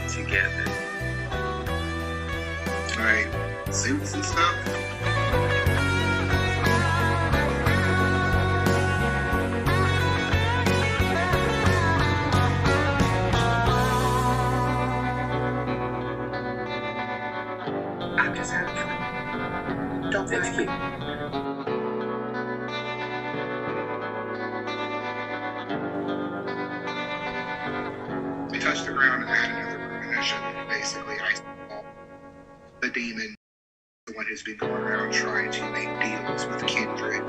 it together. Like suits and stuff. I'm just having fun. Don't That's worry. cute. They touched the ground and had another premonition. Basically, I saw the demon, the one who's been going around trying to make deals with Kindred.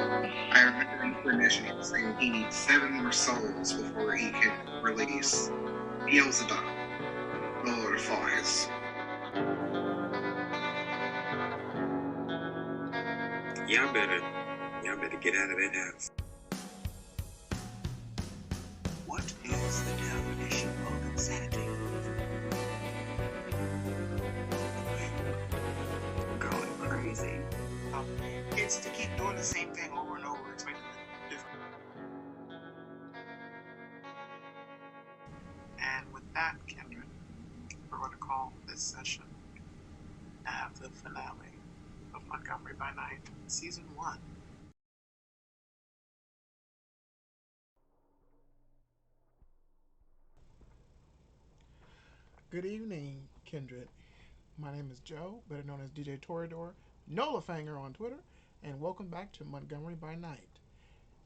I remember in the premonition he was saying he needs 7 more souls before he can release Beelzebub, the Lord of Flies. Y'all better get out of that house. What is the definition of insanity? Going crazy. It's to keep doing the same thing over and over, expecting different. And with that, Kendra, we're going to call this session the finale of Montgomery by Night, Season 1. Good evening, Kindred. My name is Joe, better known as DJ Torador, Nolafanger on Twitter, and welcome back to Montgomery by Night.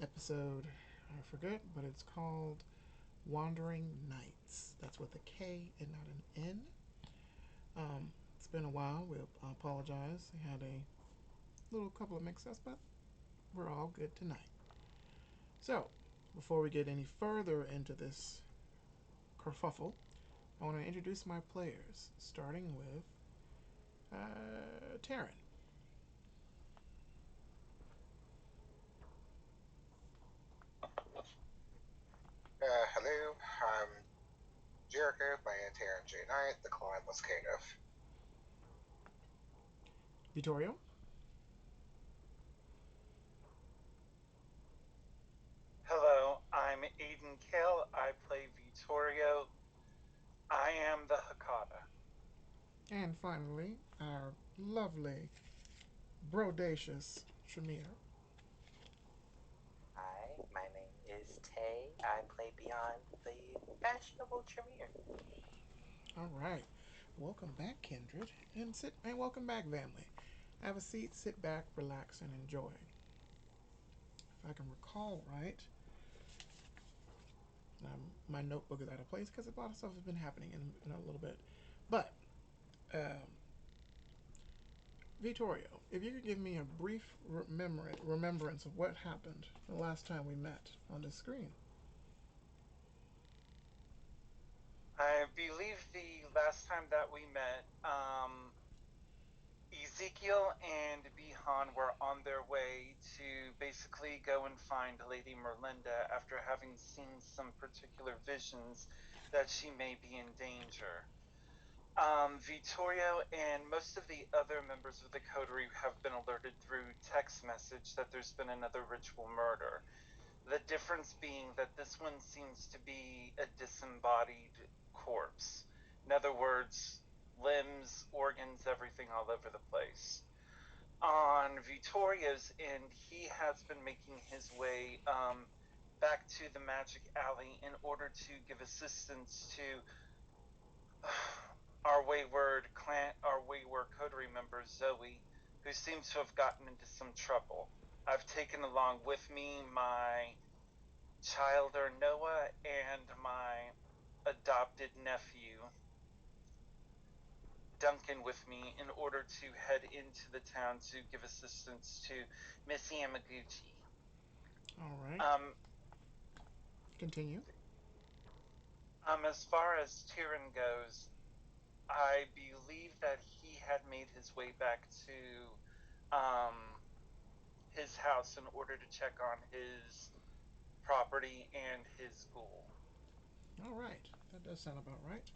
Episode, I forget, but it's called Wandering Nights. That's with a K and not an N. It's been a while. We apologize. We had a little couple of mix-ups, but we're all good tonight. So, before we get any further into this kerfuffle, I want to introduce my players, starting with Taryn. Hello, I'm Jericho, playing Terran J. Knight, the Climeless Caitiff. Vittorio. Hello, I'm Aiden Kale. I play Vittorio. I am the Hakata. And finally, our lovely, brodacious Shamir. Hi, my name is Tay. I play Beyond the fashionable Tremere. All right. Welcome back, Kindred. And welcome back, family. Have a seat, sit back, relax, and enjoy. If I can recall right, my notebook is out of place because a lot of stuff has been happening in a little bit. But, Vittorio, if you could give me a brief remembrance of what happened the last time we met on the screen. I believe the last time that we met, Ezekiel and Bihan were on their way to basically go and find Lady Merlinda after having seen some particular visions that she may be in danger. Vittorio and most of the other members of the coterie have been alerted through text message that there's been another ritual murder. The difference being that this one seems to be a disembodied corpse. In other words, limbs, organs, everything all over the place. On Vittorio's end, he has been making his way back to the Magic Alley in order to give assistance to our wayward coterie member Zoe, who seems to have gotten into some trouble. I've taken along with me my childer Noah and my adopted nephew Duncan with me in order to head into the town to give assistance to Miss Yamaguchi. All right. Continue. As far as Tyrion goes, I believe that he had made his way back to his house in order to check on his property and his school. All right. That does sound about right.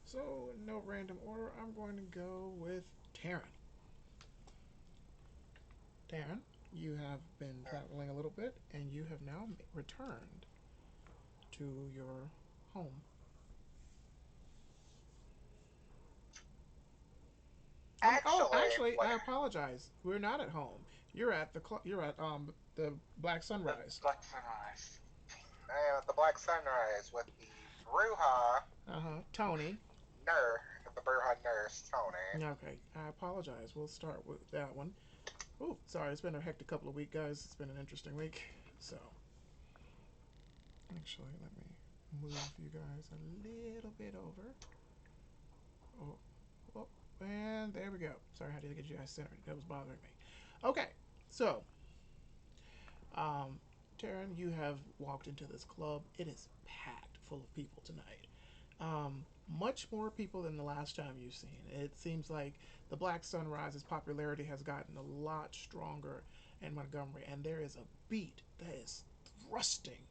So, no random order. I'm going to go with Taryn. Taryn, you have been traveling a little bit, and you have now returned to your home. Oh, Actually, actually, like, I apologize. We're not at home. You're at you're at the Black The Sunrise. Black Sunrise. the Black Sunrise with the Bruja Uh huh. Tony. nurse, the Bruja nurse, Tony. Okay, I apologize. We'll start with that one. Oh, sorry. It's been a hectic couple of weeks, guys. It's been an interesting week. So, actually, let me move you guys a little bit over. Oh, oh, and there we go. Sorry, I had to get you guys centered. That was bothering me. Okay, so, um, Taryn, you have walked into this club. It is packed full of people tonight. Much more people than the last time you've seen. It seems like the Black Sunrise's popularity has gotten a lot stronger in Montgomery, and there is a beat that is thrusting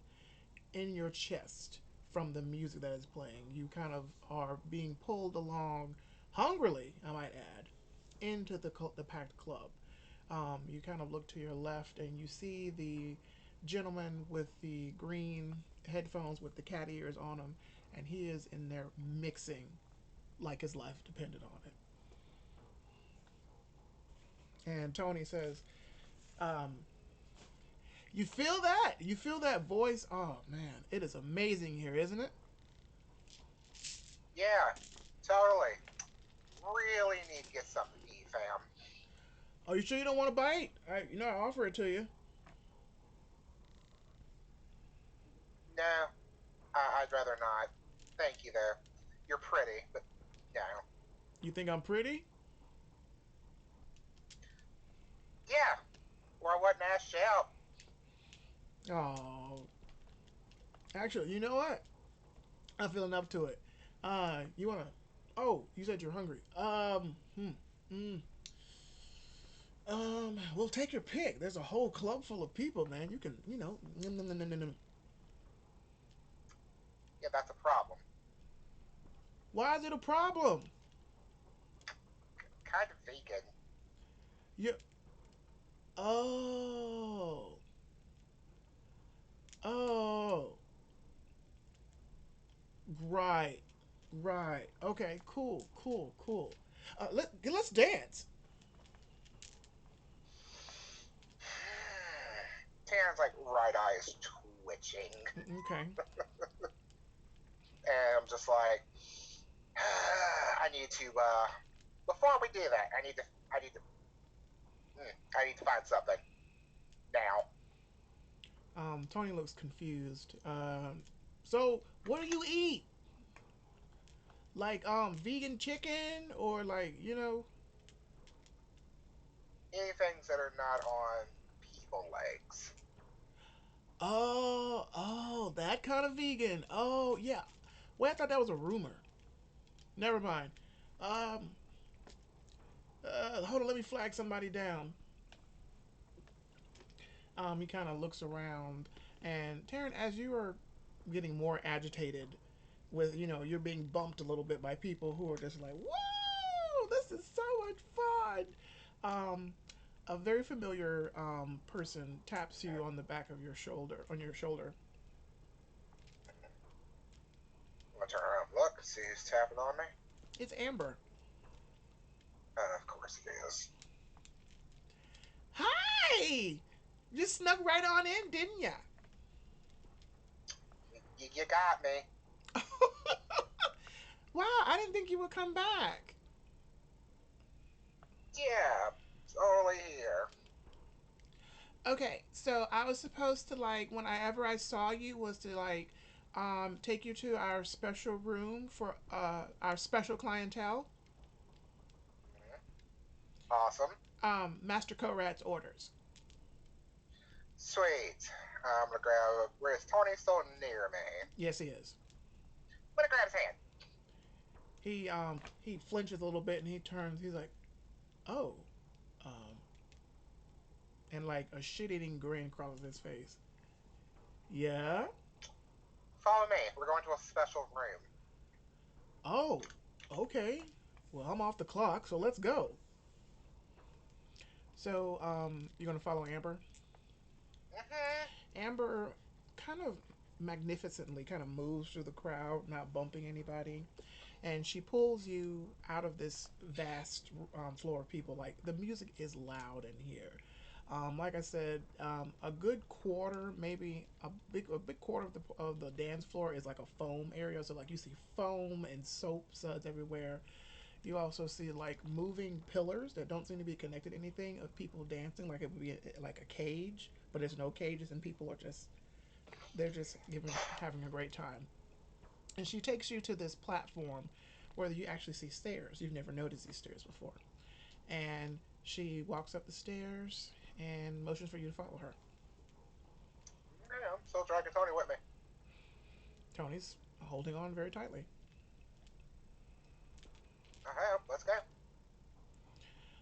in your chest from the music that is playing. You kind of are being pulled along hungrily, I might add, into the packed club. You kind of look to your left and you see the gentleman with the green headphones with the cat ears on him, and he is in there mixing like his life depended on it. And Tony says, um, "You feel that? You feel that voice? Oh man, it is amazing here, isn't it?" Yeah, totally. Really need to get something to eat, fam. Are you sure you don't want a bite? I offer it to you. No, I'd rather not. Thank you, though. You're pretty, but no. You think I'm pretty? Yeah, or I wouldn't ask you out. Oh, actually, you know what? I feel enough to it. You wanna? Oh, you said you're hungry. Mm, well, take your pick. There's a whole club full of people, man. You can, nom, nom, nom, nom, nom. Yeah, that's a problem. Why is it a problem? Kind of vegan. You. Oh. Oh. Right. Right. Okay. Cool. Cool. Cool. Let's dance. Taryn's like right eye is twitching, Okay. and I'm just like, I need to. Before we do that, I need to, I need to find something now. Tony looks confused. So what do you eat? Like vegan chicken or like Any things that are not on people legs. that kind of vegan. Oh yeah. Well, I thought that was a rumor. Never mind. Um, hold on. Let me flag somebody down. He kind of looks around, and Taryn, as you are getting more agitated, with you're being bumped a little bit by people who are just like, "Whoa, this is so much fun." Um, a very familiar person taps you on the back of your shoulder, on your shoulder. I'm gonna turn around and look, see who's tapping on me. It's Amber. Of course it is. Hi! You snuck right on in, didn't ya? You got me. Wow, I didn't think you would come back. Yeah, totally here. Okay, so I was supposed to like whenever I saw you was to like take you to our special room for our special clientele. Awesome. Master Korat's orders. Sweet. I'm gonna grab. Where's Tony? So near me. Yes, he is. I'm gonna grab his hand. He flinches a little bit and he turns. He's like, "Oh," um, and like a shit-eating grin crosses his face. Yeah. Follow me. We're going to a special room. Oh. Okay. Well, I'm off the clock, so let's go. So, you're gonna follow Amber. Mm-hmm. Amber kind of magnificently kind of moves through the crowd, not bumping anybody. And she pulls you out of this vast floor of people. Like the music is loud in here. Like I said, a good quarter, maybe a big quarter of the dance floor is like a foam area. So like you see foam and soap suds everywhere. You also see like moving pillars that don't seem to be connected to anything of people dancing, like it would be like a cage, but there's no cages and people are just they're just having a great time. And she takes you to this platform where you actually see stairs. You've never noticed these stairs before. And she walks up the stairs and motions for you to follow her. Yeah, I'm still dragging Tony with me. Tony's holding on very tightly. I have. Let's go.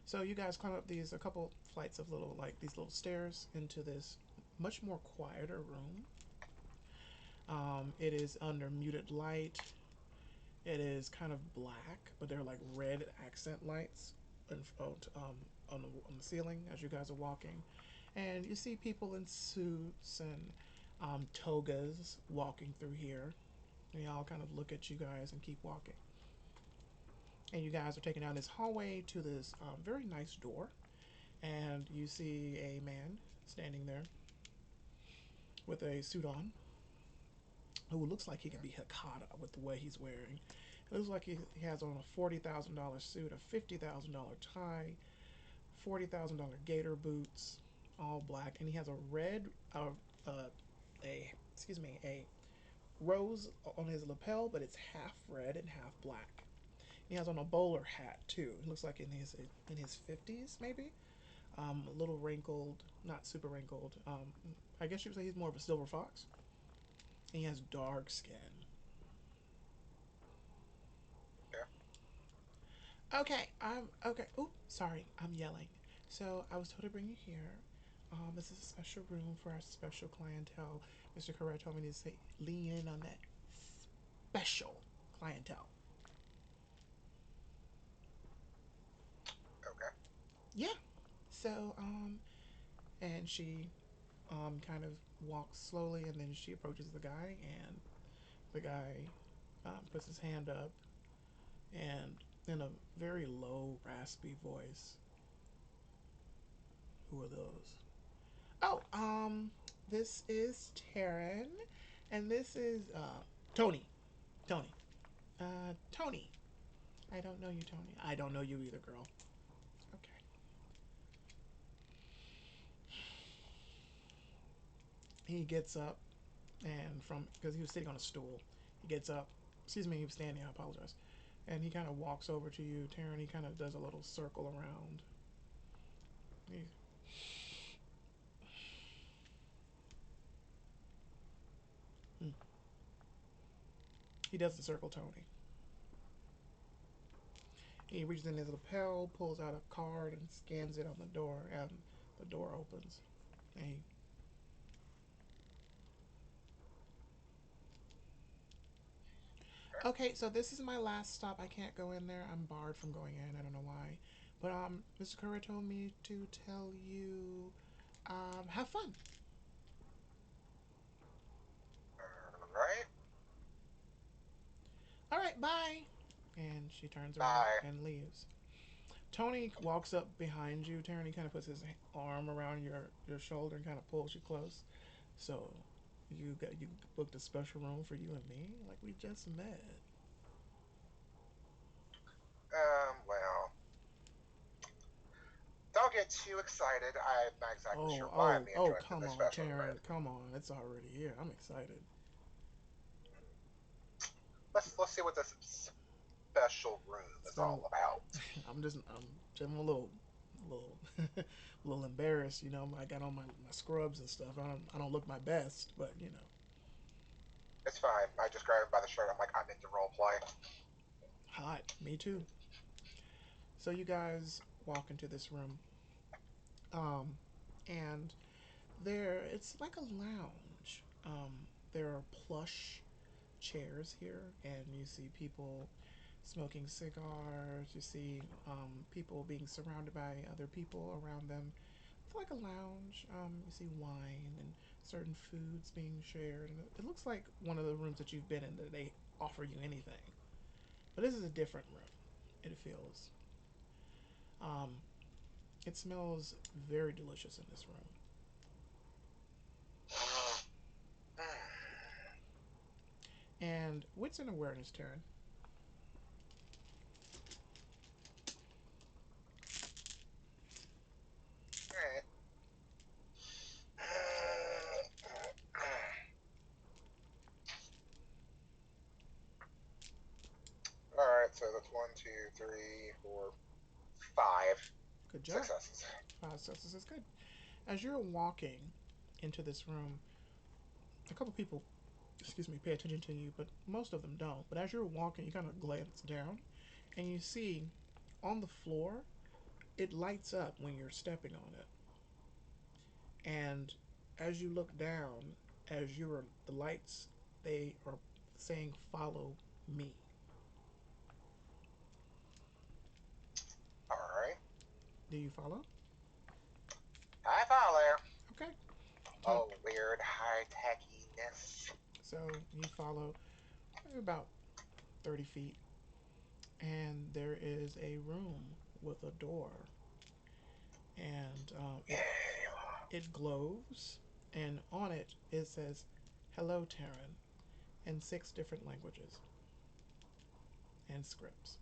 So you guys climb up these a couple flights of little like these little stairs into this much more quieter room. It is under muted light. It is kind of black, but they're like red accent lights on the ceiling as you guys are walking. And you see people in suits and togas walking through here. And they all kind of look at you guys and keep walking. And you guys are taken down this hallway to this very nice door. And you see a man standing there with a suit on who looks like he could be Hakata with the way he's wearing. It looks like he has on a $40,000 suit, a $50,000 tie, $40,000 gator boots, all black, and he has a red, a excuse me, a rose on his lapel, but it's half red and half black. He has on a bowler hat too. It looks like in his 50s maybe, a little wrinkled, not super wrinkled. I guess you would say he's more of a silver fox. And he has dark skin. Yeah. Okay, okay. Oop, sorry, I'm yelling. So I was told to bring you here. This is a special room for our special clientele. Mr. Correa told me to say lean in on that special clientele. Okay. Yeah. So and she kind of walks slowly, and then she approaches the guy, and the guy puts his hand up, and in a very low, raspy voice, who are those? Oh, this is Taryn, and this is Tony. Tony. Tony. I don't know you, Tony. I don't know you either, girl. Okay. He gets up, and because he was sitting on a stool, he gets up. Excuse me, he was standing. I apologize. And he kind of walks over to you, Taryn. He kind of does a little circle around. He, hmm. He does the circle, Tony. He reaches in his lapel, pulls out a card, and scans it on the door, and the door opens. And he, okay, so this is my last stop. I can't go in there. I'm barred from going in. I don't know why. But Mr. Curry told me to tell you, have fun. All right. All right, bye. And she turns around Bye. and leaves. Tony walks up behind you, Taryn. He kind of puts his arm around your shoulder and kind of pulls you close. So you booked a special room for you and me, like we just met. Well, don't get too excited. I'm not exactly sure Oh, why I'm oh, being oh, joined to come this on, special event. Taryn. Come on. It's already here. I'm excited. Let's see what this special room It's is been all about. I'm a little, a little embarrassed. I got on my scrubs and stuff. I don't look my best, but It's fine. I just grabbed him by the shirt. I'm like, I'm into role play. hot. Me too. So you guys walk into this room, um, and it's like a lounge. There are plush chairs here, and you see people smoking cigars. You see people being surrounded by other people around them. It's like a lounge. You see wine and certain foods being shared, and it looks like one of the rooms that you've been in that they offer you anything. But this is a different room. It feels. Um, it smells very delicious in this room. And wits and awareness, Taryn. Alright. Alright, so that's one, two, three, four, five Good job. successes. Five successes is good. As you're walking into this room, a couple people, excuse me, pay attention to you, but most of them don't. But as you're walking, you kind of glance down, and you see on the floor, it lights up when you're stepping on it. And as you look down, as you're the lights, they are saying, "Follow me." Alright. Do you follow? I follow. Okay. Oh, weird high techiness. So you follow about 30 feet, and there is a room with a door, and it glows, and on it it says, "Hello, Terran," in 6 different languages and scripts.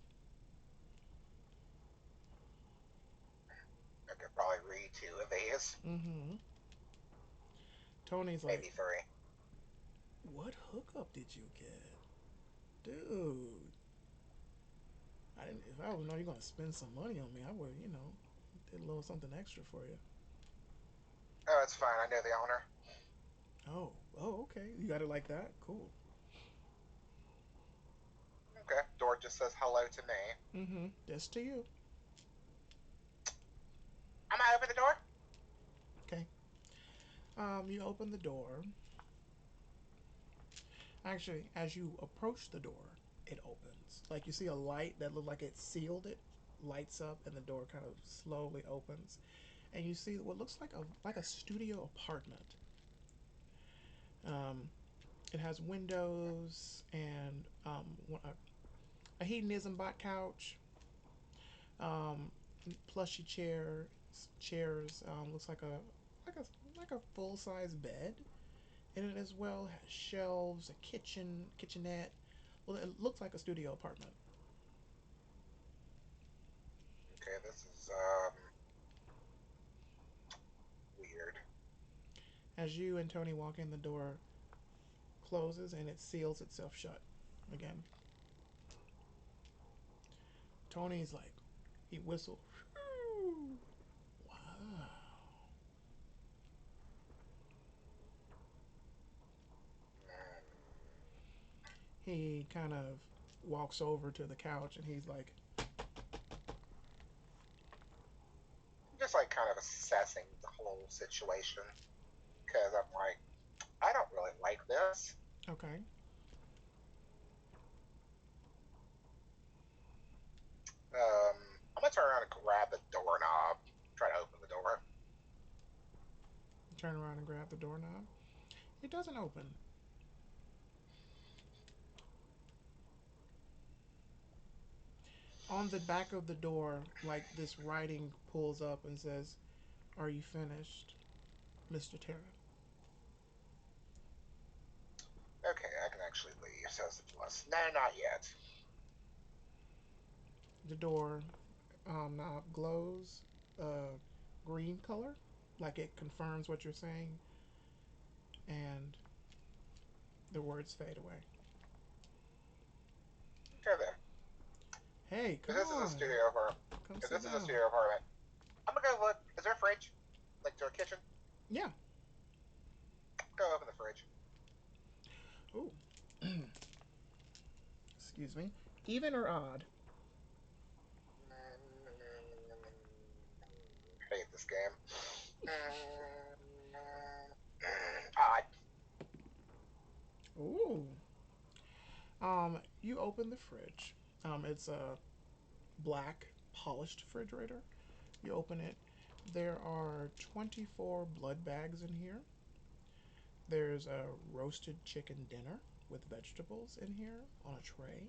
I could probably read 2 of these. Mm-hmm. Tony's like, Maybe 3. "What hookup did you get, dude? I didn't. If I would know you're gonna spend some money on me, I would, did a little something extra for you." Oh, it's fine. I know the owner. Oh, okay. You got it like that? Cool. Okay. Door just says hello to me. Mm-hmm. Just to you. I'm gonna open the door. Okay. You open the door. Actually, as you approach the door, it opens. Like you see a light that looked like it sealed it, lights up, and the door kind of slowly opens, and you see what looks like a studio apartment. Um, it has windows and a hedonism bot couch, um, plushy chairs. Looks like a like a full size bed in it as well. Has shelves, a kitchenette. Well, it looks like a studio apartment. Okay, this is weird. As you and Tony walk in, the door closes and it seals itself shut again. Tony's like, he whistles. Wow. He kind of walks over to the couch and he's like, I'm just like kind of assessing the whole situation because I'm like, I don't really like this. okay. I'm gonna turn around and grab the doorknob, try to open the door. Turn around and grab the doorknob. It doesn't open. On the back of the door, like this writing pulls up and says, "Are you finished, Mr. Terran?" Okay, I can actually leave. Says the plus. No, not yet. The door knob glows green color, like it confirms what you're saying, and the words fade away. Okay then. Hey, If come this is a on. studio apartment, Come if sit this is a down. studio apartment, I'm gonna go look. Is there a fridge? Like to a kitchen? Yeah. Go open the fridge. Ooh. Excuse me. Even or odd? Hate this game. Odd. Ooh. You open the fridge. It's a black polished refrigerator. You open it. There are 24 blood bags in here. There's a roasted chicken dinner with vegetables in here on a tray.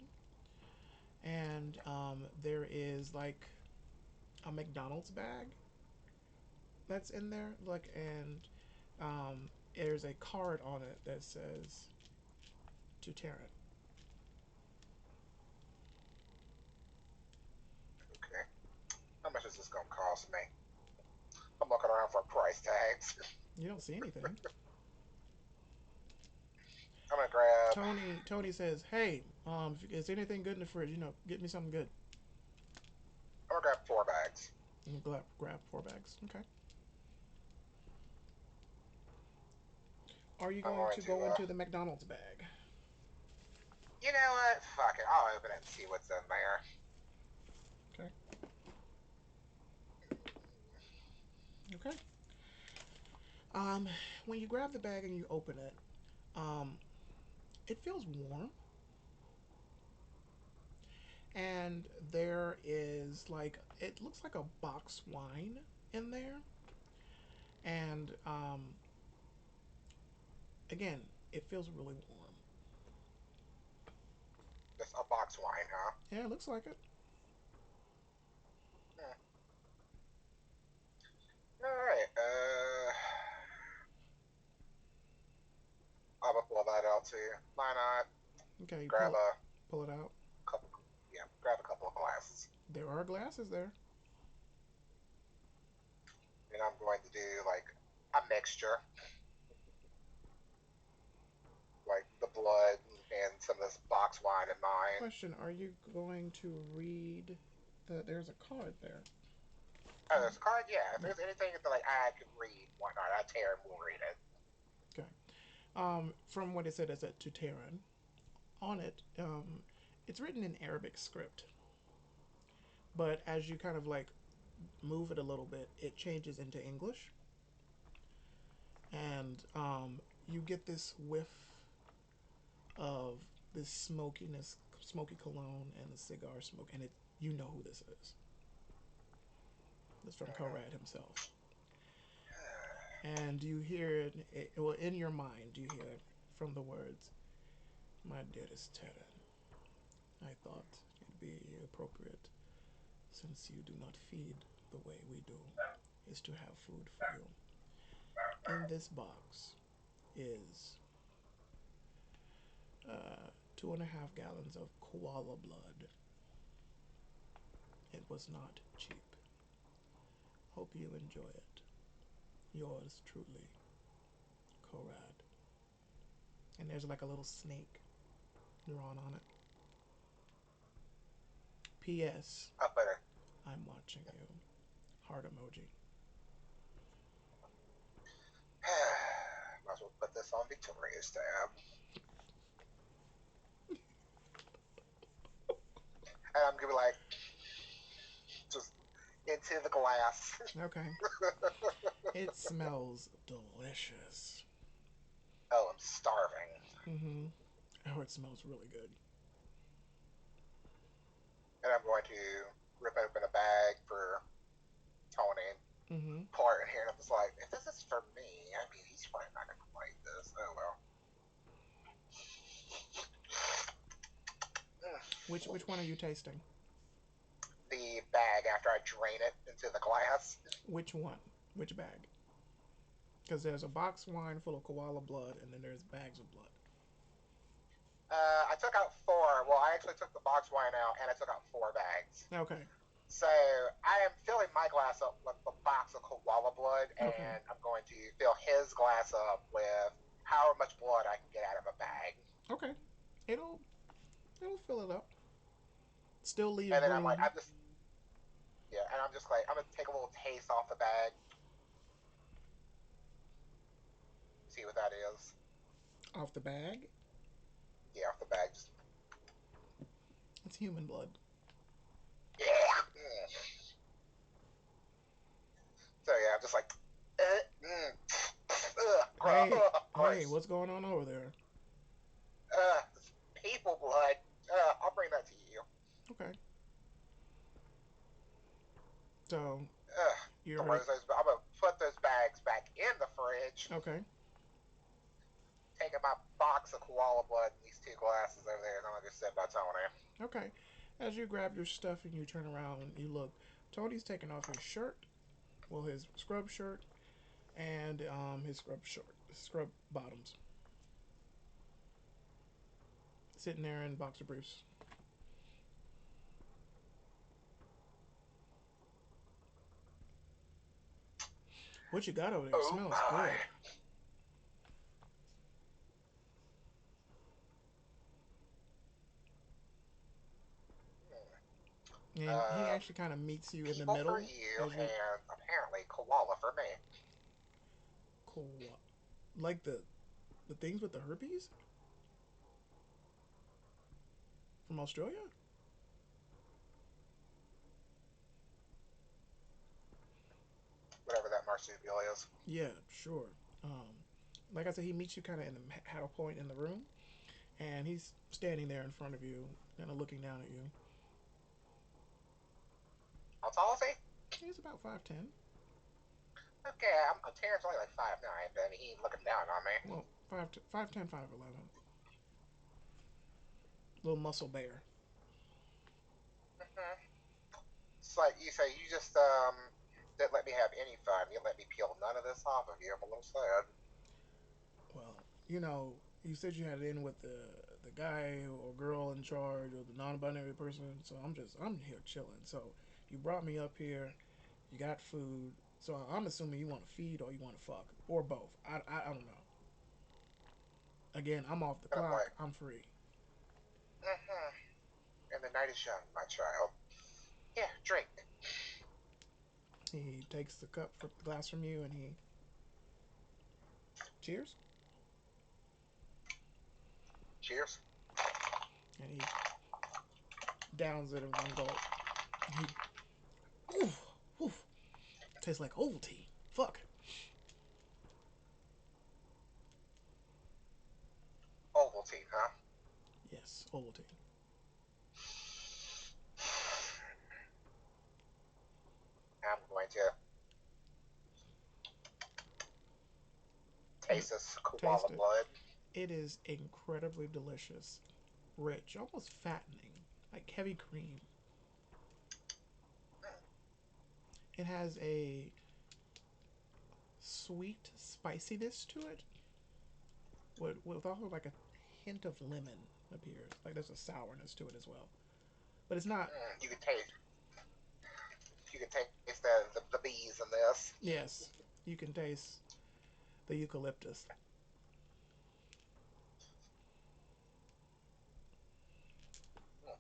and there is like a McDonald's bag that's in there, like, and there's a card on it that says to Taryn. Okay. How much is this gonna cost me? I'm looking around for price tags. You don't see anything. I'm gonna grab. Tony says, "Hey, is anything good in the fridge? Get me something good." I'm gonna grab 4 bags. And grab 4 bags. Okay. Are you I'm going going to to. go into the McDonald's bag? You know what? Fuck it. I'll open it and see what's in there. Okay. Okay. When you grab the bag and you open it, um, it feels warm, and there is like it looks like a box wine in there, and again, it feels really warm. Just a box wine, huh? Yeah, it looks like it. Hmm. All right. I'm gonna pull that out too. Why not? Okay, you Grab a pull it out. couple. Yeah, grab a couple of glasses, There are glasses there. and I'm going to do like a mixture, like the blood and some of this box wine in mine. Question: are you going to read there's a card there? Oh, there's a card. Yeah, if Yeah. there's anything that like I could read, whatnot, I tear and will read it. Okay. From what it said, as a to Tehran. On it, it's written in Arabic script, but as you kind of like move it a little bit, it changes into English, and you get this whiff of this smokiness, smoky cologne, and the cigar smoke, and you know who this is. It's from Conrad himself, and you hear well, in your mind, you hear from the words, "My dearest Terran, I thought it'd be appropriate, since you do not feed the way we do, is to have food for you. In this box is 2.5 gallons of koala blood. It was not cheap. Hope you enjoy it. Yours truly, Korad." And there's like a little snake drawn on it. P.S. Up better. I'm watching you. Heart emoji. Might as well put this on Victoria's tab. And I'm gonna be like, just into the glass. Okay. It smells delicious. Oh, I'm starving. Mm-hmm. Oh, it smells really good. And I'm going to rip open a bag for Tony, Mm-hmm. pour it in here, and I'm just like, if this is for me, I mean, he's probably not gonna like this. Oh well. Which one are you tasting? The bag after I drain it into the glass. Which one? Which bag? Because there's a box wine full of koala blood, and then there's bags of blood. I took out 4. Well, I actually took the box wine out, and I took out 4 bags. Okay. So I am filling my glass up with a box of koala blood, Okay. and I'm going to fill his glass up with however much blood I can get out of a bag. Okay. It'll it'll fill it up. Still leave And then I'm like, room. and I'm just like, I'm gonna take a little taste off the bag, see what that is. Off the bag. Yeah, off the bag, just It's human blood. yeah. So yeah, I'm just like, Hey, hey, gross. what's going on over there? People blood. I'll bring that to you. Okay. So you're already Close those. I'm gonna put those bags back in the fridge. okay. Taking my box of koala blood and these 2 glasses over there, and I'm gonna go sit by Tony. Okay. As you grab your stuff and you turn around and you look, Tony's taking off his shirt, well, his scrub shirt, and his scrub bottoms, sitting there in boxer briefs. What you got over there Oh smells my. good. And he Um, actually kind of meets you in the People for middle you, as you're and apparently koala for me. cool. Like the things with the herpes from Australia. Whatever that marsupial is. Yeah, sure. Um, like I said, he meets you kind of in the had point in the room, and he's standing there in front of you, kind of looking down at you. How tall is he? He's about 5'10". Okay, Terrence only like 5'9", but I mean, he ain't looking down on me. Well, 5'10", 5'11". Little muscle bear. Mm-hmm. It's like you say, you just didn't let me have any fun. You let me peel none of this off of you. I'm a little sad. Well, you said you had it in with the guy or girl in charge or the non-binary person, so I'm here chilling. So you brought me up here. You got food. So I'm assuming you want to feed or you want to fuck or both. I don't know. Again, I'm off the And I'm clock. like, I'm free. mm-hmm. And the night is young, my child. Yeah, drink. He takes the cup from the glass from you and he cheers Cheers. and he downs it in one gulp. He oof oof tastes like Ovaltine. Fuck. Ovaltine, huh? Yes, Ovaltine. I'm going to You taste this taste koala it. blood. It is incredibly delicious, rich, almost fattening, like heavy cream. It has a sweet spiciness to it, with also like a hint of lemon appears. Like there's a sourness to it as well, but it's not. Mm, you can taste the bees in this. Yes, you can taste the eucalyptus. Mm,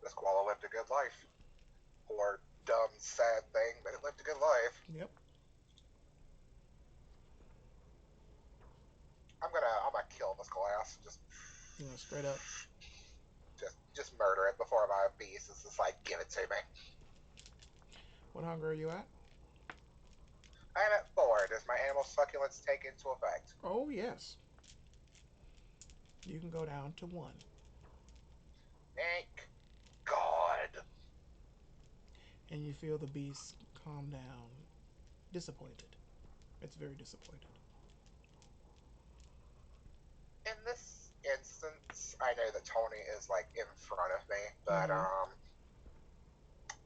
this koala lived a good life. Poor, dumb, sad thing, but it lived a good life. Yep. I'm gonna kill this glass. Straight up. Just murder it before my beast is just like, give it to me. What hunger are you at? I'm at 4. Does my animal succulence take into effect? Oh yes, you can go down to one, Thank God. and you feel the beast calm down. Disappointed. It's very disappointed. In this instance, I know that Tony is like in front of me, but Mm-hmm.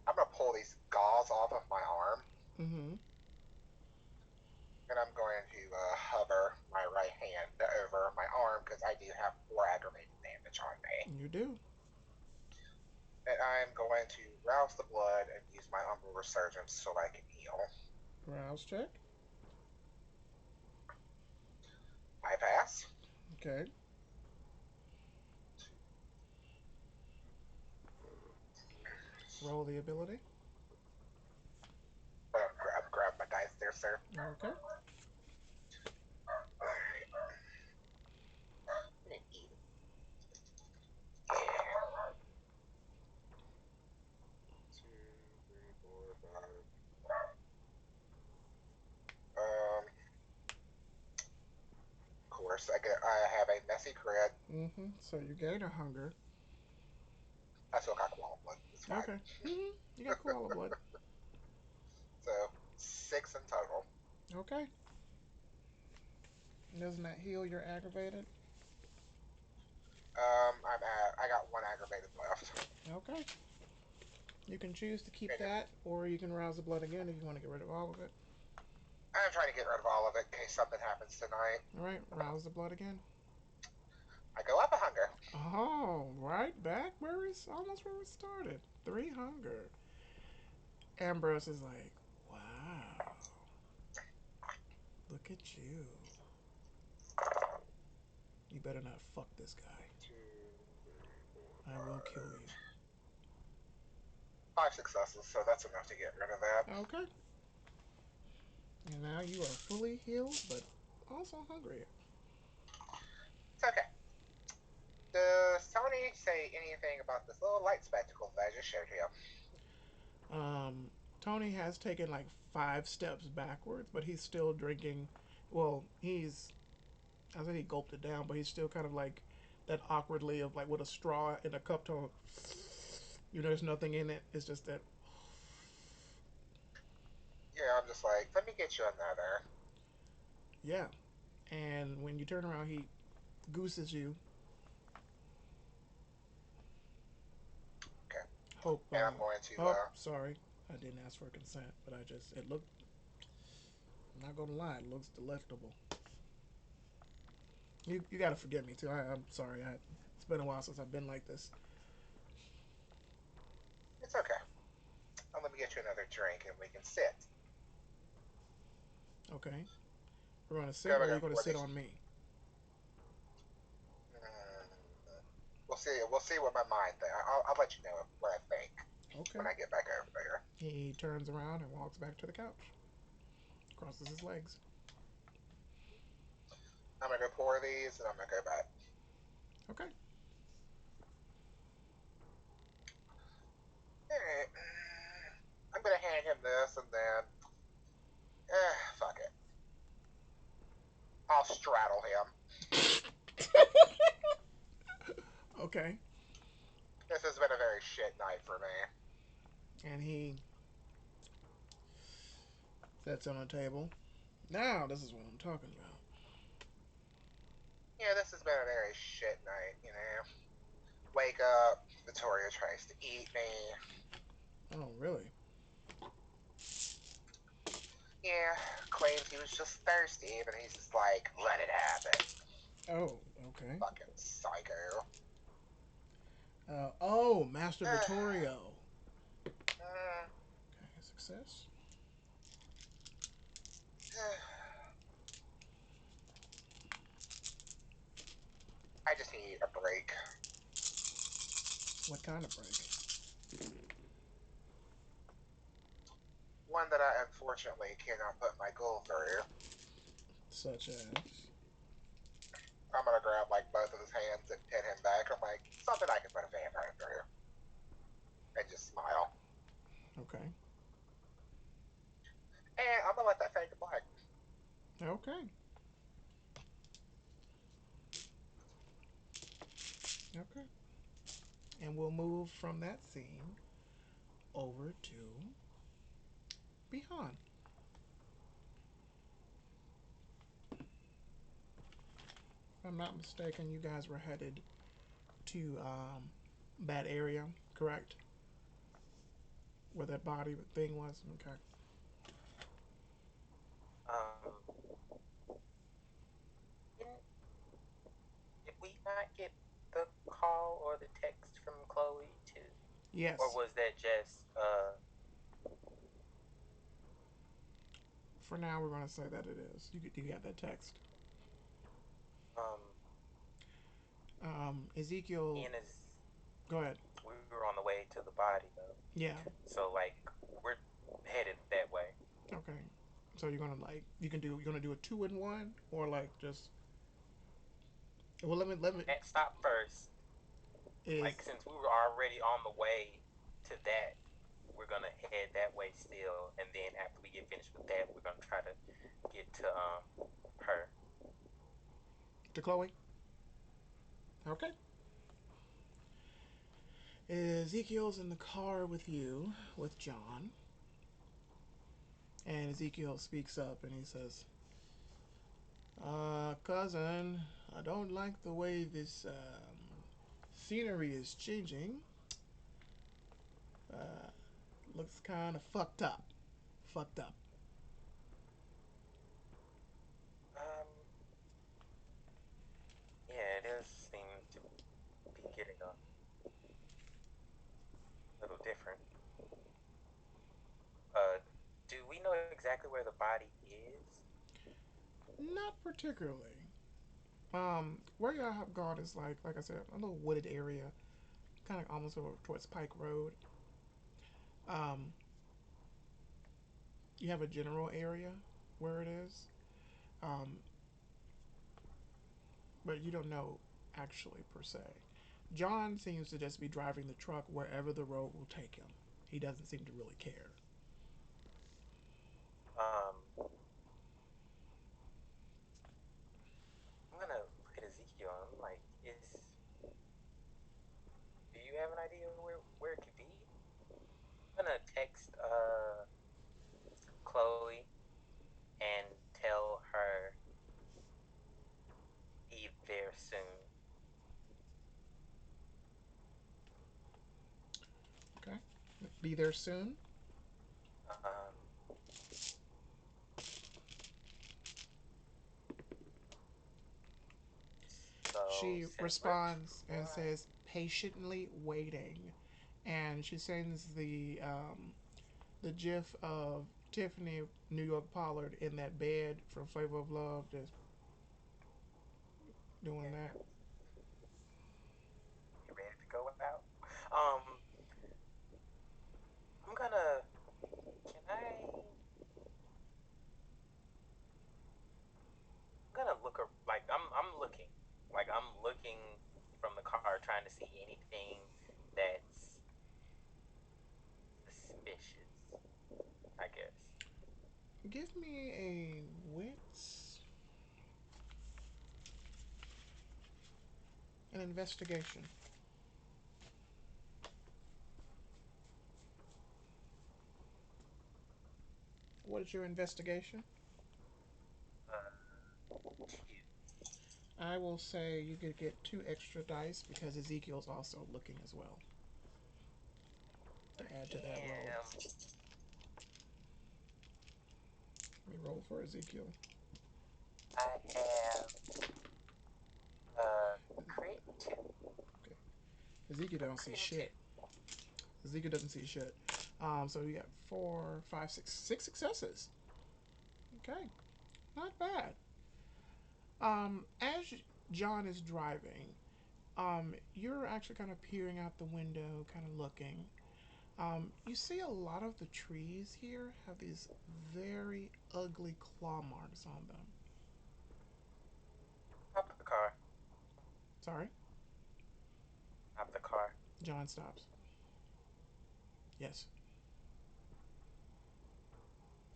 I'm gonna pull these gauze off of my arm, Mm-hmm. and I'm going to hover my right hand over my arm because I do have 4 aggravated damage on me, You do. and I'm going to rouse the blood and use my umbral resurgence so I can heal. Rouse check. I pass. Okay. Roll the ability. Grab my dice there, sir. Okay. All right. I'm gonna eat. Yeah. 2, 3, 4, 5. Of course, I have a messy crit. Mm-hmm. So you gain a hunger. I still got koala blood. It's fine. Okay. Mm-hmm. You got koala blood. So 6 in total. Okay. Doesn't that heal your aggravated? I got one aggravated left. Okay. You can choose to keep And that, or you can rouse the blood again if you want to get rid of all of it. I'm trying to get rid of all of it in case something happens tonight. All right, rouse the blood again. I go up a hunger. Oh, right back where we almost where we started. 3 hunger. Ambrose is like, wow, look at you. You better not fuck this guy. Two, three, four, I will kill you. five successes, so that's enough to get rid of that. Okay. And now you are fully healed, but also hungry. It's okay. Does Tony say anything about this little light spectacle that I just showed him? Tony has taken like 5 steps backwards, but he's still drinking. Well, I said he gulped it down, but he's still kind of like that awkwardly of like with a straw in a cup tone. There's nothing in it. It's just that. Yeah, I'm just like, let me get you another. Yeah. And when you turn around, he gooses you. Okay. Hope. And I'm going to, Oh, sorry. I didn't ask for consent, but it looked. I'm not gonna lie, it looks delectable. You gotta forgive me too. I'm sorry. It's been a while since I've been like this. it's okay. Let me get you another drink and we can sit. Okay. We're gonna Okay, sit, I'm or are gonna you gonna pour sit these. on me? We'll see. We'll see what my mind thinks. I'll let you know what I think Okay. when I get back over there. He turns around and walks back to the couch. Crosses his legs. I'm gonna go pour these and I'm gonna go back. Okay. Alright. I'm gonna hand him this and then, fuck it. I'll straddle him. Okay. This has been a very shit night for me. And he sets on a table. Now this is what I'm talking about. Yeah, this has been a very shit night, you know. Wake up, Vittoria tries to eat me. Oh, really? Yeah, claims he was just thirsty, but he's just like, let it happen. Oh, okay. Fucking psycho. Oh, Master Vittorio. Mm, Okay, success. I just need a break. What kind of break? One that I unfortunately cannot put my goal through. Such as. I'm gonna grab like both of his hands and pin him back. I'm like, something I can put a vampire through. And just smile. Okay. And I'm gonna let that fade to black. Okay. Okay. And we'll move from that scene over to Beyond. If I'm not mistaken, you guys were headed to that area, correct? Where that body thing was? Okay. Didn't did we not get the call or the text from Chloe too, or Yes. was that just For now, we're going to say that it is. You got that text. um Ezekiel. in as Go ahead. we were on the way to the body though, Yeah. so like we're headed that way. Okay. So you're gonna like you're gonna do a 2 in 1 or like just well let me That stop first. is Like since we were already on the way to that, we're gonna head that way still, and then after we get finished with that, we're gonna try to get to her. to Chloe. Okay. Ezekiel's in the car with you with John, and Ezekiel speaks up and he says, cousin, I don't like the way this scenery is changing. Uh, looks kind of fucked up. Fucked up. Um, yeah, it does seem to be getting a little different. Uh, do we know exactly where the body is? Not particularly. Where y'all have gone is like I said, a little wooded area, kind of almost over towards Pike Road. Um, you have a general area where it is, um, but you don't know actually per se. John seems to just be driving the truck wherever the road will take him. He doesn't seem to really care. Um, I'm gonna look at Ezekiel. And I'm like, is do you have an idea where it could be? I'm gonna text Chloe and tell her be there soon. Okay, be there soon. So She since we're responds and flying, says, patiently waiting. And she sends the gif of Tiffany New York Pollard in that bed from Flavor of Love, just doing that. yeah, you ready to go out? Um, I'm gonna. Can I? I'm gonna look like I'm looking, like I'm looking from the car, trying to see anything that's suspicious. I guess. Give me a wits, an investigation. What is your investigation? Two. I will say you could get two extra dice because Ezekiel's also looking as well to add to that roll. Damn. Let me roll for Ezekiel. I have crit two. Okay. Ezekiel don't see Crit two. shit. Ezekiel doesn't see shit. So you got four, five, six successes. Okay, not bad. As John is driving, you're actually kind of peering out the window, kind of looking. You see a lot of the trees here have these very ugly claw marks on them. Stop the car. Sorry, Stop the car. John stops. Yes.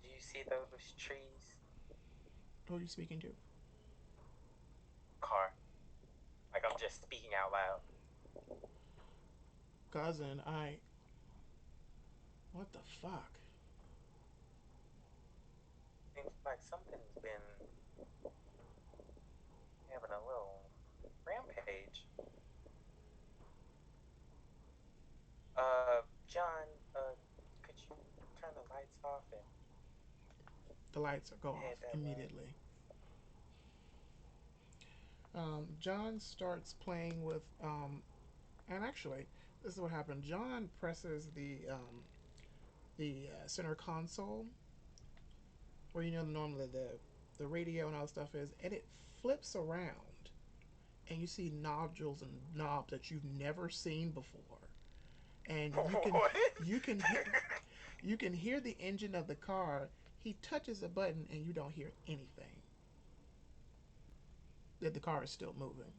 Do you see those trees? Who are you speaking to? Car. Like I'm just speaking out loud. Cousin, I. What the fuck? Seems like something's been having a little rampage. John, could you turn the lights off and The lights go off head that way? immediately. John starts playing with, and actually, this is what happened. John presses the center console where normally the radio and all that stuff is, and it flips around, and you see nodules and knobs that you've never seen before, and What? you can hear you can hear the engine of the car. He touches a button, and you don't hear anything. That the car is still moving.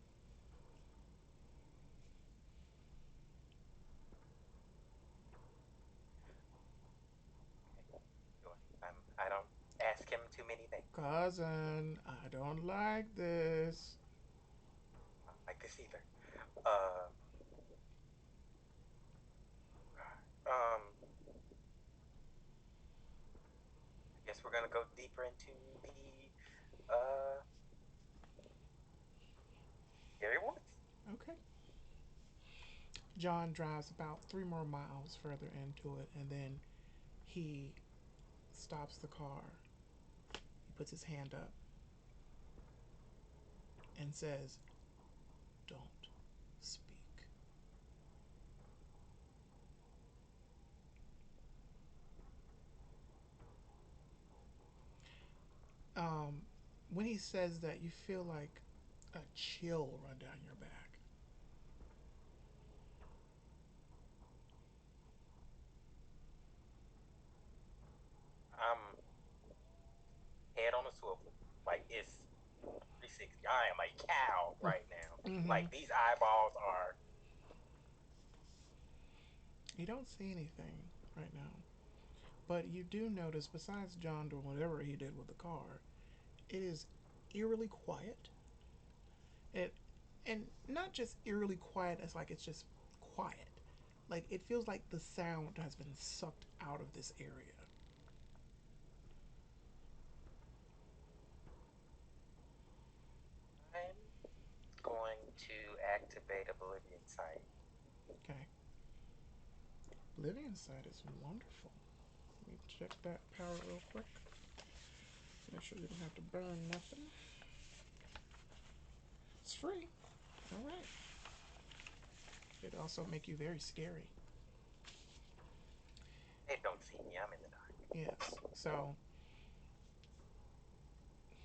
I don't ask him too many things. Cousin, I don't like this. I don't like this either. Uh, I guess we're gonna go deeper into the scary woods. Okay. John drives about 3 more miles further into it, and then he stops the car. He puts his hand up and says, "Don't speak." Um, when he says that, you feel like a chill run down your back. I'm head on a swivel. Like it's 360. I am a cow right now. Mm-hmm. Like these eyeballs are. You don't see anything right now, but you do notice, besides John doing whatever he did with the car, it is eerily quiet. It, and not just eerily quiet as like it's just quiet. Like it feels like the sound has been sucked out of this area. I'm going to activate Oblivion Sight. Okay. Oblivion side is wonderful. Let me check that power real quick. Make sure you don't have to burn nothing. It's free. All right. It also make you very scary. They don't see me. I'm in the dark. Yes. So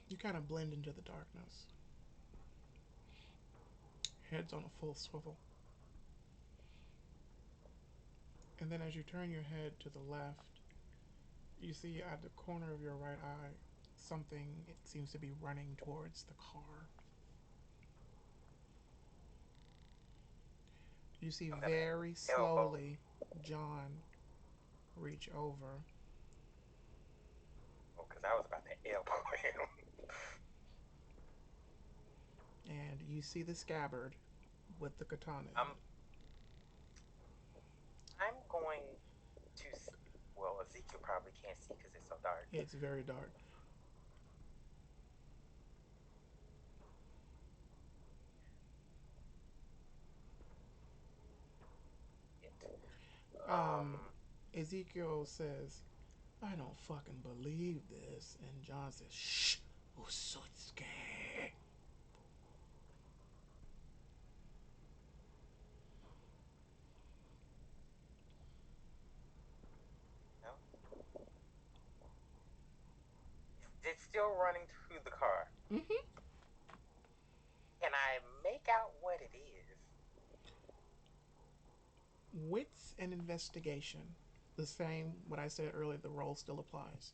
you kind of blend into the darkness. Head's on a full swivel. And then as you turn your head to the left, you see at the corner of your right eye something, it seems to be running towards the car. You see I'm gonna very elbow. slowly John reach over Oh, because I was about to elbow him. and you see the scabbard with the katana in I'm it. I'm going to. Well, Ezekiel probably can't see because it's so dark. It's very dark. It. Um, Ezekiel says, "I don't fucking believe this," and John says, "Shh, Usutsuki." No, it's still running through the car. Mm-hmm. Can I make out what it is? Wits and investigation. The same, what I said earlier, the roll still applies.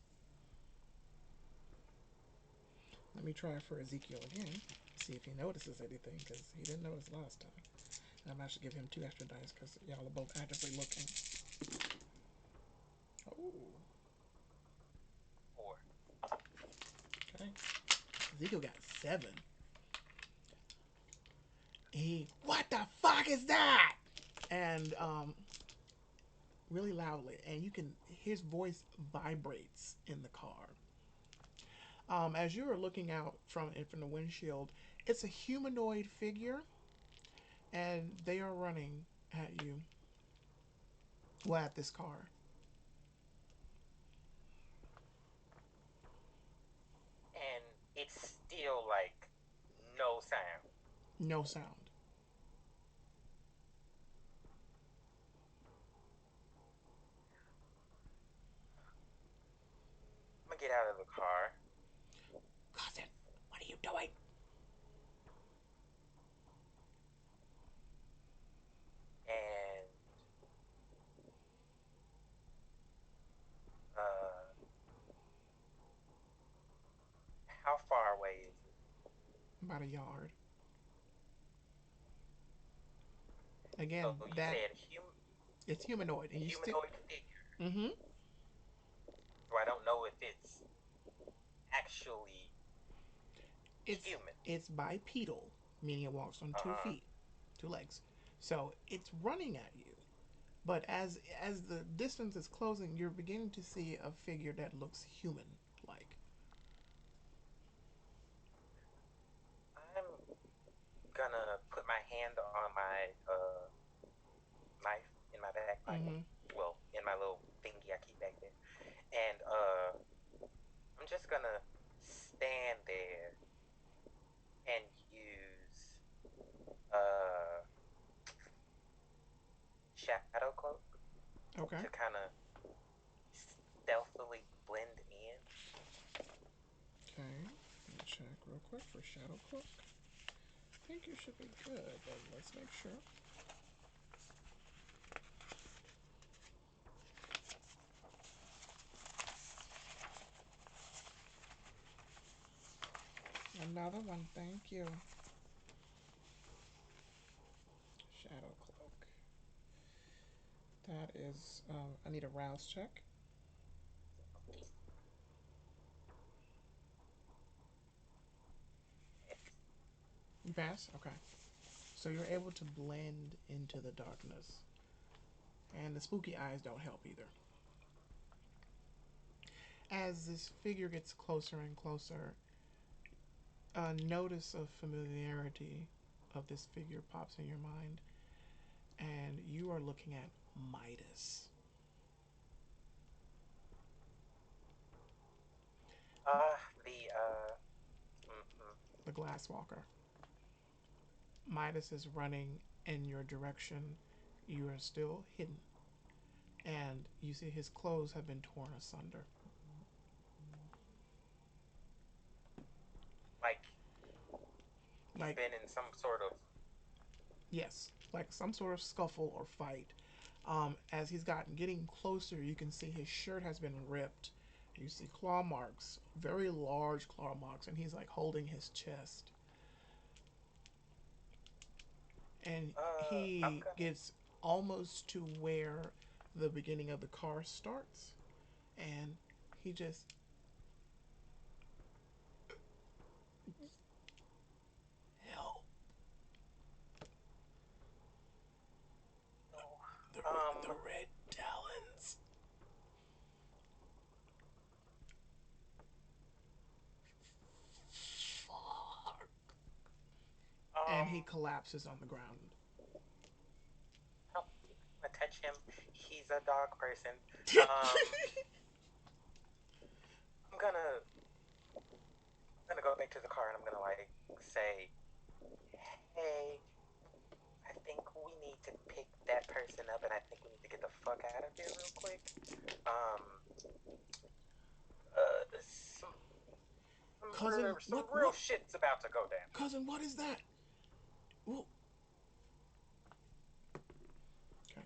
Let me try for Ezekiel again. See if he notices anything, because he didn't notice last time. And I'm actually giving him 2 extra dice because y'all are both actively looking. Oh, 4. okay. Ezekiel got 7. What the fuck is that? And really loudly, and you can, his voice vibrates in the car. As you are looking out from the windshield, it's a humanoid figure, and they are running at you. Well, at this car. And it's still like no sound. No sound. I'm gonna get out of the car Cousin, what are you doing? and uh, how far away is it? About a yard. So Again, you that said it's humanoid, and you still. humanoid figure. Mm-hmm. So I don't know if it's actually It's human. it's bipedal, meaning it walks on Uh two huh. feet, 2 legs. So it's running at you. But as the distance is closing, you're beginning to see a figure that looks human like. I'm gonna put my hand on my like, Mm-hmm. well, in my little thingy I keep back there. And I'm just gonna stand there and use uh shadow cloak Okay. to kind of stealthily blend in. Okay. Let me check real quick for Shadow Cloak. I think you should be good, but let's make sure. Another one, thank you. Shadow Cloak. That is, I need a rouse check. You pass? Okay. So you're able to blend into the darkness. And the spooky eyes don't help either. As this figure gets closer and closer, a notice of familiarity of this figure pops in your mind, and you are looking at Midas. The mm-hmm. The Glasswalker. Midas is running in your direction. You are still hidden, and you see his clothes have been torn asunder. Like he's Like, been in some sort of. yes, like some sort of scuffle or fight. As he's gotten getting closer, you can see his shirt has been ripped. You see claw marks, very large claw marks, and he's like holding his chest. And I'm he gonna. gets almost to where the beginning of the car starts, and he just help the Um. the red talons. Fuck. And he Um. collapses on the ground. Help. I'm gonna touch him. He's a dog person. Um. I'm gonna. I'm gonna go back to the car and I'm gonna like say, "Hey, I think we need to pick that person up, and I think we need to get the fuck out of here real quick. Um, some Cousin, some what real what shit's about to go down." cousin, what is that? Well, okay.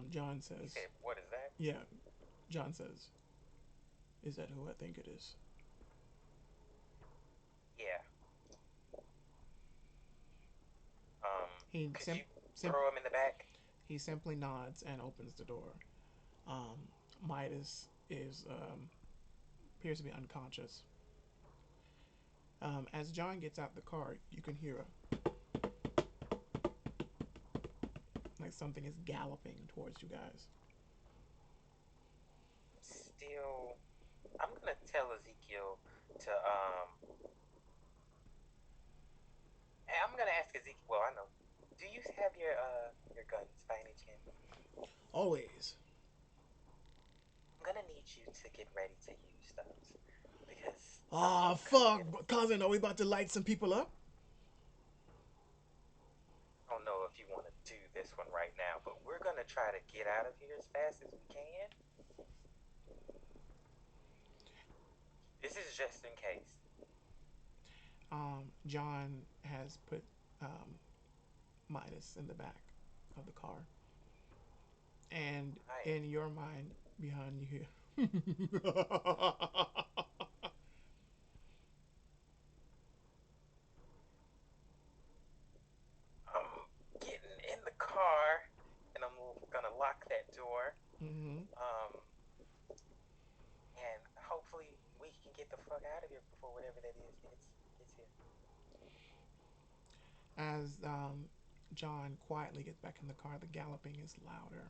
John He says, said, "What is that?" yeah. John says, is that who I think it is? Yeah. Um, He could sim- you sim- throw him in the back? he simply nods and opens the door. Midas is appears to be unconscious. As John gets out the car, you can hear like something is galloping towards you guys. Still, I'm gonna tell Ezekiel to I'm gonna ask Ezekiel. Well, I know. Do you have your guns by any chance? Always. I'm gonna need you to get ready to use those because Ah, something's coming in. fuck, cousin. Are we about to light some people up? I don't know if you want to do this one right now, but we're gonna try to get out of here as fast as we can. This is just in case. John has put Midas in the back of the car, and Right. in your mind, behind you here. I'm getting in the car, and I'm gonna lock that door. Mm-hmm. Um, and hopefully we can get the fuck out of here before whatever that is gets here. As John quietly gets back in the car, the galloping is louder.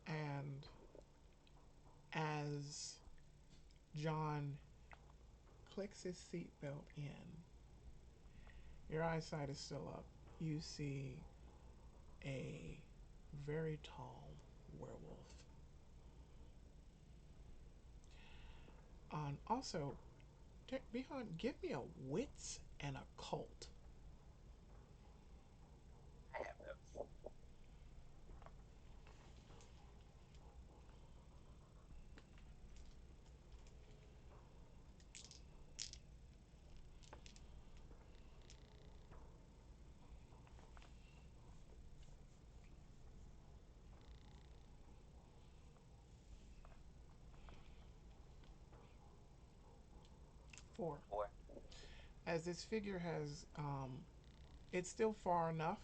And as John clicks his seatbelt in, your eyesight is still up. you see a very tall werewolf. Also, behind, give me a wits and a cult. I have those. 4. 4. As this figure has, it's still far enough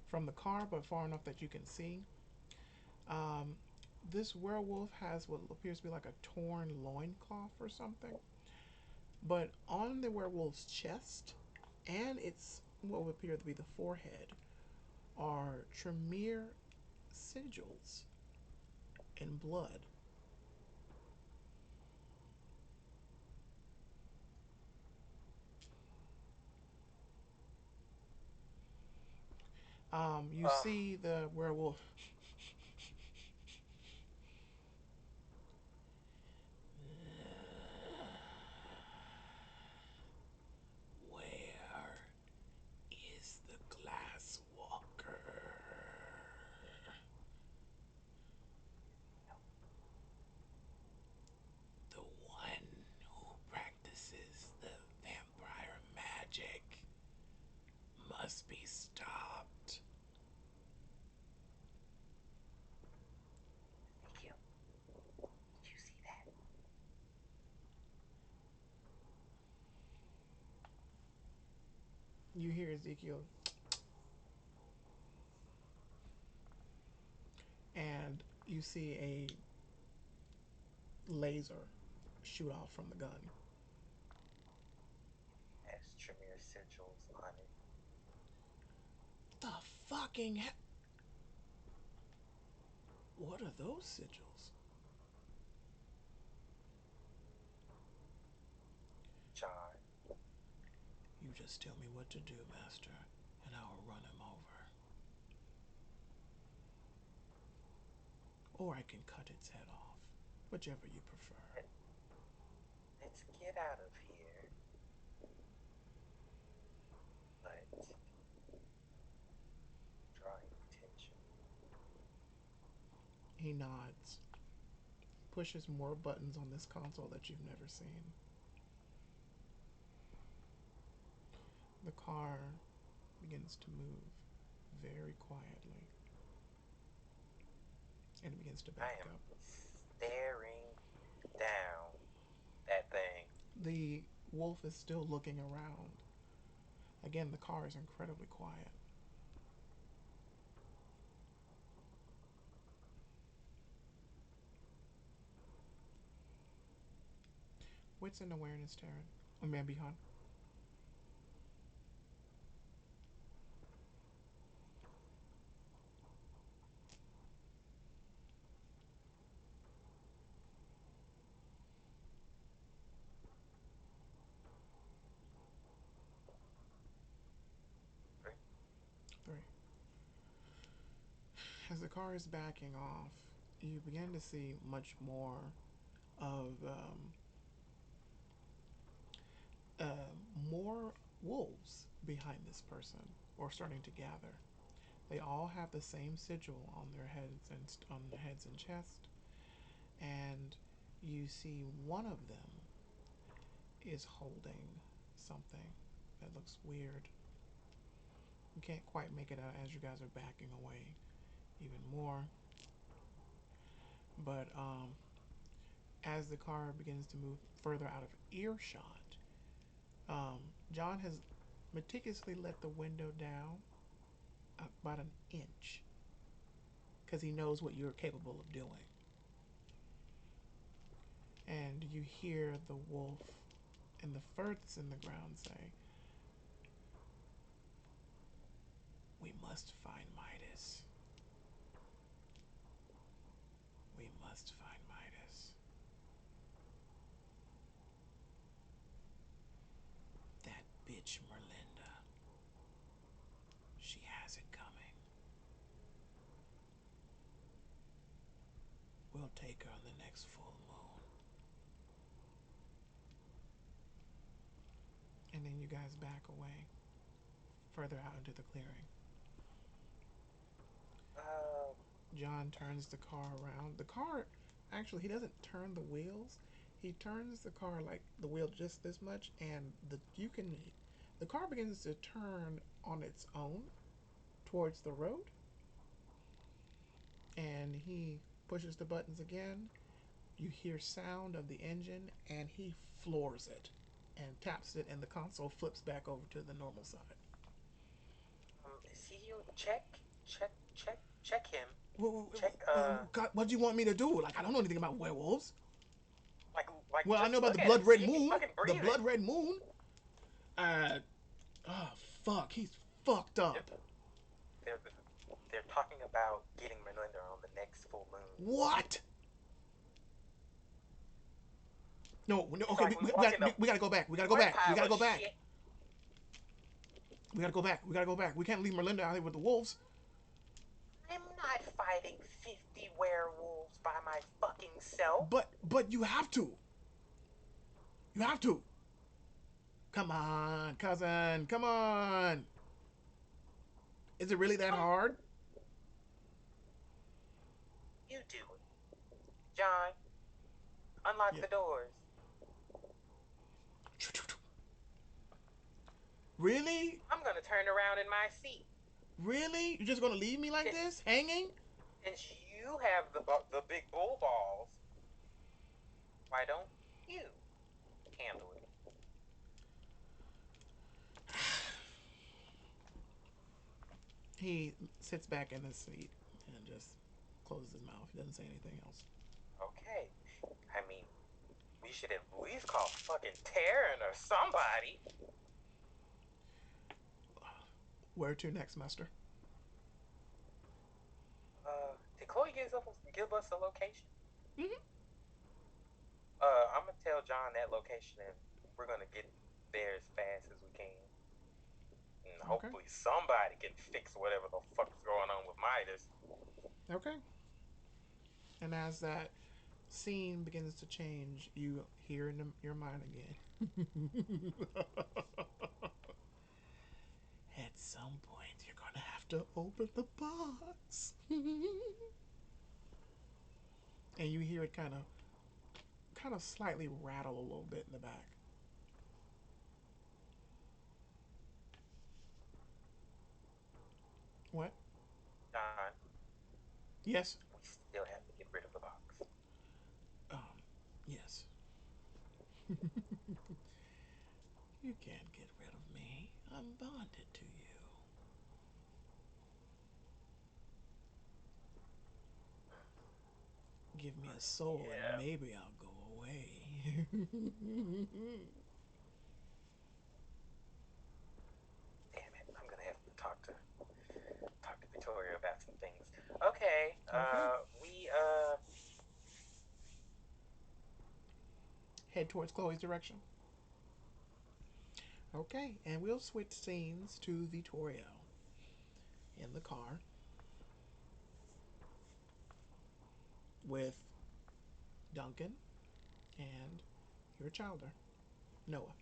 from the car, but far enough that you can see. Um, this werewolf has what appears to be like a torn loincloth or something. But on the werewolf's chest and its what would appear to be the forehead are Tremere sigils in blood. You see the werewolf. Where is the glass walker? The one who practices the vampire magic must be stopped. Ezekiel, did you see that? You hear Ezekiel, and you see a laser shoot off from the gun. Has Tremere sigils on it. The fucking what are those sigils? John, You just tell me what to do, master, and I will run him over. Or I can cut its head off, whichever you prefer. let's get out of here. But drawing attention. He nods, pushes more buttons on this console that you've never seen. The car begins to move very quietly, and it begins to I back am up. staring down that thing. The wolf is still looking around. Again, the car is incredibly quiet. Wits and awareness, Taryn. Oh, man, behind. 3. 3. As the car is backing off, you begin to see much more of more wolves behind this person, or starting to gather. They all have the same sigil on their heads and chest, and you see one of them is holding something that looks weird. You can't quite make it out as you guys are backing away even more. But as the car begins to move further out of earshot, John has meticulously let the window down about an inch because he knows what you're capable of doing. And you hear the wolf in the furthest in the ground say, "We must find Midas. We must find Midas. That bitch Merlinda." We'll take her on the next full moon. And then you guys back away, further out into the clearing. John turns the car around. The car, actually, he doesn't turn the wheels. He turns the car like the wheel just this much, and the car begins to turn on its own towards the road. And he pushes the buttons again. You hear sound of the engine, and he floors it and taps it, and the console flips back over to the normal side. See you. Check him. Check. God, what do you want me to do? Like, I don't know anything about werewolves. Like. Well, I just know about look the at blood him, red see if he's moon. fucking The breathing. blood red moon. Oh fuck, he's fucked up. They're talking about getting Melinda on the next full moon. What? No, okay, Like we gotta go back. We gotta go back. We gotta go back. Shit. We gotta go back. We gotta go back. We can't leave Melinda out here with the wolves. I'm not fighting 50 werewolves by my fucking self. But you have to. You have to. Come on, cousin. Come on. Is it really that hard? You do it. John, unlock the doors. Really? I'm gonna turn around in my seat. Really? You're just gonna leave me like this, hanging? Since you have the big bull balls, why don't you handle it? He sits back in his seat and just closes his mouth. He doesn't say anything else. Okay. I mean, we should at least call fucking Taryn or somebody. Where to next, master? Did Chloe give us a location? Mm-hmm. I'm gonna tell John that location, and we're gonna get there as fast as we can. And hopefully somebody can fix whatever the fuck's going on with Midas. Okay. And as that scene begins to change, you hear in your mind again. At some point, you're gonna have to open the box. And you hear it kind of slightly rattle a little bit in the back. What? John. Yes. We still have to get rid of the box. Yes. You can't get rid of me. I'm bonded to you. Give me a soul and maybe I'll go away. Damn it! I'm gonna have to talk to Victoria about some things. Okay. We head towards Chloe's direction. Okay, and we'll switch scenes to Vittorio in the car with Duncan and your childer, Noah.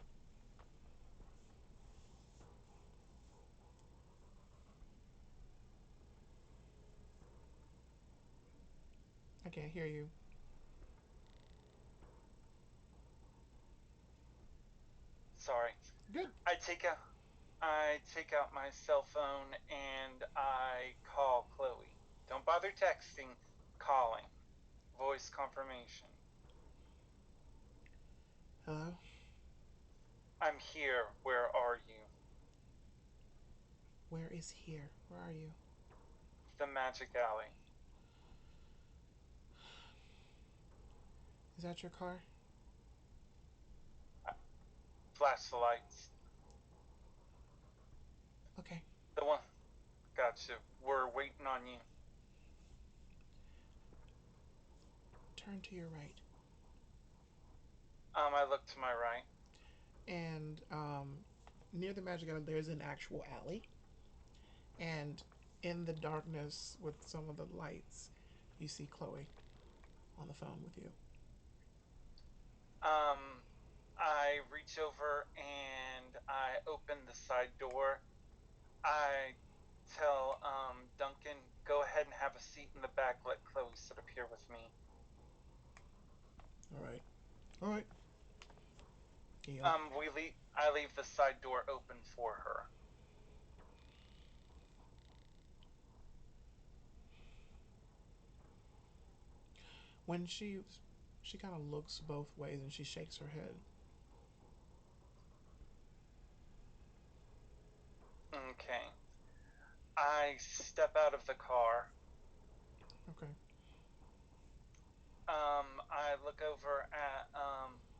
I can't hear you. Sorry. Good. I take out my cell phone and I call Chloe. Don't bother texting, calling. Voice confirmation. Hello? I'm here. Where are you? Where is here? Where are you? The Magic Alley. Is that your car? Flash the lights. Okay. The one. Gotcha. We're waiting on you. Turn to your right. I look to my right. And near the Magic Alley, there's an actual alley. And in the darkness with some of the lights, you see Chloe on the phone with you. Um, I reach over and I open the side door. I tell Duncan, go ahead and have a seat in the back. Let Chloe sit up here with me. All right. All right. He I leave the side door open for her. when she kind of looks both ways and she shakes her head. Okay. I step out of the car. Okay. I look over at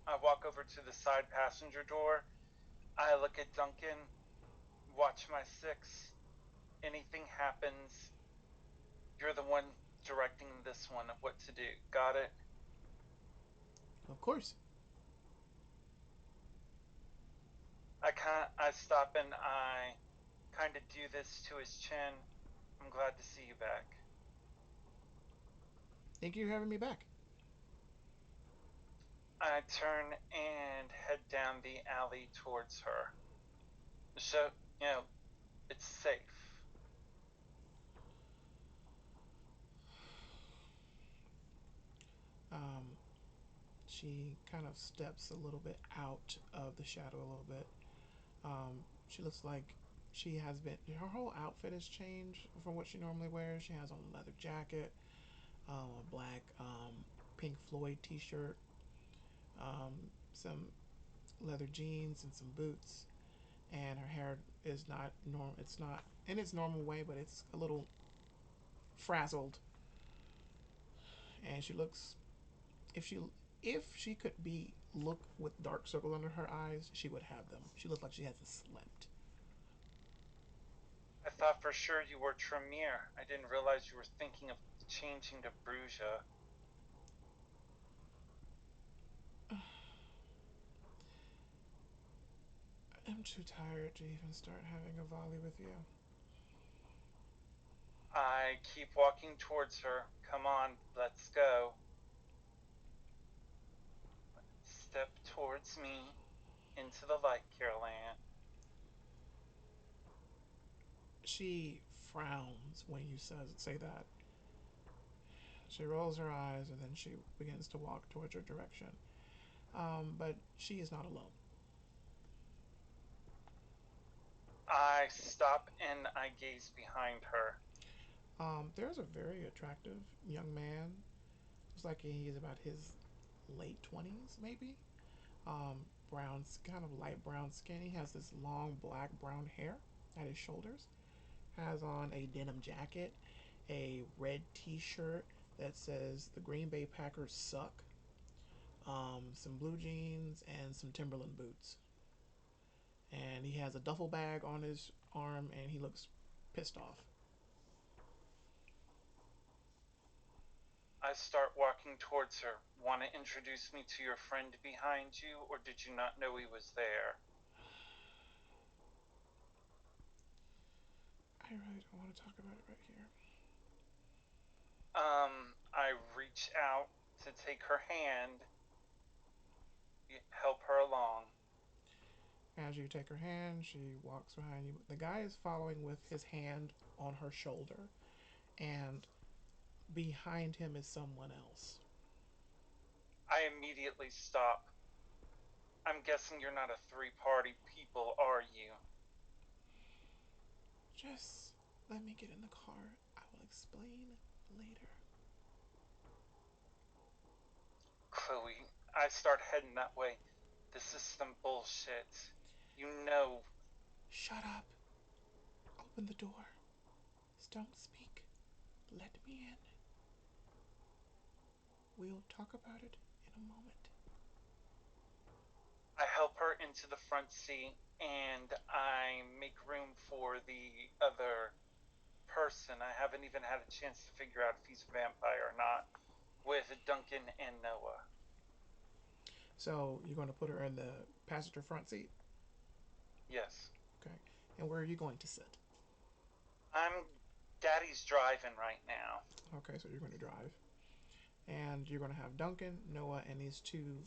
I walk over to the side passenger door. I look at Duncan, watch my six. Anything happens, you're the one directing this one of what to do. Got it? Of course. I stop and I kind of do this to his chin. I'm glad to see you back. Thank you for having me back. I turn and head down the alley towards her. So, you know, it's safe. Um, she kind of steps a little bit out of the shadow a little bit. She looks like she has been. Her whole outfit has changed from what she normally wears. She has on a leather jacket, a black Pink Floyd T-shirt, um, some leather jeans, and some boots. And her hair is not normal. It's not in its normal way, but it's a little frazzled. And she looks if she could be look with dark circles under her eyes, she would have them. She looks like she hasn't slept. I thought for sure you were Tremere. I didn't realize you were thinking of changing to Bruges. I'm too tired to even start having a volley with you. I keep walking towards her. Come on, let's go. Step towards me into the light, Carol Ann. She frowns when you say that. She rolls her eyes and then she begins to walk towards your direction. But she is not alone. I stop and I gaze behind her. There's a very attractive young man. Looks like he's about his late 20s, maybe. Um, brown, kind of light brown skin. He has this long black brown hair at his shoulders. Has on a denim jacket, a red T-shirt that says the Green Bay Packers suck, some blue jeans, and some Timberland boots. And he has a duffel bag on his arm, and he looks pissed off. I start walking towards her. Want to introduce me to your friend behind you, or did you not know he was there? I really don't want to talk about it right here. I reach out to take her hand, help her along. As you take her hand, she walks behind you. The guy is following with his hand on her shoulder, and behind him is someone else. I immediately stop. I'm guessing you're not a three-party people, are you? Just let me get in the car. I will explain later. Chloe, I start heading that way. This is some bullshit. You know. Shut up. Open the door. Don't speak. Let me in. We'll talk about it in a moment. I help her into the front seat and I make room for the other person. I haven't even had a chance to figure out if he's a vampire or not, with Duncan and Noah. So you're going to put her in the passenger front seat? Yes. Okay. And where are you going to sit? I'm Daddy's driving right now. Okay, so you're going to drive. and you're gonna have Duncan, Noah, and these two,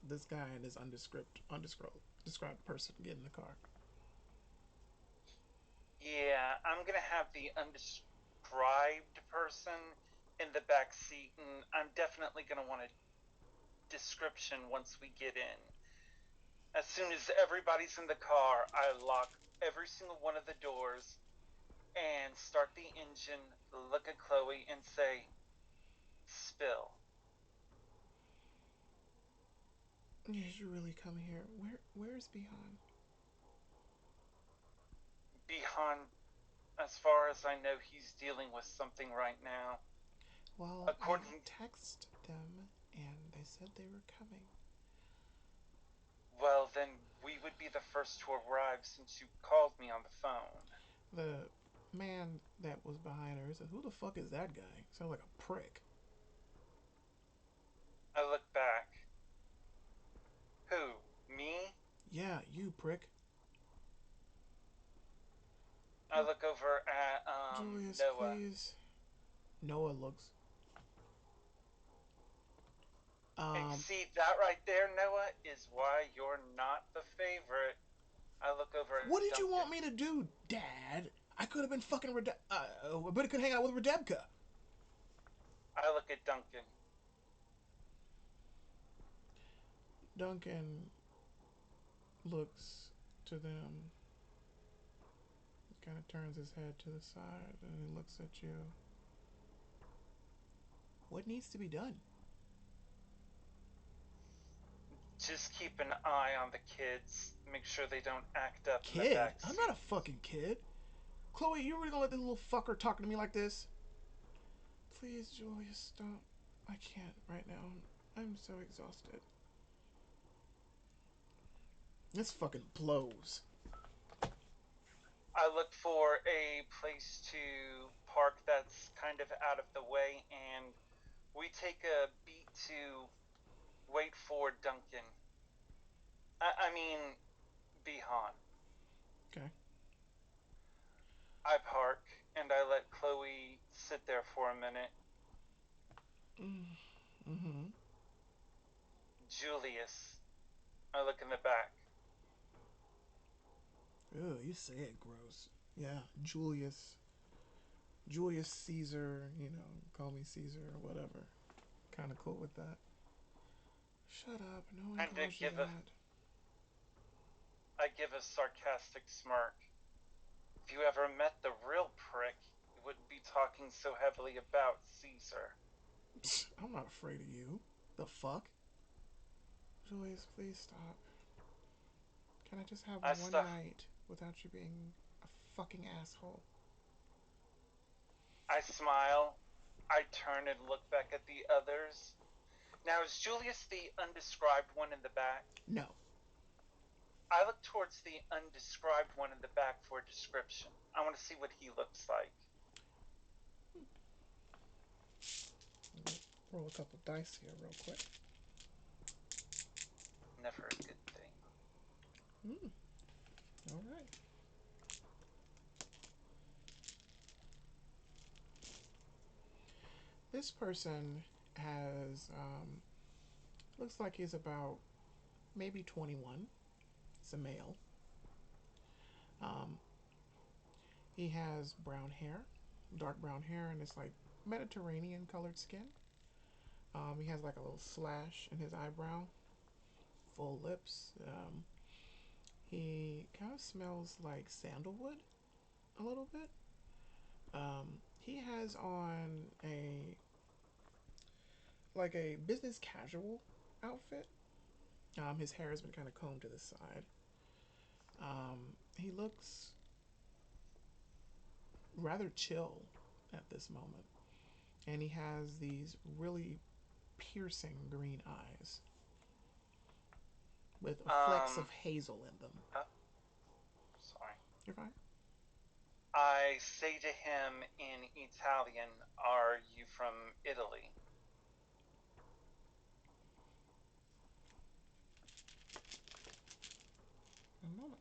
this guy and this undescribed person get in the car. Yeah, I'm gonna have the undescribed person in the back seat, and I'm definitely gonna want a description once we get in. As soon as everybody's in the car, I lock every single one of the doors and start the engine, look at Chloe, and say, spill. Did you really come here? Where's Bihan? Bihan, as far as I know, he's dealing with something right now. Well, I According, texted them and they said they were coming. well, then we would be the first to arrive since you called me on the phone. The man that was behind her said, "Who the fuck is that guy? Sounds like a prick." I look back. Who? Me? Yeah, you prick. I look over at Julius, Noah. please. Noah looks. And see, that right there, Noah, is why you're not the favorite. I look over at What did you Duncan. want me to do, Dad? I could have been fucking but I could hang out with Redebka. I look at Duncan. Duncan looks to them. He kind of turns his head to the side and he looks at you. What needs to be done? Just keep an eye on the kids. Make sure they don't act up in the Kid? back I'm seat. not a fucking kid. Chloe, you really gonna let this little fucker talk to me like this? Please, Julius, stop. I can't right now. I'm so exhausted. This fucking blows. I look for a place to park that's kind of out of the way, and we take a beat to wait for Duncan. I mean, Bihan. Okay. I park, and I let Chloe sit there for a minute. Mm-hmm. Julius. I look in the back. Ew, you say it gross. Yeah, Julius. Julius Caesar, you know, call me Caesar or whatever. Kind of cool with that. Shut up. No one And calls you that. I give a sarcastic smirk. If you ever met the real prick, you wouldn't be talking so heavily about Caesar. I'm not afraid of you. The fuck? Julius, please stop. Can I just have I one stuff. night without you being a fucking asshole? I smile. I turn and look back at the others. Now, is Julius the undescribed one in the back? No. I look towards the undescribed one in the back for a description. I want to see what he looks like. Roll a couple dice here, real quick. Never a good thing. All right. This person has, looks like he's about maybe 21. It's a male. Um, he has brown hair, dark brown hair, and it's like Mediterranean colored skin. He has like a little slash in his eyebrow, full lips. He kind of smells like sandalwood a little bit. He has on a business casual outfit. His hair has been kind of combed to the side. He looks rather chill at this moment, and he has these really piercing green eyes with flecks of hazel in them. Sorry. You're fine. I say to him in Italian, "Are you from Italy?" A moment.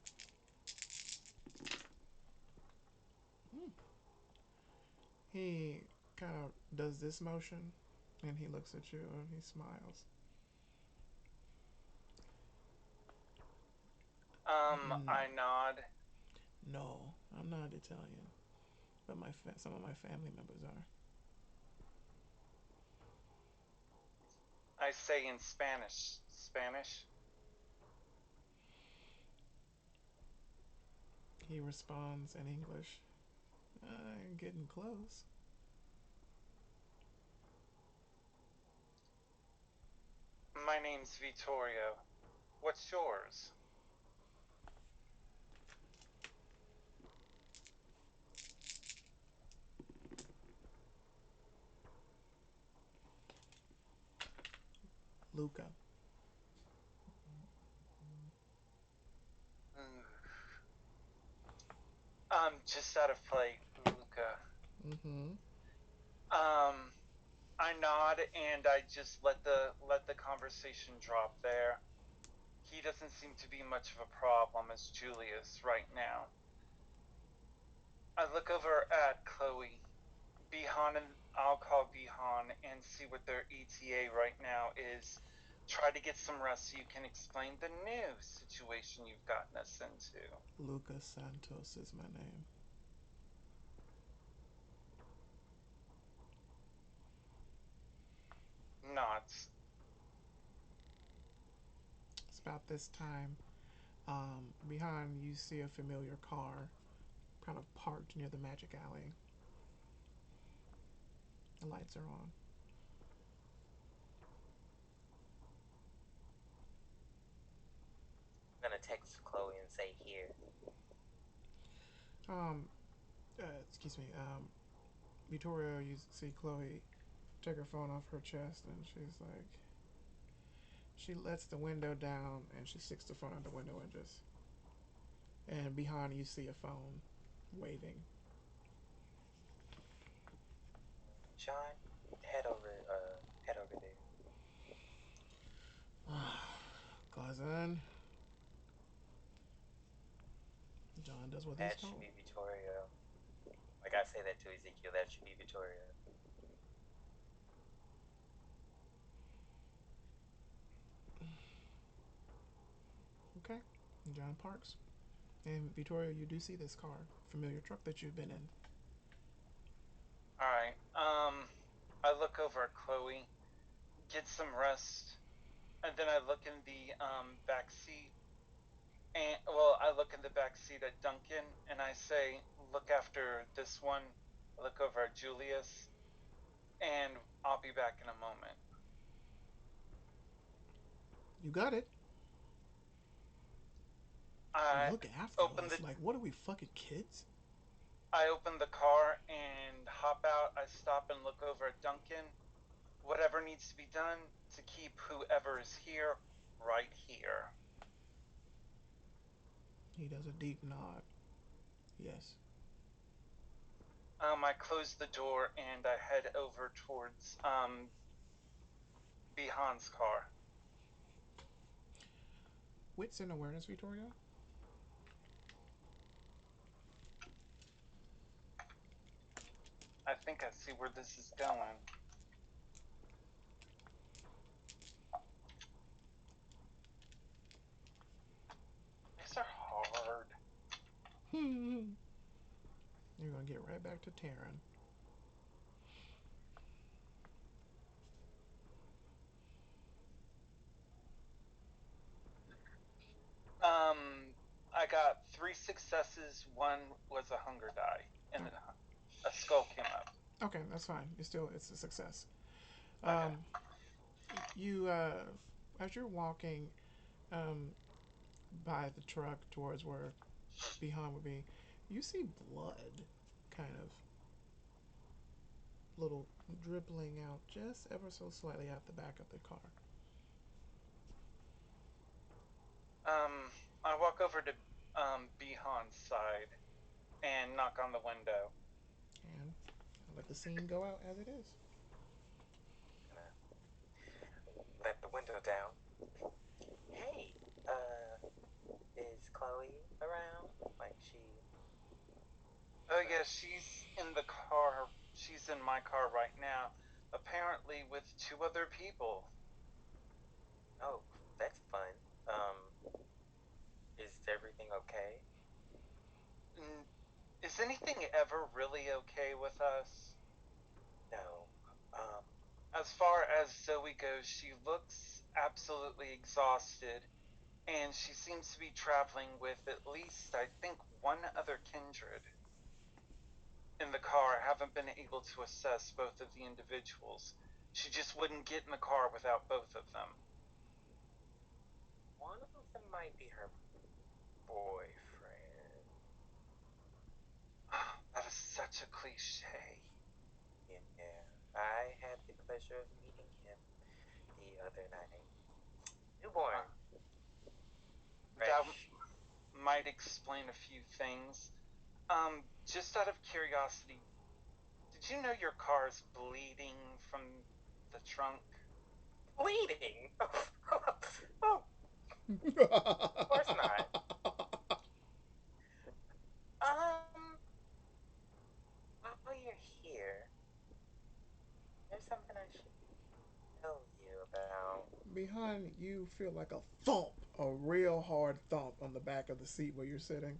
He kind of does this motion And he looks at you and he smiles. Mm, I nod. no, I'm not Italian, but some of my family members are. I say in Spanish. Spanish? He responds in English. I'm getting close. My name's Vittorio. What's yours? Luca. Mm. Just out of play, Luca. Mm-hmm. Um, I nod and I just let the conversation drop there. He doesn't seem to be much of a problem as Julius right now. I look over at Chloe. Bihan and I'll call Bihan and see what their ETA right now is. Try to get some rest so you can explain the new situation you've gotten us into. Lucas Santos is my name. Nods. It's about this time. Behind you see a familiar car, kind of parked near the magic alley. The lights are on. I'm gonna text Chloe and say here. Um, excuse me. Victoria, you see Chloe take her phone off her chest, and she's like, she lets the window down, and she sticks the phone out the window and just. And behind you see a phone, waving. John, head over there. Cousin. John does what he's That should told. be Vittorio. Like I say that to Ezekiel, that should be Vittorio. Okay. John parks. And Victoria, you do see this car, familiar truck that you've been in. Alright. I look over at Chloe, get some rest, and then I look in the back seat. And well, I look in the back seat at Duncan and I say, "Look after this one." I look over at Julius, and I'll be back in a moment. You got it. I Look after open us. the Like, what are we, fucking kids? I open the car and hop out. I stop and look over at Duncan. Whatever needs to be done to keep whoever is here right here. He does a deep nod. Yes. I close the door and I head over towards Bihan's car. Wits and awareness, Victoria. I think I see where this is going. These are hard. You're gonna get right back to Taryn. I got 3 successes. One was a hunger die, and Oh, a skull came up. okay, that's fine. It's a success. Okay. Um, you as you're walking um by the truck towards where behind would be, you see blood, kind of little dribbling out just ever so slightly out the back of the car. Um, I walk over to Bihan's side and knock on the window. And I'll let the scene go out as it is. Gonna let the window down. Hey, is Chloe around? Like she. Oh yeah, she's in the car. She's in my car right now. apparently with two other people. Oh, that's fun. Is everything okay? Is anything ever really okay with us? No. Um, As far as Zoe goes, she looks absolutely exhausted, and she seems to be traveling with at least, I think, one other kindred in the car. I haven't been able to assess both of the individuals. She just wouldn't get in the car without both of them. one of them might be her boyfriend. That is such a cliche. Yeah, I had the pleasure of meeting him the other night. Newborn, Uh, that fresh. might explain a few things. Just out of curiosity, did you know your car is bleeding from the trunk? Bleeding? Oh, of course not. Um, while you're here, there's something I should tell you about. Behind you, feel like a thump, a real hard thump on the back of the seat where you're sitting.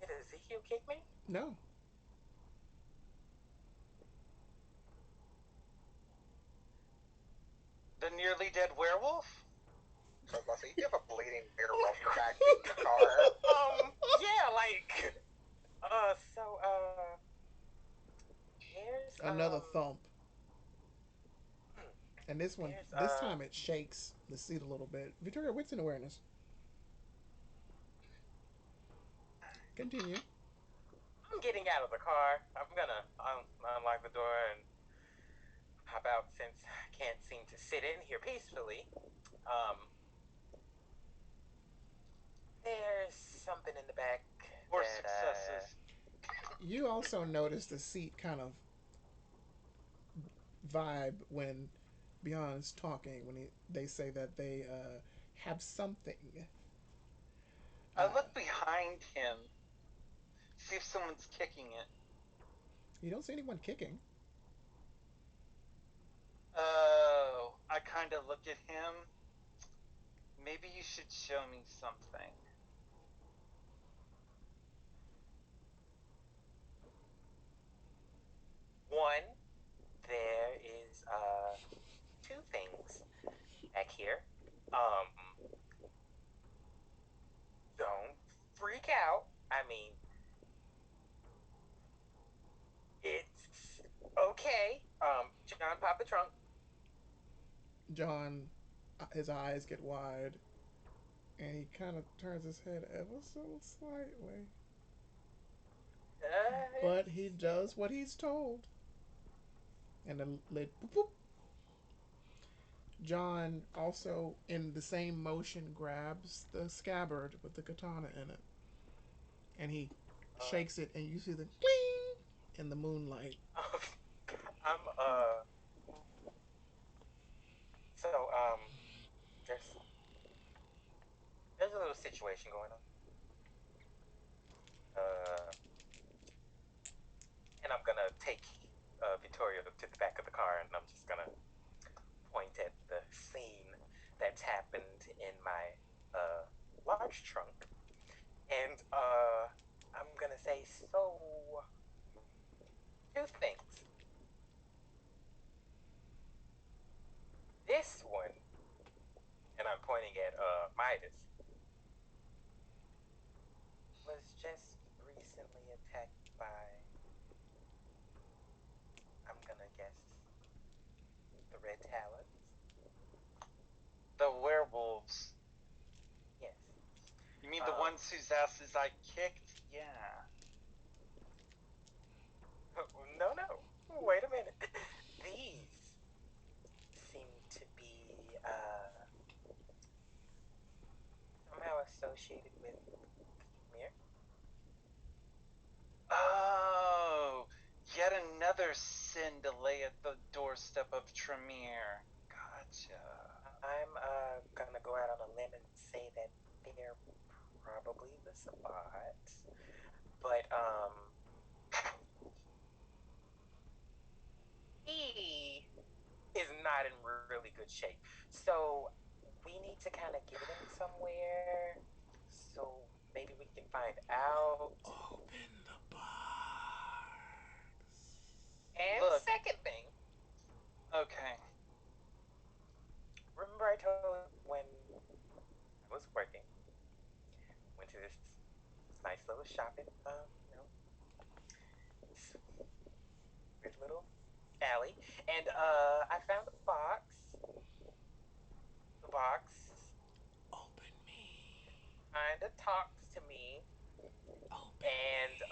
Did Ezekiel kick me? No, The nearly dead werewolf? So, Leslie, you have a bleeding werewolf back in your car. Yeah, like, there's, another thump, and this one, there's, this time it shakes the seat a little bit. Victoria, what's in awareness? Continue. I'm getting out of the car. I'm gonna unlock the door and hop out since I can't seem to sit in here peacefully. Um, there's something in the back Or that, successes? You also notice the seat kind of vibe when Beyond's talking when they say that they have something. I look behind him, see if someone's kicking it. You don't see anyone kicking. Oh, I kind of look at him. Maybe you should show me something. one, there is, two things back here. Um, don't freak out. I mean, it's okay. John, pop the trunk. John, his eyes get wide, and he kind of turns his head ever so slightly. But he does what he's told. And the lid, boop, boop. John also, in the same motion, grabs the scabbard with the katana in it, and he Uh, shakes it, and you see the gling in the moonlight. I'm, so, there's, there's a little situation going on. Uh, and I'm gonna take, Vittorio to the back of the car and I'm just gonna point at the scene that's happened in my, large trunk. And, I'm gonna say, so, two things. This one, and I'm pointing at, Midas, was just recently attacked by, I'm gonna guess, the Red Talons. The werewolves. Yes. You mean the Um, ones whose asses I kicked? Yeah. no, no. Wait a minute. These seem to be, somehow associated with Mir. Oh, yet another sin to lay at the doorstep of Tremere. Gotcha. I'm, gonna go out on a limb and say that they're probably the spot. But, not in really good shape. So we need to kind of get him somewhere. So maybe we can find out. Open the box. And Look. second thing, Okay. remember I told you when I was working, went to this nice little shopping, this weird little alley, and I found a box. The box Open me. kind of talks to me, Open and me.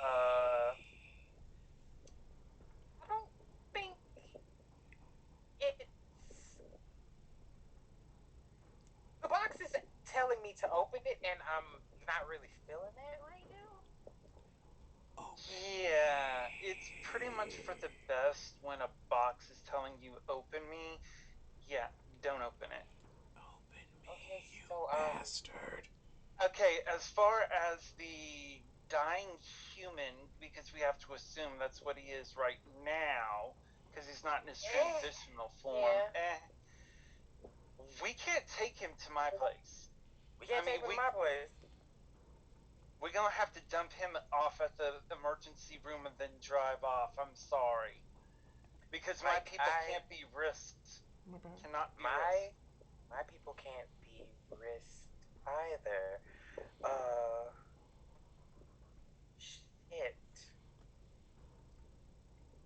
I don't think it's the box is telling me to open it, and I'm not really feeling that right now. Yeah, it's pretty much for the best when a box is telling you open me. Yeah, don't open it. Open Okay, me, you so bastard. Okay, as far as the dying human, because we have to assume that's what he is right now, because he's not in his transitional form. yeah. We can't take him to my place. We can't take him to my place. We're gonna have to dump him off at the emergency room and then drive off. I'm sorry, because my people can't be risked. My bad. Cannot be risked. My people can't be risked either. Uh, shit.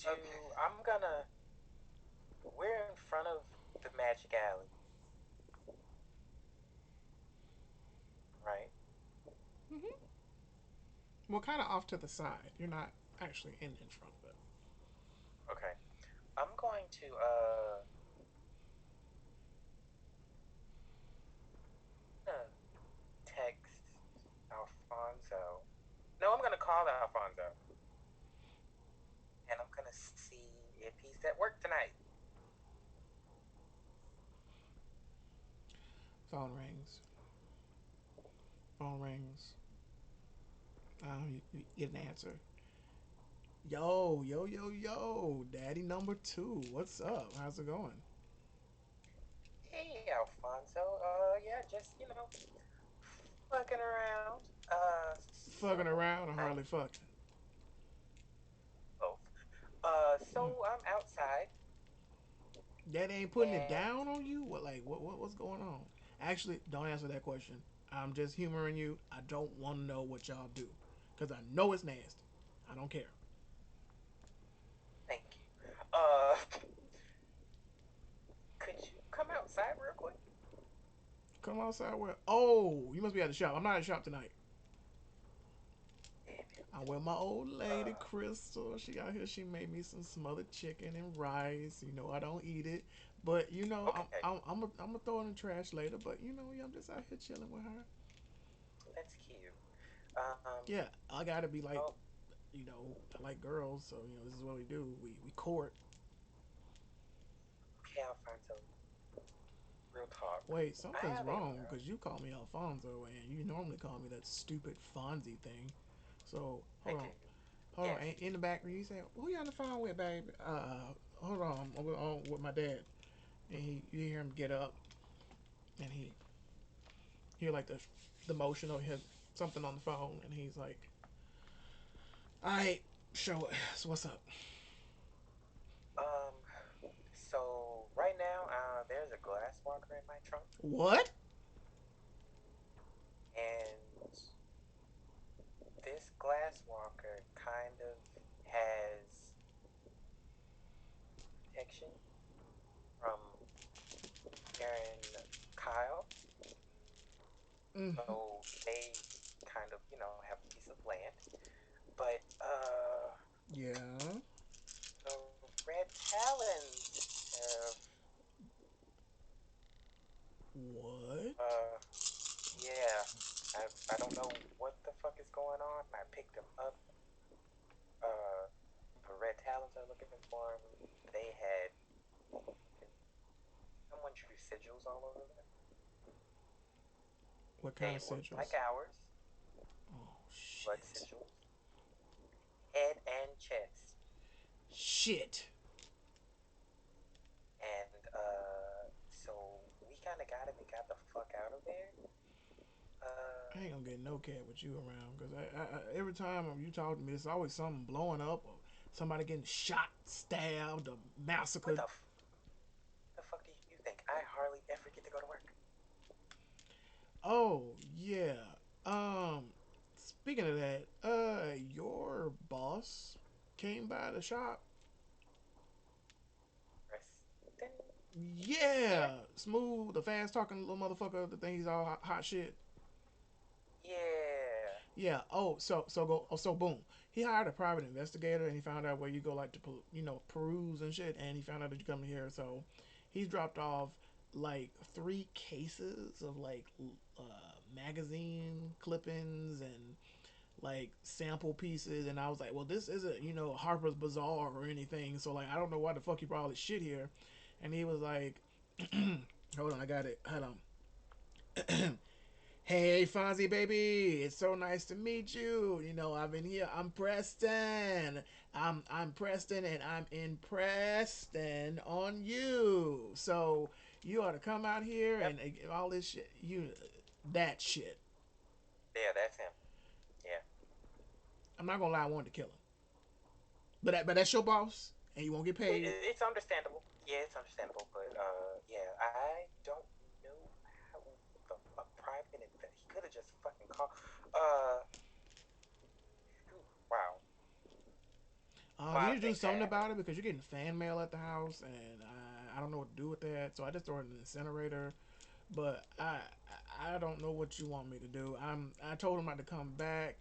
Okay. I'm gonna. We're in front of the Magic Alley, right? Mm-hmm. Well, kind of off to the side. You're not actually in front of it. Okay. I'm going to text Alfonso. No, I'm gonna call Alfonso, and I'm gonna see if he's at work tonight. Phone rings. Phone rings. You get an answer. Yo, yo, yo, yo. Daddy number two. What's up? How's it going? Hey, Alfonso. Yeah, just fucking around. Fucking around or I hardly fucking? both. Mm. So I'm outside, Daddy ain't putting it and down on you? What's going on? Actually, don't answer that question. I'm just humoring you. I don't want to know what y'all do. Because I know it's nasty. I don't care. thank you. Could you come outside real quick? Come outside where? Oh, you must be at the shop. I'm not at the shop tonight. Damn it. I'm with my old lady, Uh, Crystal. She out here. She made me some smothered chicken and rice. You know, I don't eat it. But, you know, okay, I'm going to throw it in the trash later. But, you know, yeah, I'm just out here chilling with her. that's cute. Um, Yeah, I got to be oh, like, you know, I like girls. So, you know, this is what we do. We court. okay, Alfonso. Real talk. Wait, I something's have a wrong because you call me Alfonso and you normally call me that stupid Fonzie thing. So, I hold do. on. Hold on. Yes. In the back, you say, "Who you on the phone with, baby?" Hold on. I'm with my dad. And you hear him get up, and he hear like the motion of him something on the phone, and he's like, "All right, show it. So what's up?" Um. So right now, there's a glass walker in my trunk, What? and this glass walker kind of has protection from Aaron Kyle. Mm-hmm. So they kind of, have a piece of land. But Yeah. the Red Talons have, What? yeah, I don't know what the fuck is going on. I picked them up. Uh, the Red Talons are looking for him. They had someone drew sigils all over them. What kind They of looked like sigils? ours, Oh blood shit. sigils, head and chest. Shit. And kind of got him and got the fuck out of there. I ain't gonna get no cat with you around because every time you talk to me, there's always something blowing up or somebody getting shot, stabbed, or What massacred. the fuck do you think? I hardly ever get to go to work. Oh yeah. Um, Speaking of that, your boss came by the shop. Preston? Yeah, Yeah, smooth, the fast talking little motherfucker. The thing he's all hot shit. yeah. Yeah. So boom. He hired a private investigator, and he found out where you go like to peruse and shit, and he found out that you come here. So he's dropped off like 3 cases of like magazine clippings and like sample pieces, and I was like, well, this isn't Harper's Bazaar or anything, so like I don't know why the fuck you brought all this shit here. And he was like, hold on, I got it. Hold on. Hey, Fonzie, baby, it's so nice to meet you. I've been here. I'm Preston. I'm Preston, and I'm in Preston on you. So you ought to come out here Yep. and all this shit. That shit. Yeah, that's him. Yeah. I'm not gonna lie, I wanted to kill him, but that's your boss, and you won't get paid. It's understandable. Yeah, it's understandable. But yeah, I don't know how a private he could have just fucking called. Wow. You A need lot to of do things something have happened. about it because you're getting fan mail at the house, and I don't know what to do with that. So I just throw it in the incinerator. But I don't know what you want me to do. I told him not to come back.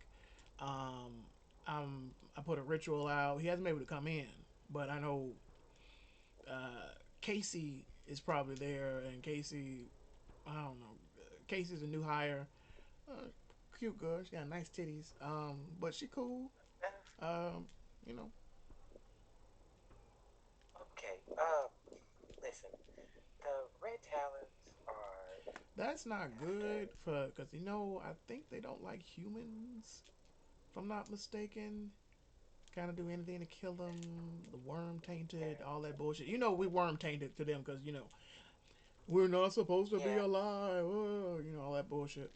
Um, I put a ritual out. He hasn't been able to come in, but I know Casey is probably there, and Casey, I don't know. Casey's a new hire. Uh, Cute girl. She got nice titties. But she cool. Um, you know, Okay. Listen. The Red Talons are that's not after. good for because I think they don't like humans. If I'm not mistaken, kind of do anything to kill them. The worm tainted, They're, all that bullshit. We worm tainted to them because we're not supposed to be yeah. alive. All that bullshit.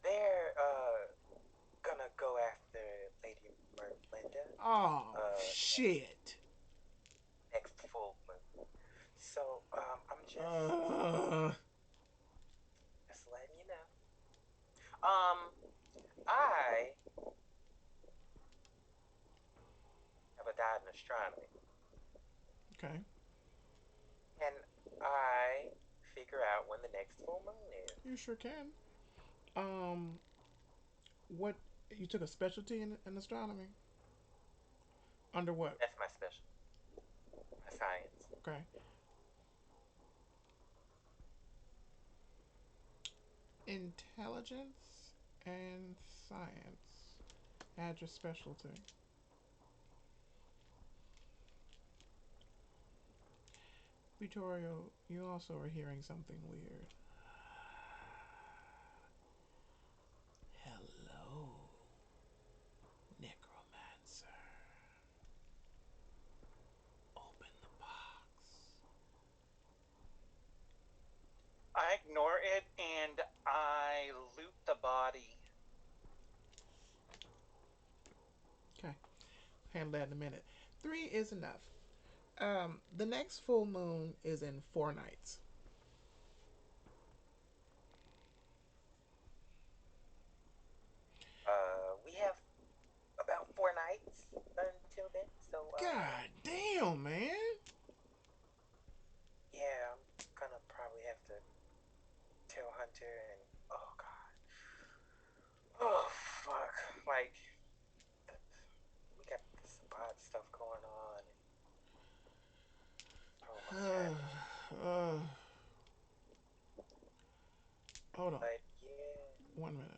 They're gonna go after Lady Merlinda. Oh Next shit. next full moon. So I'm Uh, just letting you know. I have a dot in astronomy, okay, and I figure out when the next full moon is. you sure can. Um, what you took a specialty in astronomy? Under what? That's my special, my science. Okay, intelligence and science. Add your specialty. Vittorio, you also are hearing something weird. Hello, necromancer. Open the box. I ignore it and I loot the body. Okay, handle that in a minute. 3 is enough. The next full moon is in 4 nights. We have about 4 nights until then. So God damn, man. yeah, I'm gonna probably have to tell Hunter and oh god, oh fuck, like we got some odd stuff going on and so much happening. uh, Hold on. But yeah, 1 minute.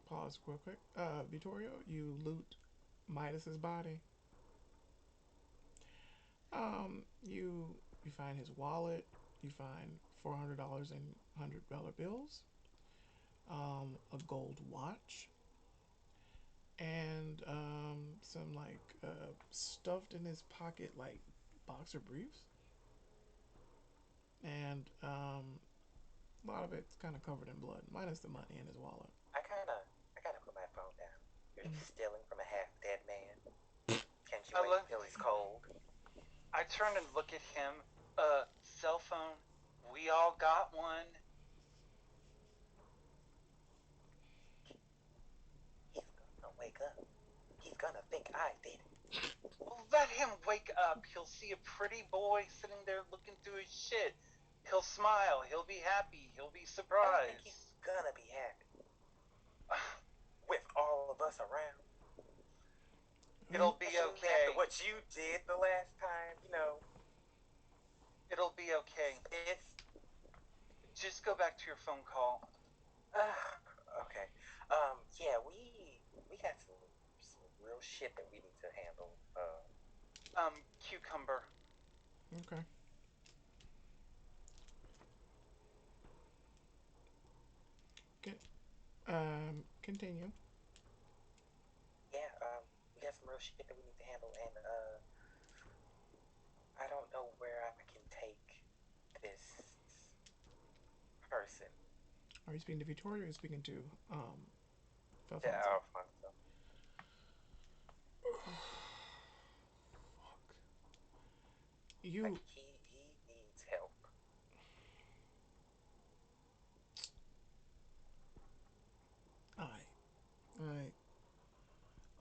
Pause real quick. Vittorio, you loot Midas's body. You find his wallet. You find $400 in $100 bills. A gold watch, and some like stuffed in his pocket like boxer briefs. and a lot of it's kind of covered in blood, minus the money in his wallet. I gotta put my phone down. You're stealing from a half-dead man. Can't you I wait look. until he's cold? I turn and look at him. Cell phone. We all got one. He's gonna wake up. He's gonna think I did it. Well, let him wake up. He'll see a pretty boy sitting there looking through his shit. He'll smile. He'll be happy. He'll be I don't think he's surprised. gonna be happy with all of us around. It'll be Especially after okay. what you did the last time, It'll be okay. sis. Just go back to your phone call. Okay. Yeah, we got some real shit that we need to handle. Cucumber. Okay. Can, continue. Yeah, we got some real shit that we need to handle, and I don't know where I can take this person. Are you speaking to Victoria or are you speaking to Yeah, Alfonso? Alfonso. Fuck. Like You. he needs help. Alright. Alright.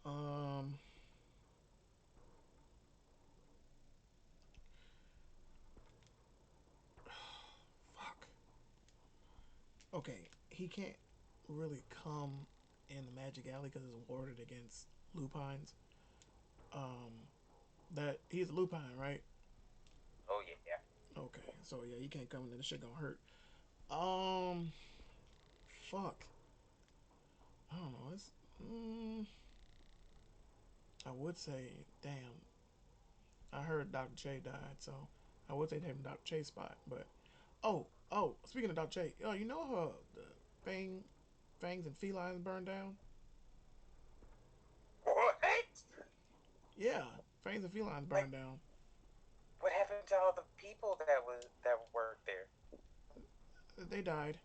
Um. Fuck. Okay. He can't really come in the Magic Alley because it's warded against lupines. Um. That he's a lupine, right? Oh yeah. Okay. So yeah, he can't come in. This shit gonna hurt. Um. Fuck. I don't know. It's. I would say, damn. I heard Dr. J died, so I would say take Dr. J spot. But oh, speaking of Dr. J, you know how the fangs and felines burned down? What? Yeah, fangs and felines Like, burned down. what happened to all the people that worked there? They died.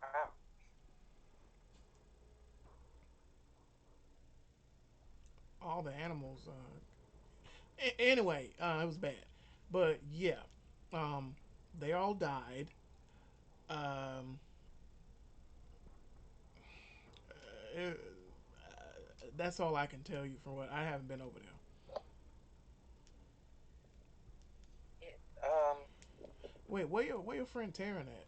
Wow. All the animals. Anyway, it was bad. But yeah, um, they all died. Um, it, that's all I can tell you from what I haven't been over there. It, Wait, where your friend Taryn at?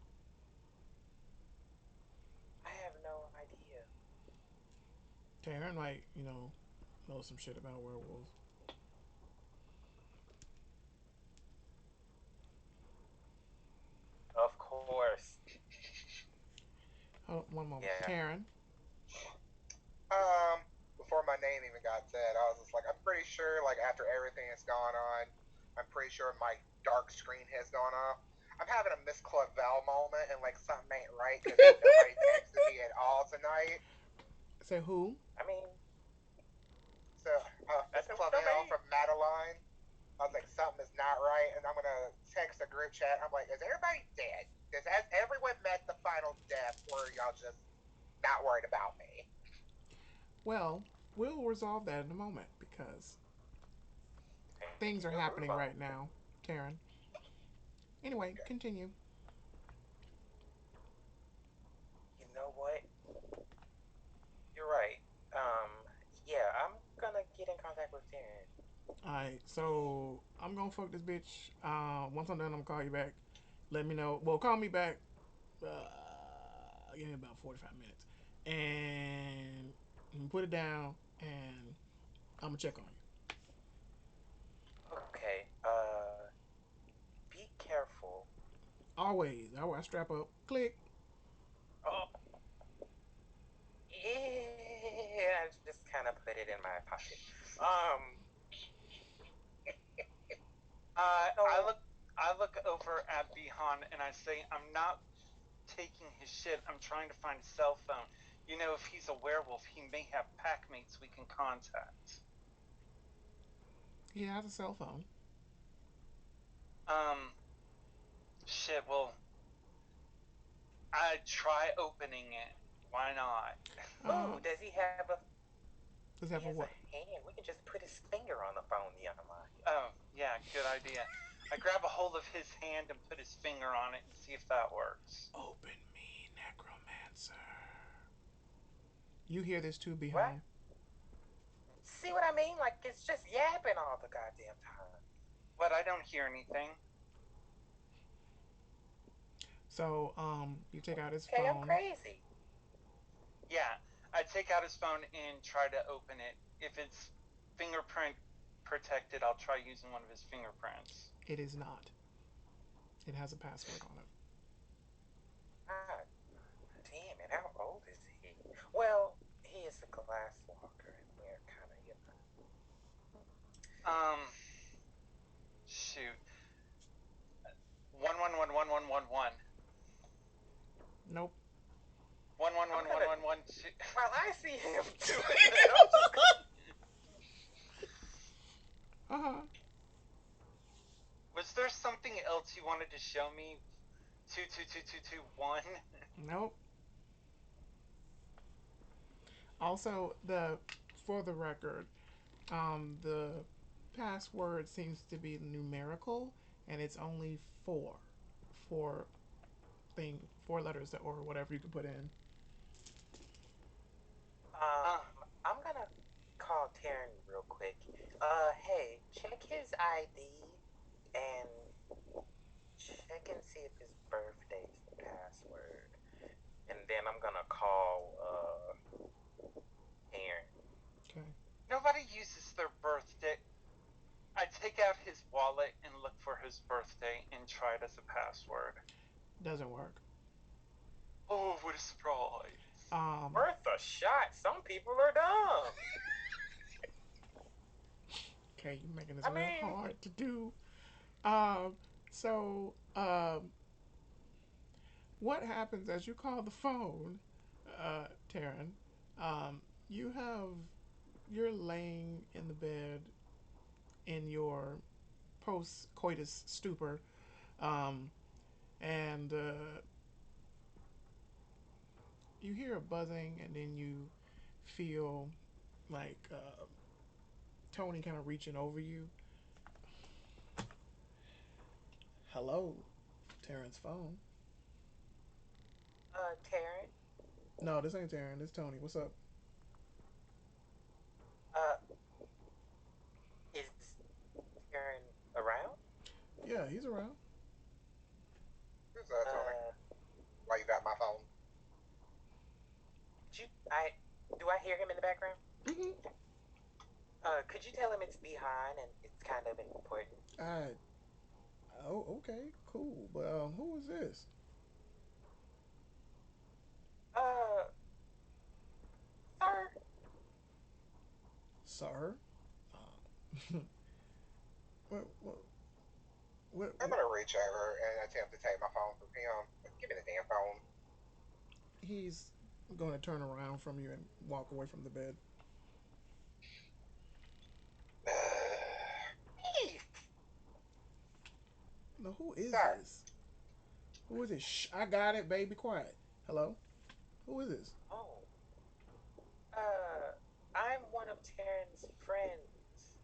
I have no idea. Taryn, like, knows some shit about werewolves. Of course. Hold on, one moment. Yeah. Taryn. Before my name even got said, I was just like, I'm pretty sure, like, after everything that's gone on, I'm pretty sure my dark screen has gone off. I'm having a Miss Clavel moment, and, like, something ain't right because nobody texted me at all tonight. Say who? I mean, So, Miss don't Clavel make from Madeline, I was like, something is not right, and I'm gonna text a group chat. I'm like, is everybody dead? Has everyone met the final death, or are y'all just not worried about me? Well, we'll resolve that in a moment because things are we'll move happening on. right now, Taryn. Anyway, Okay. continue. You know what? You're right. Yeah, I'm gonna get in contact with Darren. Alright, so I'm gonna fuck this bitch. Once I'm done, I'm gonna call you back. Let me know. Well, call me back. Give me about 45 minutes, and put it down, and I'm gonna check on you. Okay. Be careful. Always. I strap up. Click. Oh, yeah. I just kind of put it in my pocket. I No. look. I look over at Bihan and I say, I'm not taking his shit. I'm trying to find a cell phone. If he's a werewolf, he may have pack mates we can contact. He has a cell phone. Um, shit, well, I'd try opening it. Why not? Uh, Ooh, does he have a? does He have a has a what? hand. We can just put his finger on the phone, young man. Oh, yeah, good idea. I grab a hold of his hand and put his finger on it and see if that works. Open me, necromancer. You hear this too, What? Behan. See what I mean? Like it's just yapping all the goddamn time. But I don't hear anything. So, you take out his Okay, I'm phone. crazy. Yeah, I take out his phone and try to open it. If it's fingerprint protected, I'll try using one of his fingerprints. It is not. It has a password on it. God damn it! How old is he? Well, he is a glass walker, and we're kind of, Um, shoot. 111111. Nope. 11111112. While I see him doing that, I'm just. Uh huh. Was there something else you wanted to show me? 222221. Nope. Also, the for the record, the password seems to be numerical, and it's only four thing, four letters that, or whatever you can put in. Uh, I'm gonna call Taryn real quick. Hey, check his ID and check and see if his birthday's the password. And then I'm gonna call Taryn. Okay. Nobody uses their birthday. I take out his wallet and look for his birthday and try it as a password. Doesn't work. Oh, what a surprise. Um. Worth a shot. Some people are dumb. Okay, you're making this I real mean, hard to do. Um. So, what happens as you call the phone, Taryn? You have you're laying in the bed in your post coitus stupor, um, and you hear a buzzing, and then you feel like Tony kind of reaching over you. Hello, Taryn's phone. Taryn, No, this ain't Taryn. This Tony. What's up? uh, is Taryn around? Yeah, he's around. Who's Tony? Uh, Why you got my phone? do I hear him in the background? Mm-hmm. Could you tell him it's behind and it's kind of important? I. Oh, okay, cool. But who is this? Uh, sir, Sir. Uh, what? What? I'm gonna reach over and attempt to take my phone from him. Give me the damn phone. He's going to turn around from you and walk away from the bed. Heath. No, who is Sir, this? Who is this? Shh, I got it, baby. Quiet. Hello? Who is this? Oh, uh, I'm one of Taryn's friends.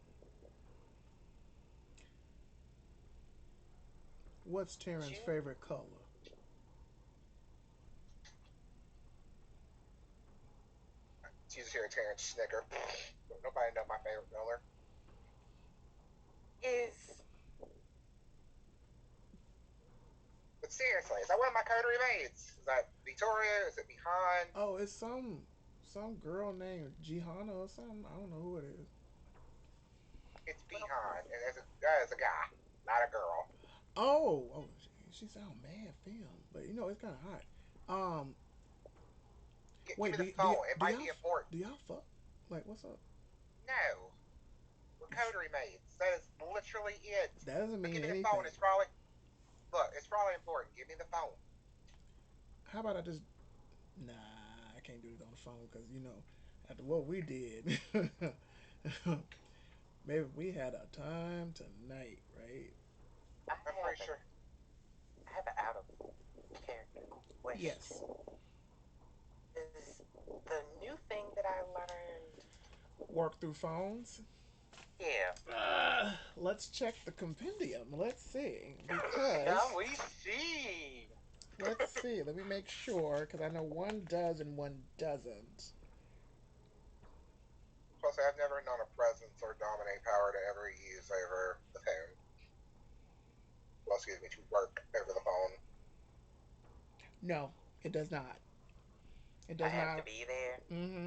What's Would Taryn's you? favorite color? you just hear Terrence snicker. Nobody know my favorite color. Is But seriously, is that one of my coterie mates? Is that Victoria? Is it Behind? Oh, it's some girl named Jihanna or something. I don't know who it is. It's Behind, and as a guy, not a girl. Oh, she sound mad, fam. But it's kind of hot. Um, Give wait, me the phone. It do might y'all be important. do y'all fuck? Like, what's up? No, we're coterie mates. That is literally it. That doesn't But mean give me the phone. anything. It's probably look. It's probably important. Give me the phone. How about I just nah? I can't do it on the phone because after what we did, maybe we had a time tonight, right? I I'm have pretty sure. I have an out of character Yes. question. Is the new thing that I learned? Work through phones. Yeah. Let's check the compendium. Let's see. Shall Because, we see? let's see. Let me make sure, because I know one does and one doesn't. Plus, I've never known a presence or dominate power to ever use over the phone. Well, excuse me, to work over the phone. No, it does not. It I does have to not. be there.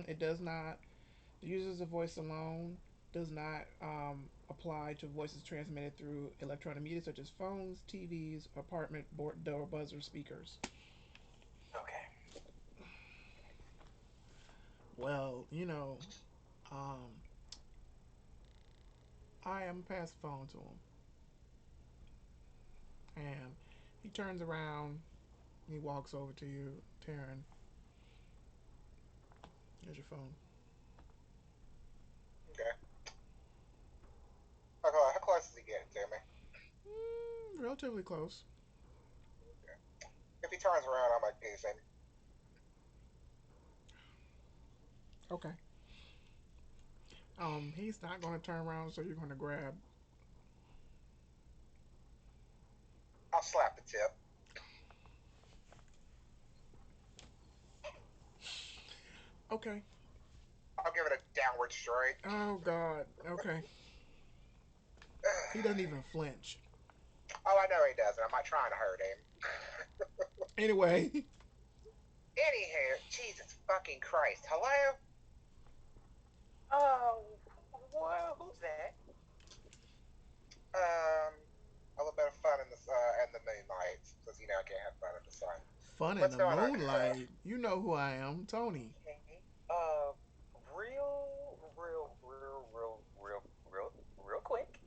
It does not. The user's voice alone does not apply to voices transmitted through electronic media such as phones, TVs, apartment door buzzer speakers. Okay. Well, um, I am pass the phone to him, and he turns around and he walks over to you, Taryn. Here's your phone. Okay. How close is he getting to me? Relatively close. Okay. If he turns around, I'm like, peace, and Okay. He's not going to turn around, so you're going to grab. I'll slap the tip. Okay. I'll give it a downward strike. Oh God. Okay. He doesn't even flinch. Oh, I know he doesn't. I'm not trying to hurt him. Anyway. Anywho, Jesus fucking Christ. Hello? Oh, who's that? Um, a little bit of fun in the moonlight, because I can't have fun in the sun. Fun in What's the going on? moonlight. You know who I am, Tony. Okay. Uh, real quick.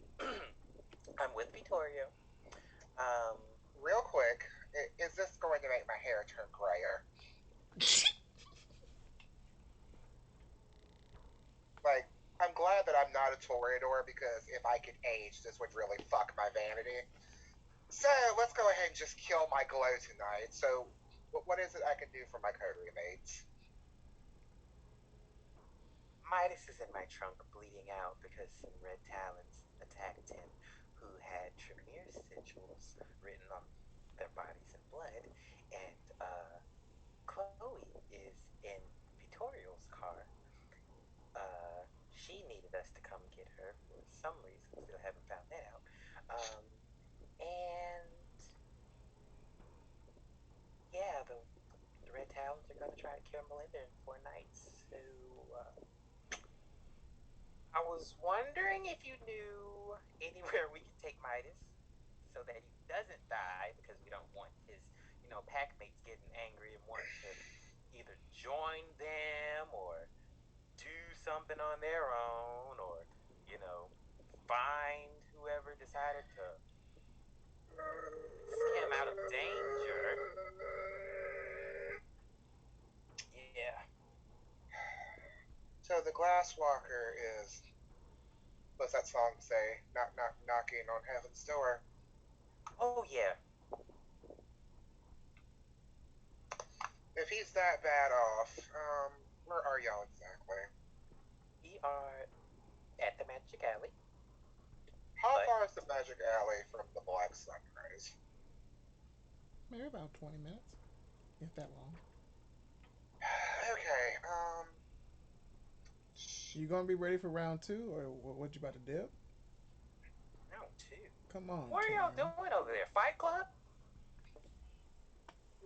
I'm with Vittorio. Um, Real quick, is this going to make my hair turn grayer? Like, I'm glad that I'm not a Toreador, because if I could age, this would really fuck my vanity. So let's go ahead and just kill my glow tonight. So, what is it I can do for my coterie mates? Midas is in my trunk bleeding out because some red talons attacked him who had Tremere sigils written on their bodies in blood. And Chloe is in Vittorio's car. She needed us to come get her for some reason. Still haven't found that out. And yeah, the red talons are gonna try to kill Melinda in 4 nights. So I was wondering if you knew anywhere we could take Midas so that he doesn't die because we don't want his, pack mates getting angry and wanting to either join them or do something on their own or, you know, find whoever decided to him out of danger. Yeah. So the Glasswalker is, what's that song say? Knocking on heaven's door. Oh yeah. If he's that bad off, where are y'all exactly? We are at the Magic Alley. How But far is the Magic Alley from the Black Sunrise? Maybe about 20 minutes, if that long. Okay, You gonna be ready for round two, or what you about to dip? round two. Come on, What are y'all Taryn. doing over there? Fight Club?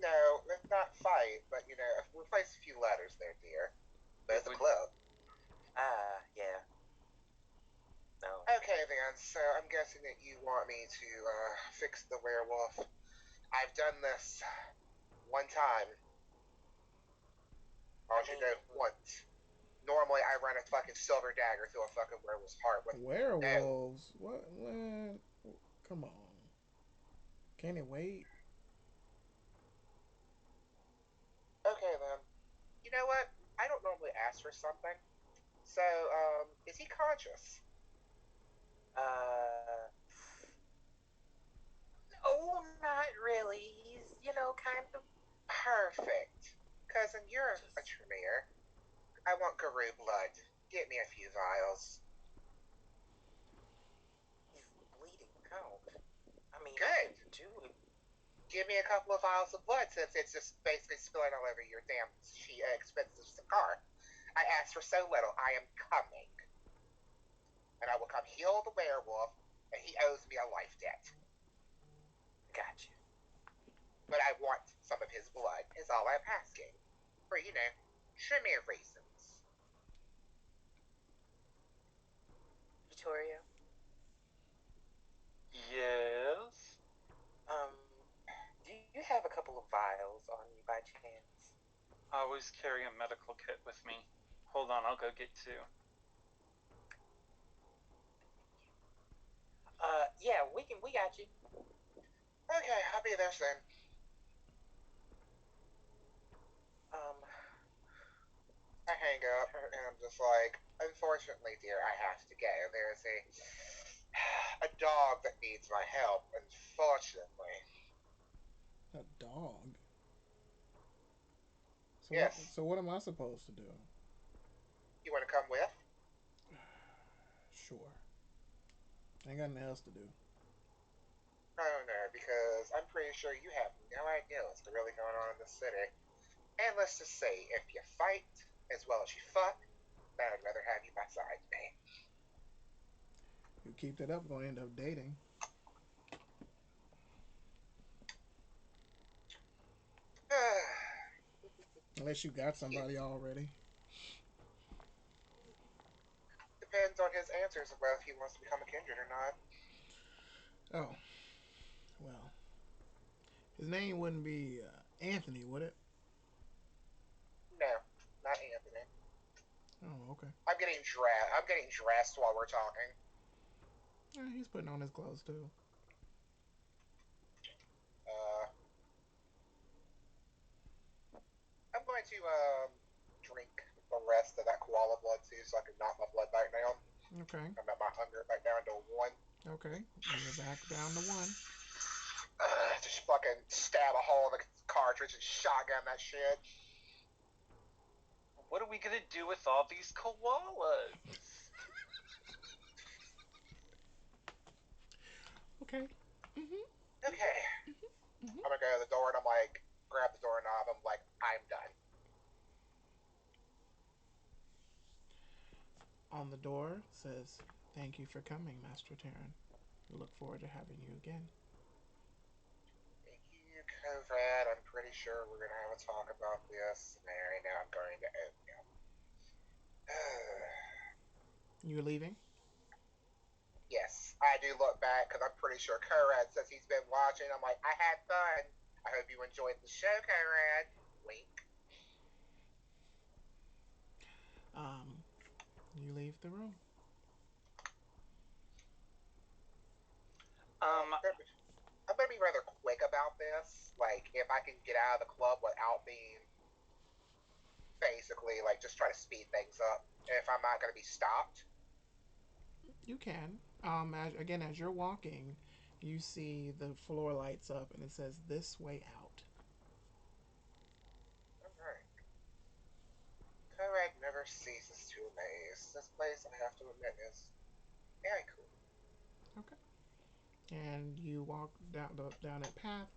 no, not fight, but replace a few letters there, dear. There's a club. Yeah. No. Okay then, so I'm guessing that you want me to fix the werewolf. I've done this one time. All you know, once. Normally, I run a fucking silver dagger through a fucking werewolf's heart. With no. Werewolves? What? Come on. Can it wait? Okay then. You know what? I don't normally ask for something. So, is he conscious? Uh, not really. He's, kind of Perfect. Cousin, you're a just Tremere. I want Guru blood. Get me a few vials. he's bleeding out. I mean, I Good. could do it. Give me a couple of vials of blood since it's just basically spilling all over your damn expensive car. I asked for so little. I am coming. And I will come heal the werewolf, and he owes me a life debt. Gotcha. But I want some of his blood, is all I'm asking. For, Tremere reasons. Victoria, Yes? um, do you have a couple of vials on you by chance? I always carry a medical kit with me. Hold on, I'll go get two. Yeah, we got you. Okay, I'll be there soon. Um, I hang up, and I'm just like, unfortunately, dear, I have to go. There's a dog that needs my help, unfortunately. A dog. So what? Yes. So what am I supposed to do? You want to come with? Sure. I ain't got nothing else to do. Oh no, because I'm pretty sure you have no idea what's really going on in this city. And let's just say, if you fight as well as you fuck, then I'd rather have you beside me. You keep that up, we're gonna end up dating. Unless you got somebody already. Depends on his answers of whether he wants to become a kindred or not. Oh, well. His name wouldn't be Anthony, would it? No, not Anthony. Oh, okay. I'm getting dressed while we're talking. Yeah, he's putting on his clothes too. Uh, I'm going to drink the rest of that koala blood too, so I can knock my blood back down. Okay. I'm at my hunger back down to one. Okay. You're back down to one. Just fucking stab a hole in the cartridge and shotgun that shit. What are we gonna do with all these koalas? Okay. Mhm. Okay. Mhm. I'm gonna go to the door and I'm like, grab the doorknob. I'm like, I'm done. On the door says, "Thank you for coming, Master Terran. We look forward to having you again." Thank you, Conrad. I'm pretty sure we're gonna have a talk about this. And right now I'm going to open him. You're leaving? Yes, I do look back because I'm pretty sure Conrad says he's been watching. I'm like, I had fun. I hope you enjoyed the show, Conrad. Wink. Um, you leave the room. Um, I'm gonna be rather quick about this. Like, if I can get out of the club without being basically like just try to speed things up. If I'm not gonna be stopped. You can. As you're walking, you see the floor lights up and it says "This way out." Alright. Conrad never ceases to amaze. This place, I have to admit, is very cool. Okay. And you walk down that path.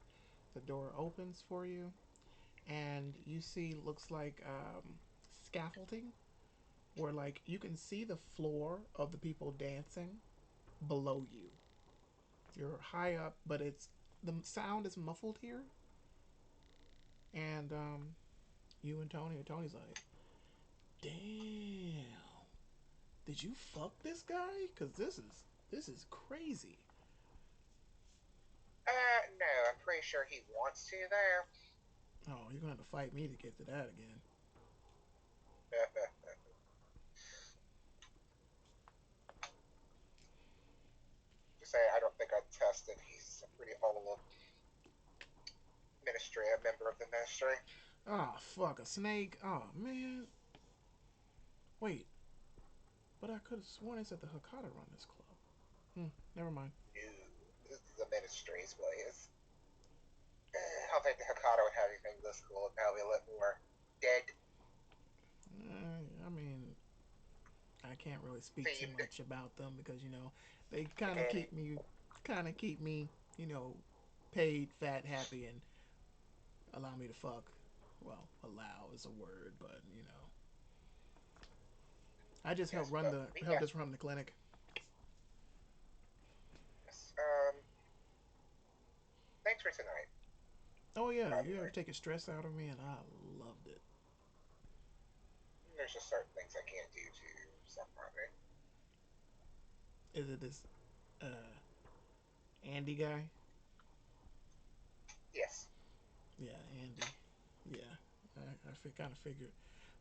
The door opens for you, and you see looks like scaffolding, where like you can see the floor of the people dancing below you. You're high up, but it's the sound is muffled here, and you and Tony's like, "Damn, did you fuck this guy? Cause this is crazy." No, I'm pretty sure he wants to there. Oh, you're gonna have to fight me to get to that again. Just say I don't think I tested. He's a pretty old ministry, a member of the ministry. Oh fuck, a snake. Oh man. Wait, but I could have sworn it said the Hakata run this club. Never mind. No, this is the ministry's place. I don't think the Hokado would have anything this cool. It'd probably a little more dead I mean, I can't really speak too themed. much about them because they Spaghetti. kind of keep me, you know, paid, fat, happy, and allow me to fuck. Well, allow is a word, but I just Yes, help but help yeah, just run the clinic. yes. Thanks for tonight. Oh yeah, By the you ever way, take a stress out of me, and I loved it. there's just certain things I can't do to somebody. Is it this uh Andy guy? Yes, Yeah, Andy. Yeah, I kind of figured.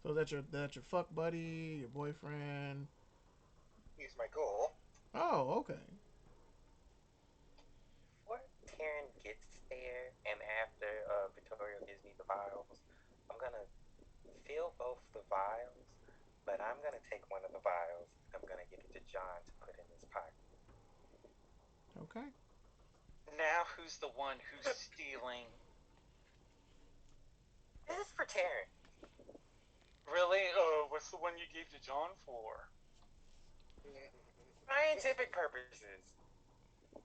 So that's your fuck buddy, your boyfriend. he's my goal. Oh, okay. Before Taryn gets there, and after Victoria gives me the vials, I'm gonna fill both the vials, but I'm gonna take one of the vials and I'm gonna give it to John to put in his pocket. Okay. Now who's the one who's stealing? This is for Taryn. Really? What's the one you gave to John for? Scientific purposes.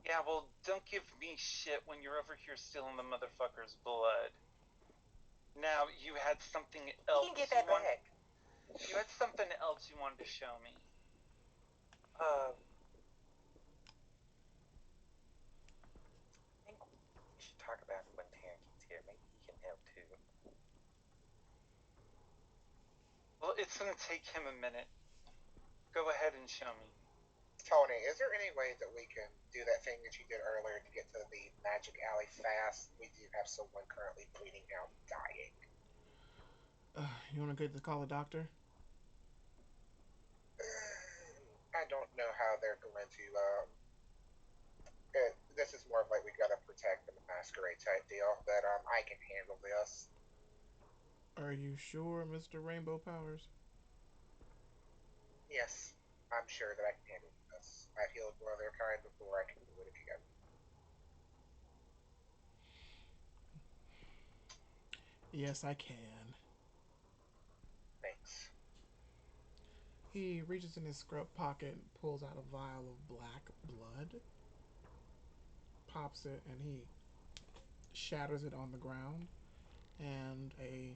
Yeah, well, don't give me shit when you're over here stealing the motherfucker's blood. Now, you had something He else can get that back. You had something else you wanted to show me. I think we should talk about it when Taryn gets here. Maybe he can help too. Well, it's gonna take him a minute. Go ahead and show me. Tony, is there any way that we can do that thing that you did earlier to get to the magic alley fast? We do have someone currently bleeding out, dying. You want to go to call the doctor? I don't know how they're going to. This is more of like we gotta protect the masquerade type deal. That I can handle this. Are you sure, Mr. Rainbow Powers? Yes, I'm sure that I can handle this. I've healed one of their kind before. I can do it again. Yes, I can. Thanks. He reaches in his scrub pocket and pulls out a vial of black blood, pops it, and he shatters it on the ground, and a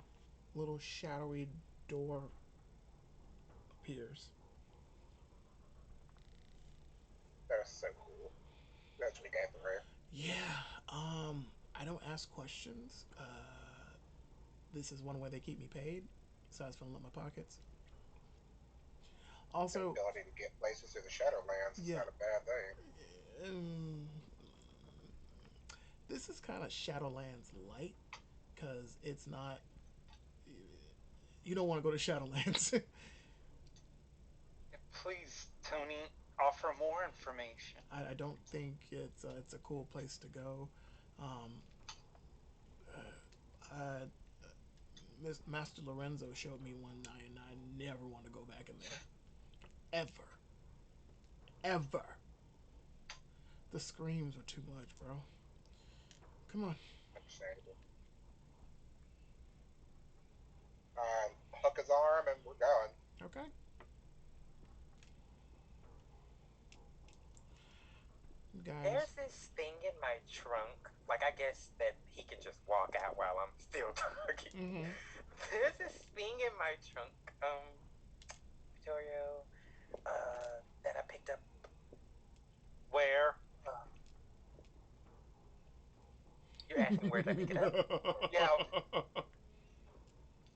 little shadowy door appears. That was so cool. That's what we got through. Yeah, I don't ask questions. This is one way they keep me paid, besides filling up my pockets. The Also, ability to get places through the Shadowlands is yeah, not a bad thing. um, this is kind of Shadowlands light because it's not. You don't want to go to Shadowlands. Please, Tony, offer more information. I don't think it's a cool place to go. Um, uh, Master Lorenzo showed me one night, and I never want to go back in there. Ever. Ever. The screams are too much, bro. Come on. Understandable. Hook his arm and we're going. Okay. Guys. There's this thing in my trunk. Like, I guess that he can just walk out while I'm still talking. Mm-hmm. There's this thing in my trunk, Victoria, that I picked up. Where? You're asking where did I pick it up? Yeah.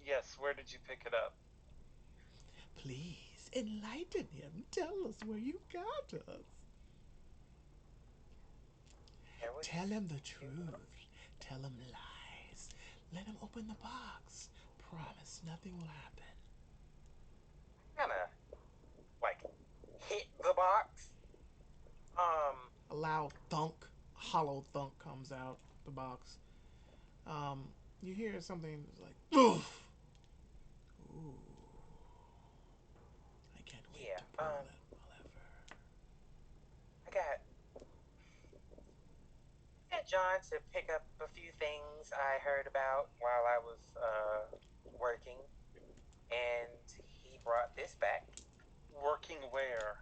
Yes, where did you pick it up? Please enlighten him. Tell us where you got us. Tell him the truth. Tell him lies. Let him open the box. Promise nothing will happen. Kinda, like, hit the box. A loud thunk, hollow thunk comes out the box. Um, you hear something like, oof. Ooh. I can't wait Yeah, to pull that lever. I got John to pick up a few things I heard about while I was working, and he brought this back. Working where?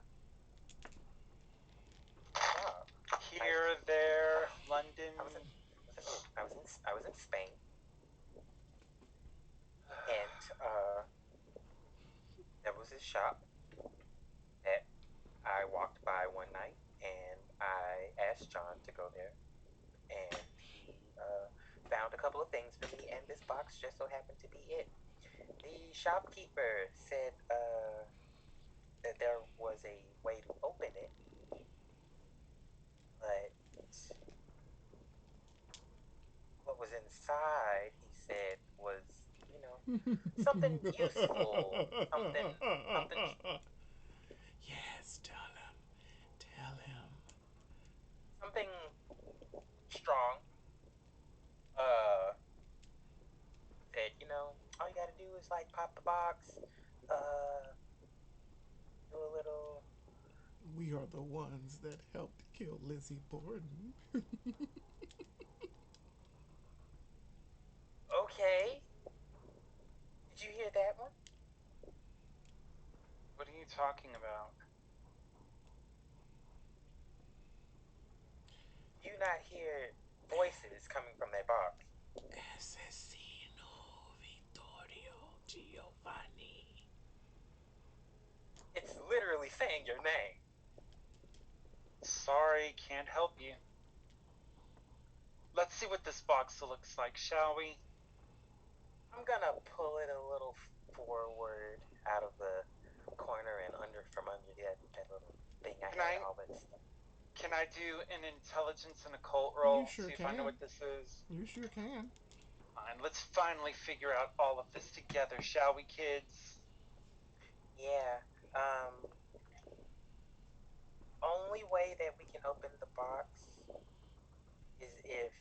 Oh, Here, there, London. I was in Spain, and there was this shop that I walked by one night, and I asked John to go there, and he found a couple of things for me, and this box just so happened to be it. The shopkeeper said that there was a way to open it, but what was inside, he said, was, something useful, something. Yes, tell him. Tell him. Something strong. Uh, that all you gotta do is like pop the box, do a little. We are the ones that helped kill Lizzie Borden. Okay, did you hear that one? What are you talking about? Do you not hear voices coming from that box? Asesino Vittorio Giovanni. It's literally saying your name. Sorry, can't help you. Let's see what this box looks like, shall we? I'm gonna pull it a little forward out of the corner and from under that little thing I had all that stuff. Can I do an intelligence and occult roll? You sure see if can. I know what this is. You sure can. Fine, let's finally figure out all of this together, shall we, kids? Yeah. Only way that we can open the box is if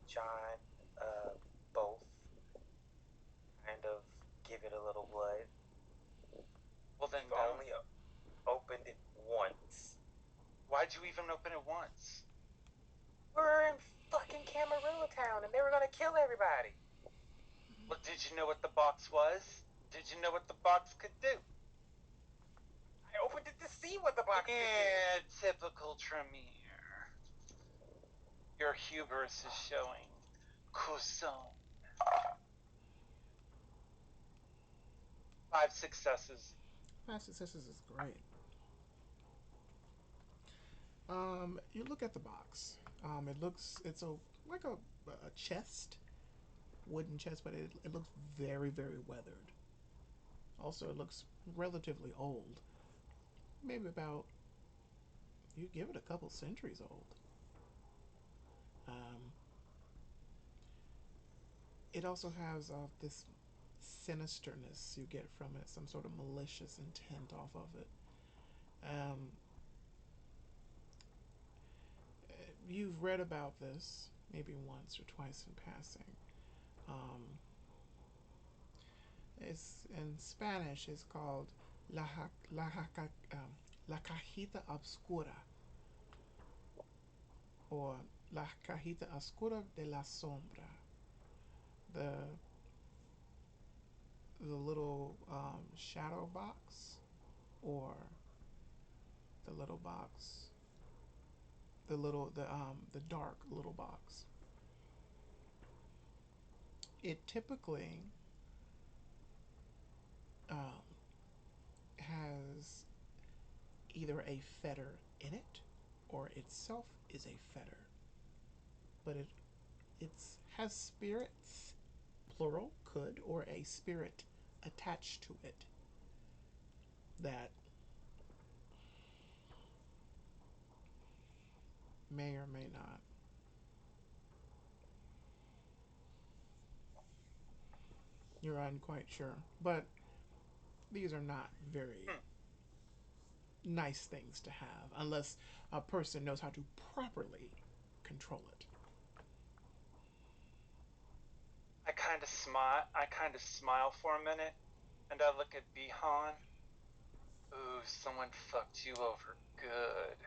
John, both kind of give it a little blood. Well, then We've only opened it once. Why'd you even open it once? We're in fucking Camarilla Town, and they were gonna kill everybody. Well, did you know what the box was? Did you know what the box could do? I opened it to see what the box could do. Yeah, typical Tremere. Your hubris is showing. Cousin. 5 successes. 5 successes is great. You look at the box. It's like a chest, wooden chest, but it looks very, very weathered. Also, it looks relatively old. Maybe about, you give it a couple centuries old. Um, it also has this sinisterness you get from it, some sort of malicious intent off of it. Um, you've read about this maybe once or twice in passing. Um, it's in Spanish. It's called la, la, la cajita obscura, or la cajita oscura de la sombra. The the little shadow box, or the little box, the dark little box. It typically um, has either a fetter in it, or itself is a fetter, but it's has spirits, plural, could, or a spirit attached to it that may or may not. You're unquite sure, but these are not very nice things to have unless a person knows how to properly control it. I kind of smile for a minute, and I look at Bihan. Ooh, someone fucked you over good.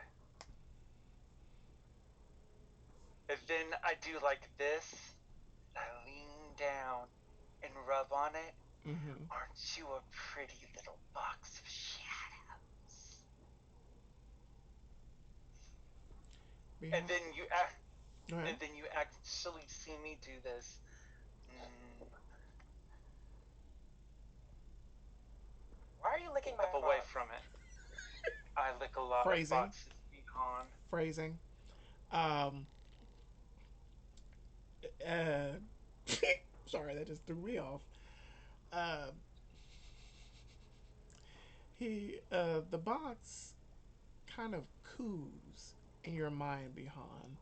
And then I do like this. I lean down and rub on it. Mm-hmm. Aren't you a pretty little box of shadows? And Behind. then you act, Go ahead. and then you actually see me do this. Mm, Why are you licking my step away box? from it. I lick a lot of Phrasing. boxes behind. Phrasing. Um. Uh. Sorry, that just threw me off. Uh. The box kind of coos in your mind, behind.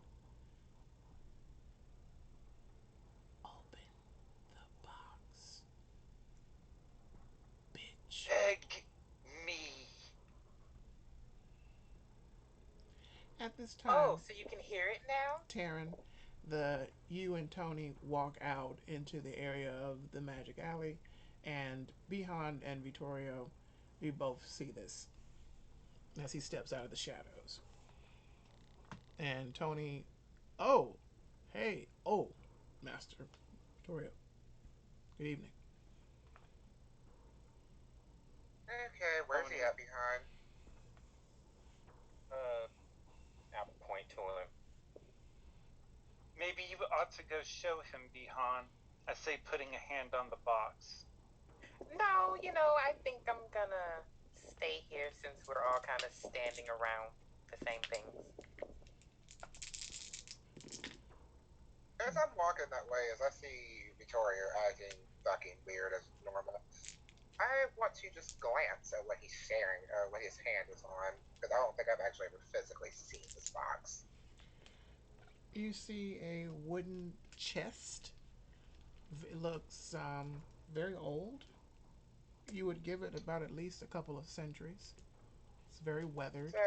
Open the box, bitch. Beg me. At this Oh, time, so you can hear it now? Taryn, you and Tony walk out into the area of the Magic Alley, and Behan and Vittorio, you both see this as he steps out of the shadows. And Tony, oh, hey, oh, Master Vittorio, good evening. Okay, where's he Tony, at behind? Uh, I'll point to him. maybe you ought to go show him, Bihan. I say, putting a hand on the box. No, I think I'm gonna stay here since we're all kind of standing around the same things. As I'm walking that way, as I see Victoria acting fucking weird as normal, I want to just glance at what he's sharing, what his hand is on, because I don't think I've actually ever physically seen this box. You see a wooden chest. It looks very old. You would give it about at least a couple of centuries. It's very weathered. So,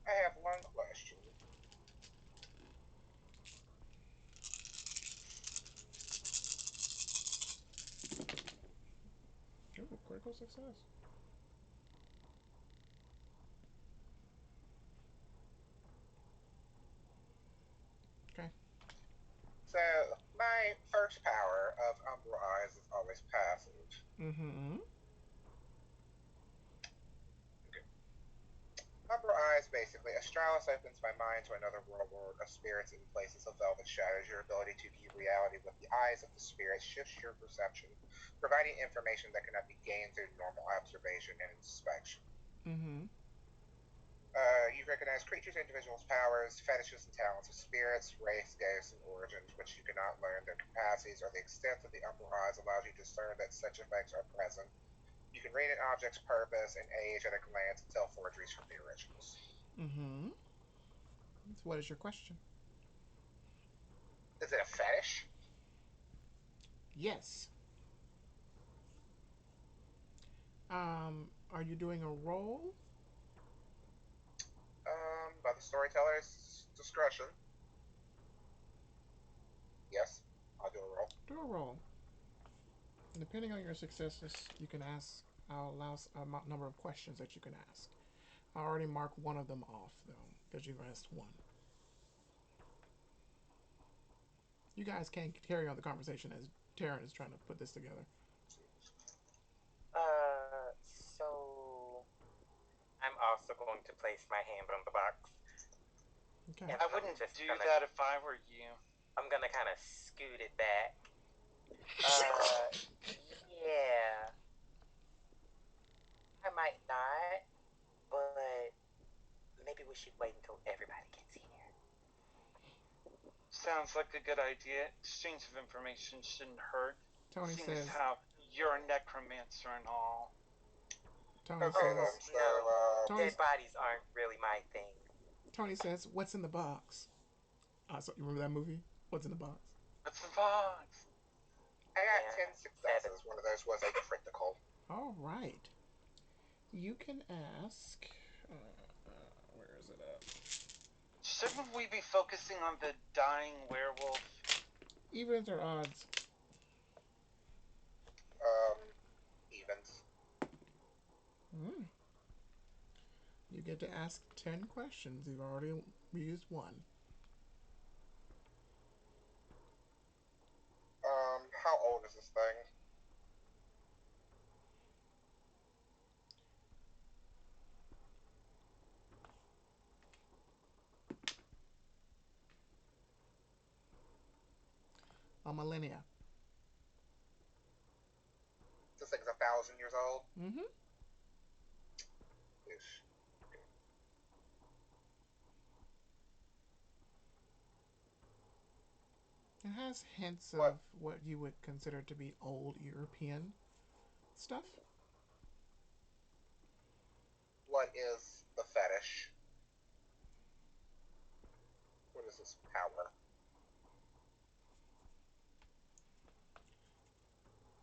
I have one question. Ooh, critical success. Okay. So, my first power of Umbral Eyes is always passive. Mm-hmm. Okay. Umbral Eyes basically, Astralis opens my mind to another world of spirits and places of velvet shadows. Your ability to view reality with the eyes of the spirits shifts your perception, providing information that cannot be gained through normal observation and inspection. Mm-hmm. You recognize creatures, individuals, powers, fetishes, and talents of spirits, race, ghosts, and origins, which you cannot learn. Their capacities or the extent of the Umbral Eyes allows you to discern that such effects are present. You can read an object's purpose and age at a glance and tell forgeries from the originals. Mm-hmm. So what is your question? Is it a fetish? Yes. Are you doing a roll? By the storyteller's discretion. Yes, I'll do a roll. Do a roll. And depending on your successes, you can ask. I'll allow a number of questions that you can ask. I already marked one of them off though, because you've asked one. You guys can carry on the conversation as Taryn is trying to put this together. So I'm also going to place my hand on the box. Okay. I wouldn't do that if I were you. I'm gonna kind of scoot it back. Uh, yeah. I might not, but maybe we should wait until everybody gets here. Sounds like a good idea. Exchange of information shouldn't hurt. Tony Seeing as says. how you're a necromancer and all. Tony Okay Oh, then, says. so, no. Tony's, Dead bodies aren't really my thing. Tony says, "What's in the box?" So you remember that movie? What's in the box? What's the box? I got Yeah, 10 successes. One of those was a critical. All right. You can ask. Where is it at? Shouldn't we be focusing on the dying werewolf? Evens or odds? Um, Evens. Hmm. You get to ask 10 questions. You've already used one. a millennia. This thing's 1,000 years old. Mm-hmm. Oof. It has hints of What what you would consider to be old European stuff. what is the fetish? What is this power?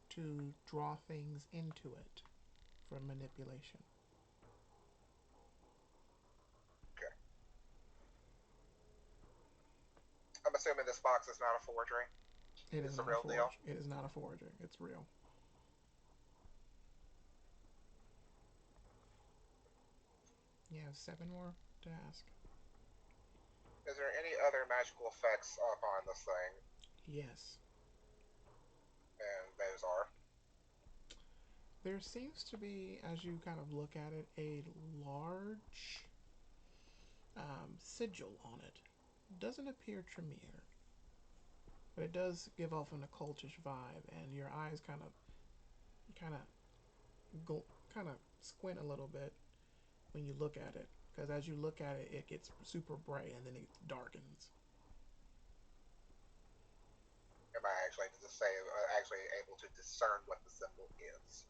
To draw things into it for manipulation. Okay. I'm assuming this box is not a forgery. It is It's the not a real deal. forge. It is not a forgery. It's real. You have 7 more to ask. Is there any other magical effects upon this thing? Yes. And those are. There seems to be, as you kind of look at it, a large sigil on it. Doesn't appear Tremere, but it does give off an occultish vibe, and your eyes kind of, go, kind of squint a little bit when you look at it, because as you look at it, it gets super bright and then it darkens. Am I actually to say actually able to discern what the symbol is,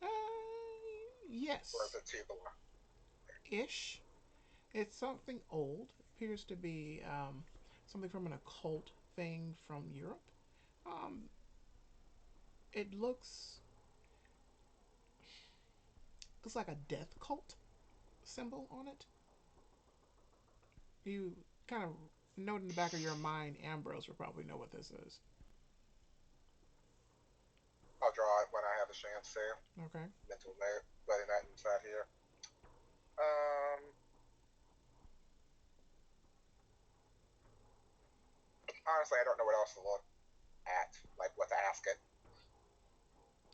Uh, or is yes, it too below? ish. It's something old. Appears to be something from an occult thing from Europe. Um, it looks like a death cult symbol on it. You kind of note in the back of your mind, Ambrose will probably know what this is. I'll draw it when I have a chance to. Okay. Mental note, letting that inside here. Um, Honestly, I don't know what else to look at, like what to ask it.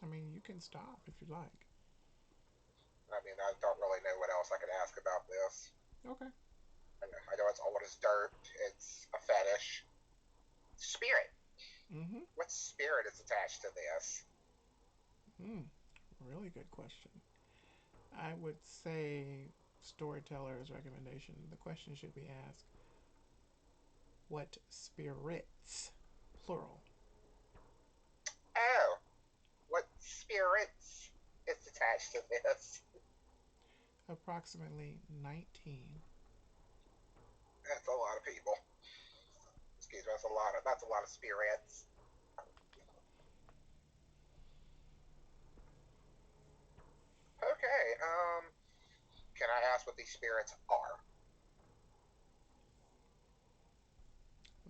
I mean, you can stop if you like. I mean, I don't really know what else I could ask about this. Okay. I know it's old as dirt. It's a fetish. Spirit. Mm-hmm. What spirit is attached to this? Really good question. I would say storyteller's recommendation. The question should be asked: what spirits, plural? Oh, what spirits is attached to this? Approximately 19. That's a lot of people. Excuse me, that's a lot of spirits. Okay, can I ask what these spirits are?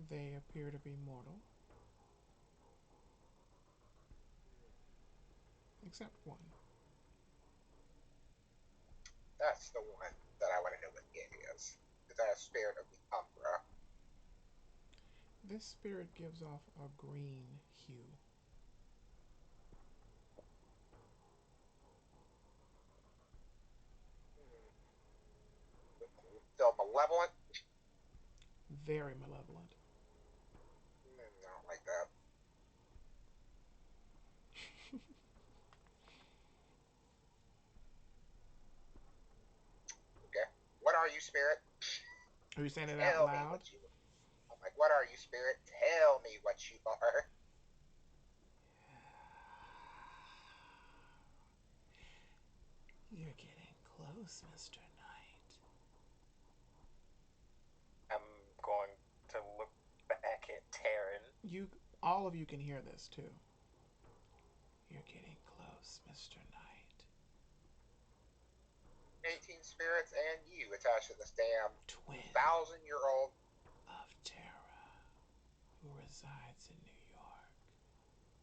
They appear to be mortal, except one. That's the one that I want to know what it is. Is that a spirit of the Umbra? This spirit gives off a green hue. Still malevolent? Very malevolent. I don't like that. Okay. What are you, spirit? Are you saying it out Tell me loud? what you. I'm like, what are you, spirit? Tell me what you are. You're getting close, Mr. Knight. I'm going to look back at Taryn. You, all of you can hear this too. You're getting close, Mr. Knight. 18 spirits and you attached to this damn Twin 1,000-year-old. of Terra, who resides in New York.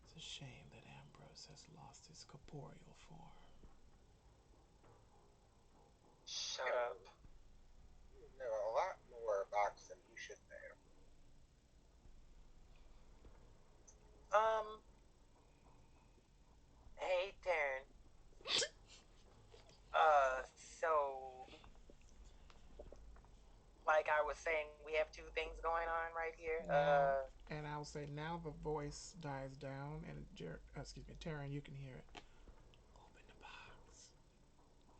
It's a shame that Ambrose has lost his corporeal form. Shut up. You know a lot more about than you should know. Um, hey Taryn. So like I was saying, we have two things going on right here. Now, And I'll say now the voice dies down, and excuse me, Taryn, you can hear it. Open the box.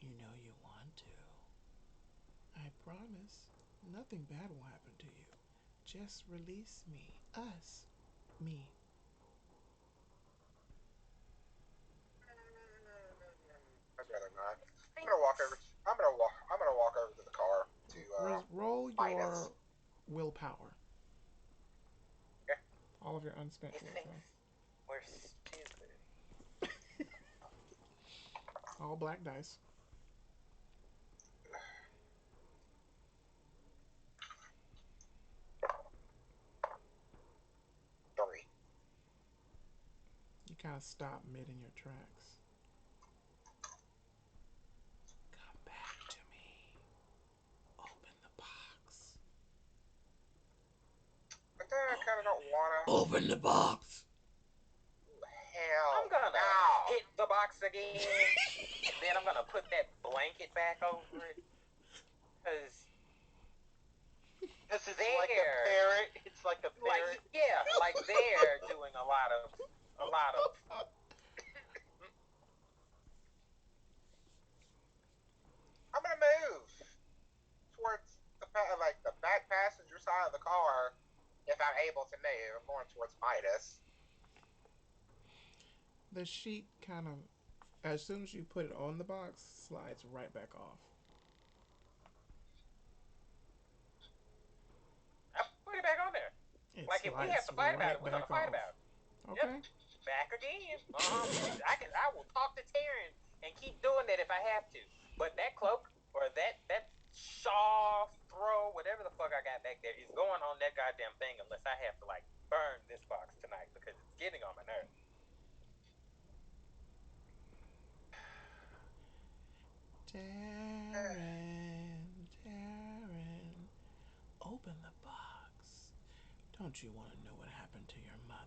You know you want to. I promise, nothing bad will happen to you. Just release me. Us. Me. I'd rather not. I'm gonna walk over. I'm gonna walk. I'm gonna walk over to the car to Roll Midas. your willpower. Okay. All of your unspent He thinks willpower. we're stupid. All black dice. Three. You kind of stop mid in your tracks. Come back to me. Open the box. But then I kind of don't wanna. Open the box. Hell. I'm gonna no. hit the box again. Then I'm gonna put that blanket back over it. Cause Because it's like a parrot. It's like a parrot. like they're doing a lot of. I'm gonna move towards the back passenger side of the car if I'm able to move. I'm going towards Midas. The sheet kind of, as soon as you put it on the box, slides right back off. I put it back on there. It Like if we have slides to fight about right it, we're gonna back fight off. about it. Okay. Yep. Back again. I will talk to Taryn and keep doing that if I have to. But that cloak or that shawl throw, whatever the fuck I got back there, is going on that goddamn thing unless I have to like burn this box tonight because it's getting on my nerves. Taryn, open the box. Don't you want to know what happened to your mother?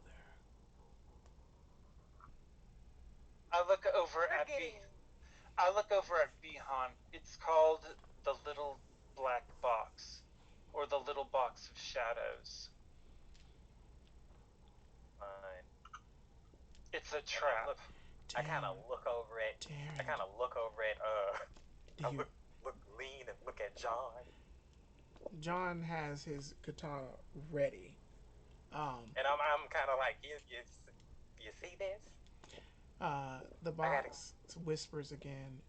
I look over at Bihan. It's called the Little Black Box, or the Little Box of Shadows. Fine. It's a trap. I kind of look over at. Taryn, I kind of look over at. do I you? look lean and look at John. John has his katana ready. And I'm kind of like, you see this? The box whispers again.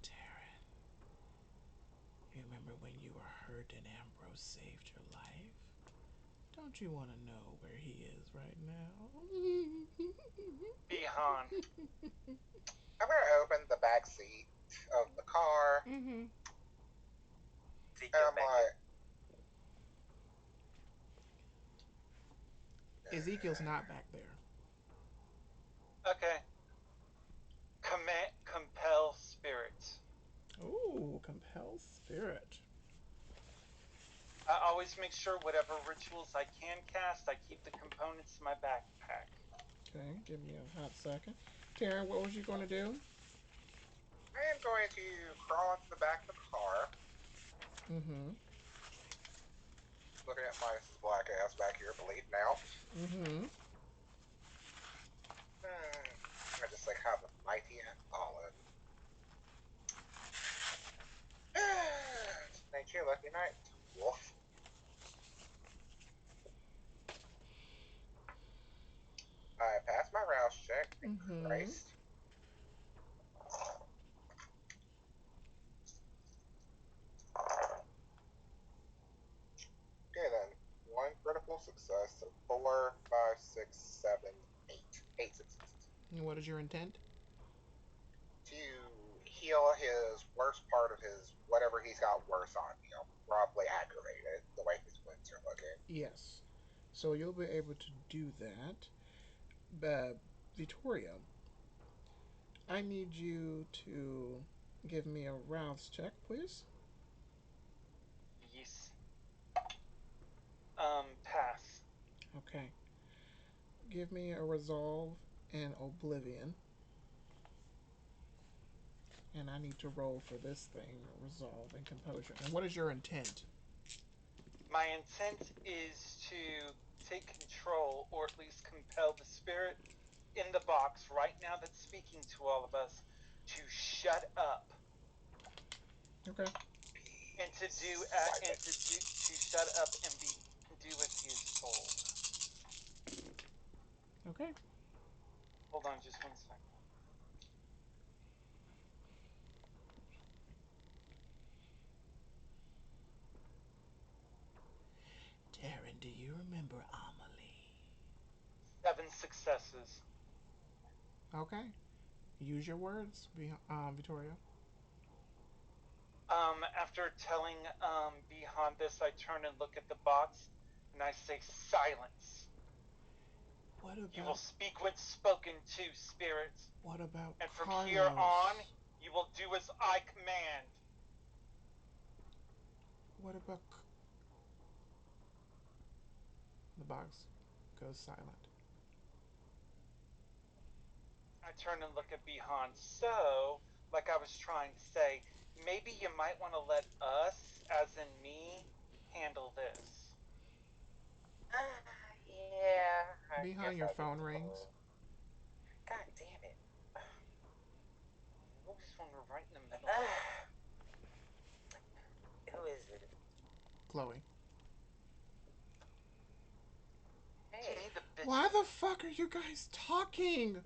Taryn, you remember when you were hurt and Ambrose saved your life? Don't you want to know where he is right now? Bihan. I'm gonna open the back seat of the car. Mm-hmm. And I'm like, Ezekiel's not back there. Okay. Compel spirit. Ooh, compel spirit. I always make sure whatever rituals I can cast, I keep the components in my backpack. Okay, give me a hot second. Taryn, what was you going to do? I am going to crawl into the back of the car. Mm-hmm. Looking at Midas's black ass back here, bleeding out. Mm-hmm. I just like have a mighty and fallen. Thank you, lucky night. Wolf. I passed my rouse check. Thank Christ. Okay then. One critical success, so 4, 5, 6, 7, 8. 8 successes. And what is your intent? To heal his worst part of his whatever he's got worse on him. Probably aggravated the way his wounds are looking. Yes. So you'll be able to do that. Victoria, I need you to give me a rouse check, please. Yes. Pass. Okay. Give me a resolve and oblivion. And I need to roll for this thing, resolve and composure. And what is your intent? My intent is to take control, or at least compel the spirit in the box right now that's speaking to all of us to shut up Okay. and to do to shut up and do as he is told. Okay. Hold on just one second. Darren, do you remember Amelie? 7 successes. Okay. Use your words, Victoria. After telling Beyond this, I turn and look at the box and I say, "Silence. What You will about speak when spoken to, spirits. what about And from here Carlos? on, you will do as I command." What about the box goes silent. I turn and look at Bihan. So, like I was trying to say, maybe you might want to let us, as in me, handle this. Yeah, I Behind guess your I'll get phone the rings. phone. God damn it. What was one we're right in the middle? Who is it? Chloe. Hey, The bitch. Why the fuck are you guys talking?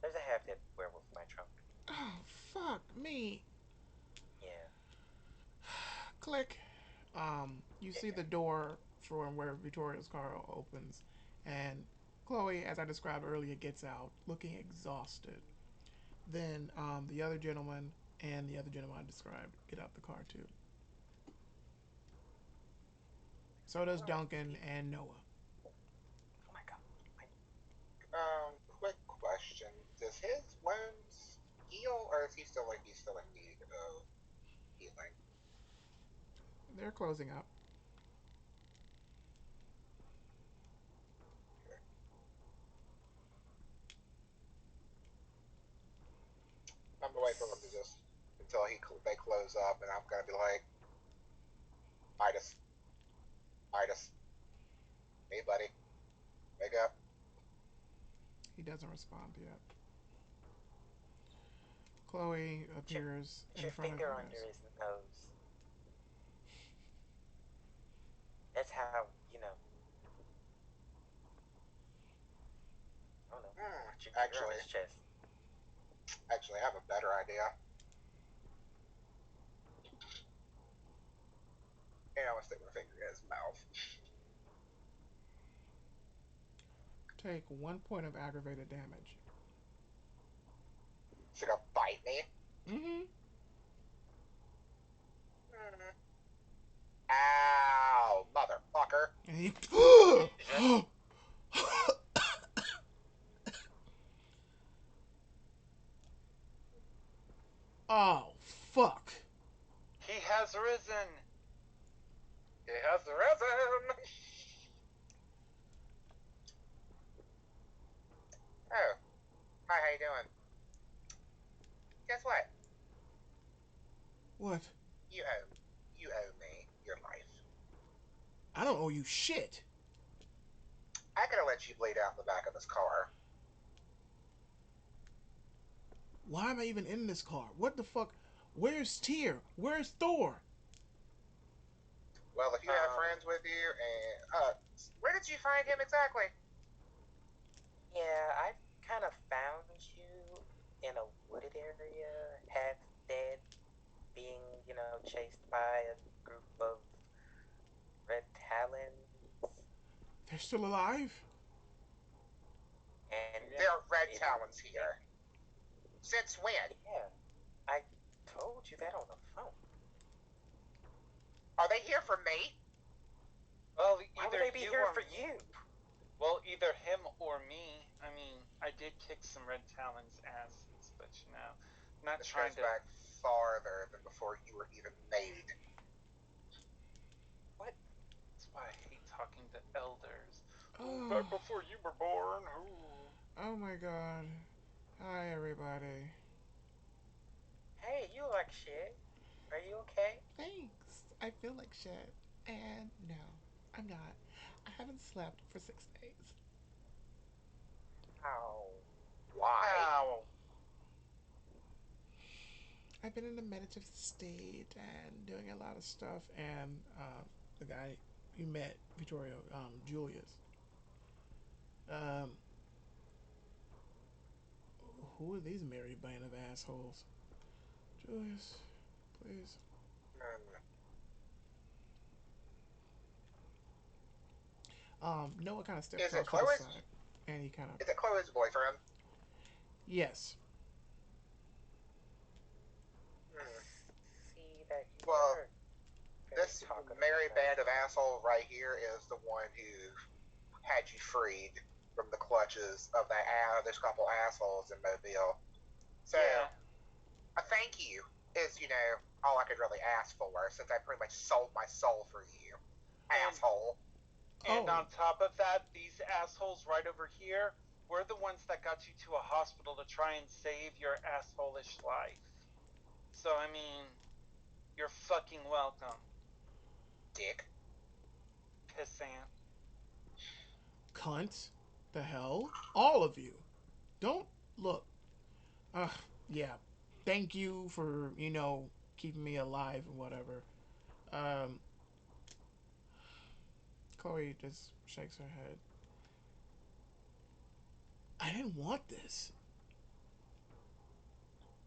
there's a half-dead werewolf in my trunk. Oh, fuck me. Yeah. Click. You see the door from where Victoria's car opens, and Chloe, as I described earlier, gets out looking exhausted. Then the other gentleman and the other gentleman I described get out the car too. So does Duncan and Noah. Oh my god. Quick question: does his wounds heal, or is he still like he's still in need of healing? They're closing up. I'm gonna wait for him to just until they close up, and I'm gonna be like, Midas, Midas, hey buddy, wake up. He doesn't respond yet. Chloe appears Put in your front of finger you under guys. his nose. That's how, you know. I don't know. Put your finger on his chest. Actually, I have a better idea. And I'm gonna stick my finger in his mouth. Take 1 point of aggravated damage. Is he gonna bite me? Mm-hmm. Ow, motherfucker. And he. Oh, fuck. He has risen. He has risen. Oh, hi, how you doing? Guess what? What? You owe me your life. I don't owe you shit. I could have let you bleed out in the back of this car. Why am I even in this car? What the fuck? Where's Tyr? Where's Thor? Well, if you have friends with you, and where did you find him exactly? Yeah, I kind of found you in a wooded area, half dead, being, chased by a group of red talons. They're still alive? And there are red talons here. Since when? Yeah, I told you that on the phone. Are they here for me? Well, Why would they be here for you? Well, either him or me. I mean, I did kick some red talons' asses, but not this trying goes to. back farther than before you were even made. What? That's why I hate talking to elders. Oh. Back before you were born. Ooh. Oh my god. Hi, everybody. Hey, you look like shit. Are you okay? Thanks. I feel like shit. And no, I'm not. I haven't slept for 6 days. Ow. Why? Ow. I've been in a meditative state and doing a lot of stuff. And the guy you met, Vittorio, Julius. Um, who are these merry band of assholes? Julius, please. Hmm. Noah kind of steps Is it off to the Chloe's? side, and he kind of, Is it Chloe's boyfriend? yes. Hmm. See that you Well, were very this talkative merry about band of that. asshole right here is the one who had you freed from the clutches of that this couple assholes in Mobile. So Yeah. a thank you is, all I could really ask for since I pretty much sold my soul for you, And asshole. and Oh, on top of that, these assholes right over here were the ones that got you to a hospital to try and save your assholish life. So I mean, you're fucking welcome, Dick. pissant. cunt. The hell? All of you. Don't look. Ugh, yeah. Thank you for, keeping me alive and whatever. Um, Chloe just shakes her head. I didn't want this.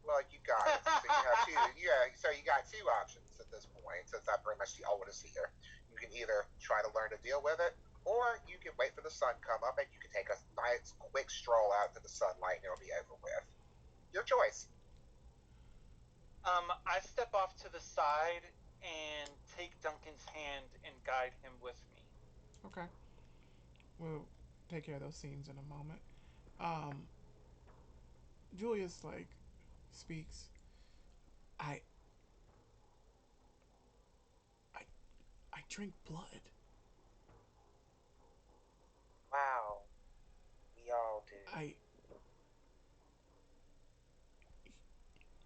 Well, you got it. So you have two. Yeah. So you got two options at this point, since I'm pretty much the oldest here. You can either try to learn to deal with it, or you can wait for the sun to come up and you can take a nice quick stroll out to the sunlight and it'll be over with. Your choice. I step off to the side and take Duncan's hand and guide him with me. Okay. We'll take care of those scenes in a moment. Um, Julius, speaks. I, I, I drink blood. Wow, we all do. I,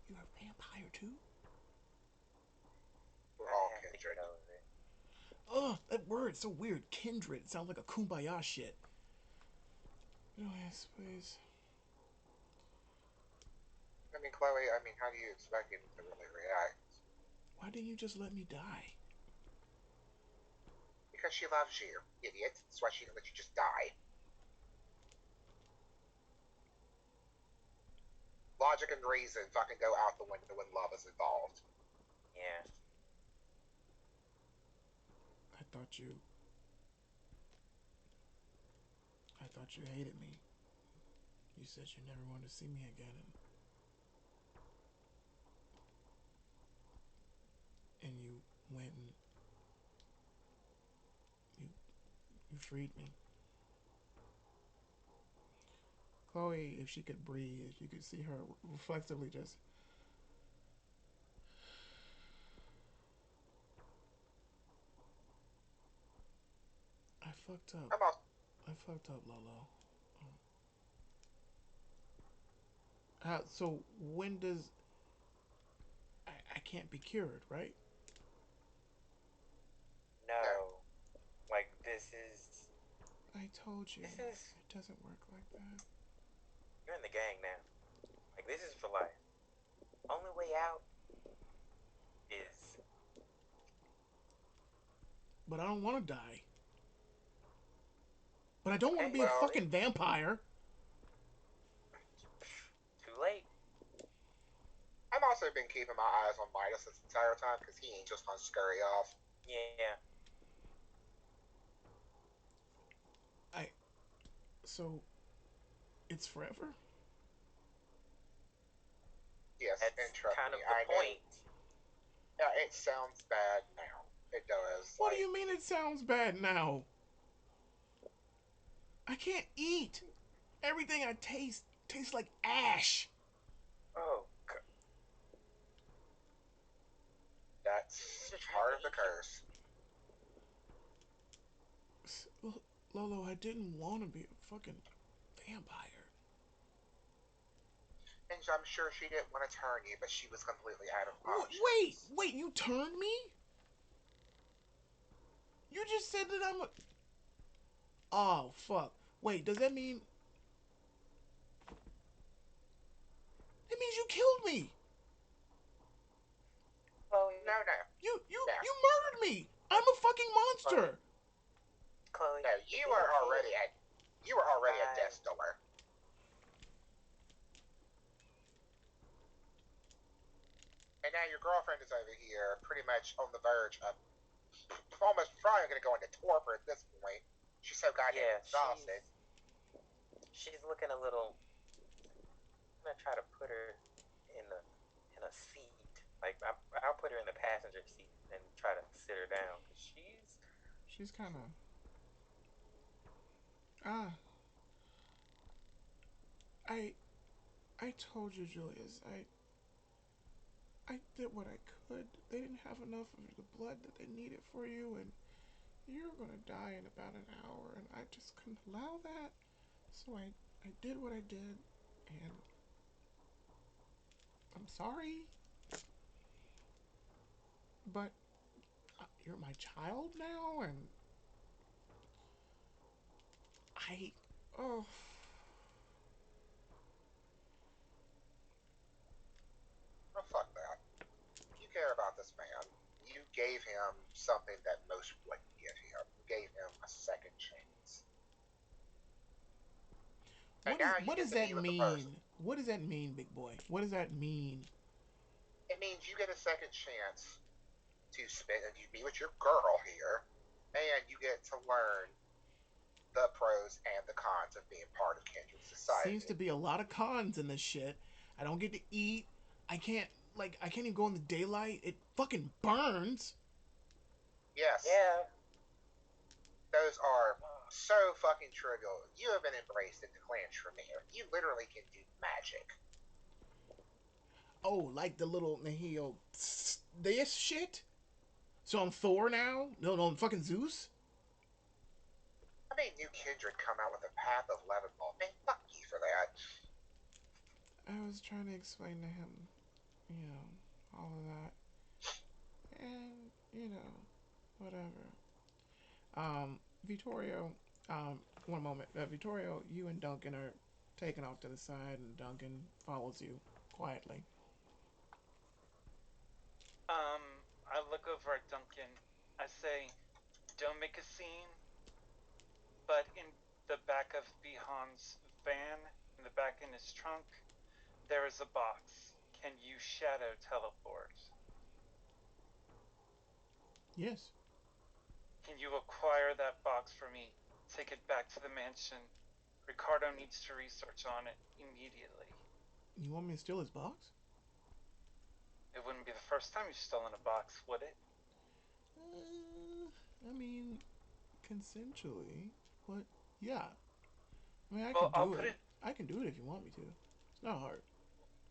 you a vampire too? We're I all have to kindred. get over it. Ugh, that word's so weird. Kindred. It sounds like a kumbaya shit. Julius, please. I mean, Chloe, how do you expect him to really react? Why didn't you just let me die? Because she loves you, idiot. That's why she didn't let you just die. Logic and reason fucking go out the window when love is involved. Yeah. I thought you. I thought you hated me. You said you never wanted to see me again, and you went and you you freed me. Chloe, if she could breathe, if you could see her reflexively just. I fucked up. I'm all, I fucked up, Lolo. So when does I can't be cured, right? no. No. Like, I told you this is, it doesn't work like that. you're in the gang now. Like, this is for life. Only way out is, But I don't want to die. But I don't want to okay, be a Well, fucking vampire. too late. I've also been keeping my eyes on Midas this entire time because he ain't just gonna scurry off. Yeah. I so it's forever. Yes, and That's trust kind me, of the I know. point. Yeah, it sounds bad now. It does. What do you mean it sounds bad now? I can't eat. Everything I taste tastes like ash. Oh, That's just trying part to of the eat you. curse. Lolo, I didn't want to be a fucking vampire. And I'm sure she didn't want to turn you, but she was completely out of Wait, options. wait, you turned me? You just said that I'm a. Oh fuck! Wait, does that mean? That means you killed me. Chloe, No, no, no, You murdered me. I'm a fucking Chloe, monster. Chloe. no. You were already at I, death's door. And now your girlfriend is over here, pretty much on the verge of almost probably going to go into torpor at this point. She's so goddamn yeah, exhausted. she's looking a little. I'm gonna try to put her in a seat. Like I'll put her in the passenger seat and try to sit her down because She's kind of. Ah, I I told you, Julius. I did what I could. They didn't have enough of the blood that they needed for you, and you're gonna die in about an hour, and I just couldn't allow that. So I did what I did, and I'm sorry, but you're my child now, and I. Oh. Oh, fuck that. You care about this man. You gave him something that most wouldn't give him. You gave him a second chance. And now you What get does to that be with the person. mean? What does that mean, big boy? What does that mean? It means you get a second chance to spend and you be with your girl here, and you get to learn the pros and the cons of being part of Kindred Seems society. to be a lot of cons in this shit. I don't get to eat. I can't even go in the daylight. It fucking burns. Yes, yeah. those are so fucking trivial. You have been embraced into Clan Tremere. You literally can do magic. Oh, like the little Nihil this shit? So I'm Thor now? No, I'm fucking Zeus? I made New Kindred come out with a Path of Levenwall. Man, fuck you for that. I was trying to explain to him, you know, all of that. And, whatever. Vittorio, one moment. Vittorio, you and Duncan are taken off to the side, and Duncan follows you quietly. I look over at Duncan. I say, don't make a scene, but in the back of Bihan's van, in the back in his trunk, there is a box. Can you shadow teleport? Yes. Can you acquire that box for me? Take it back to the mansion. Ricardo needs to research on it immediately. You want me to steal his box? It wouldn't be the first time you've stolen a box, would it? I mean, consensually. But, yeah. I mean, I can Well, I'll do put it. it. I can do it if you want me to. It's not hard.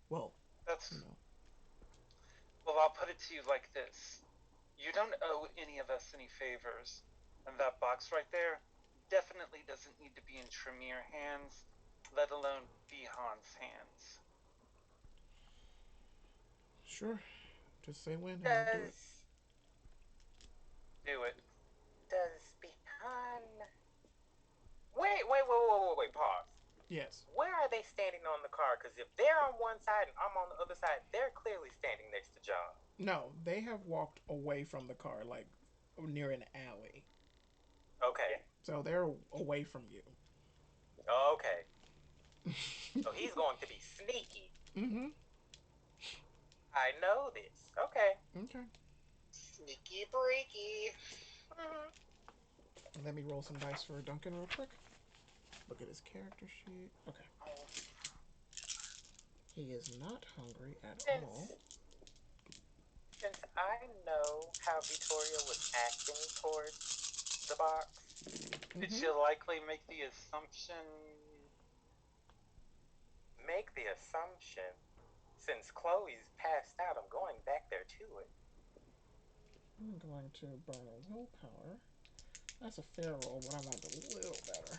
Well, That's. you know. Well, I'll put it to you like this. You don't owe any of us any favors. And that box right there definitely doesn't need to be in Tremere hands, let alone Bihan's hands. Sure. Just say when and I'll do it. Does Do it. does behind? Wait. Pause. Yes. Where are they standing on the car? Because if they're on one side and I'm on the other side, they're clearly standing next to John. No, they have walked away from the car, like near an alley. Okay. So they're away from you. Okay. So he's going to be sneaky. Mm-hmm. I know this. Okay. Okay. Sneaky breaky. Mm-hmm. Let me roll some dice for Duncan real quick. Look at his character sheet. Okay. He is not hungry at all. Since I know how Victoria was acting towards the box, Did Mm-hmm. you likely make the assumption? make the assumption since Chloe's passed out, I'm going back there to it. I'm going to burn a willpower. That's a fair roll, but I want a little better.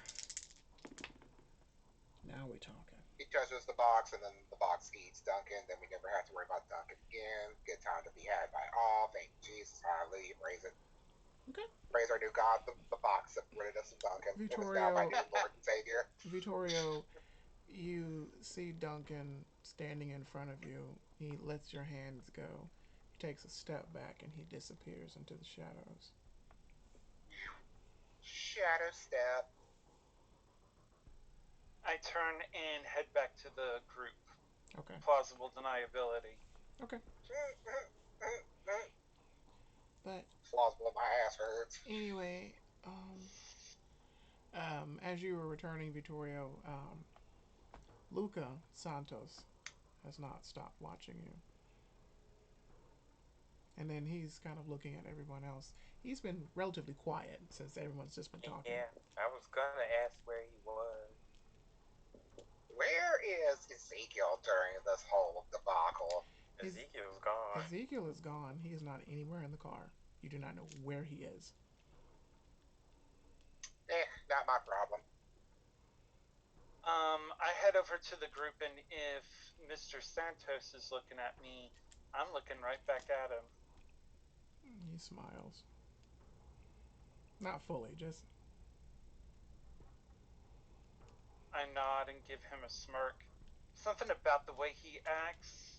Now we're talking. He touches the box, and then the box eats Duncan. Then we never have to worry about Duncan again. Good time to be had by all. Thank Jesus. Hallelujah. Praise it. Okay. Praise our new God, the box separated us from Duncan, and is now my Vittorio, new Lord and Savior. Vittorio, you see Duncan standing in front of you. He lets your hands go. He takes a step back and he disappears into the shadows. Shadow step. I turn and head back to the group. Okay. Plausible deniability. Okay. But Plausible, my ass hurts. anyway, as you were returning, Vittorio, Luca Santos has not stopped watching you. And then he's kind of looking at everyone else. He's been relatively quiet since everyone's just been talking. Yeah, I was gonna ask where he was. Where is Ezekiel during this whole debacle? Ezekiel's gone. Ezekiel is gone. He is not anywhere in the car. You do not know where he is. Not my problem. I head over to the group, and if Mr. Santos is looking at me, I'm looking right back at him. He smiles. Not fully, just. I nod and give him a smirk. Something about the way he acts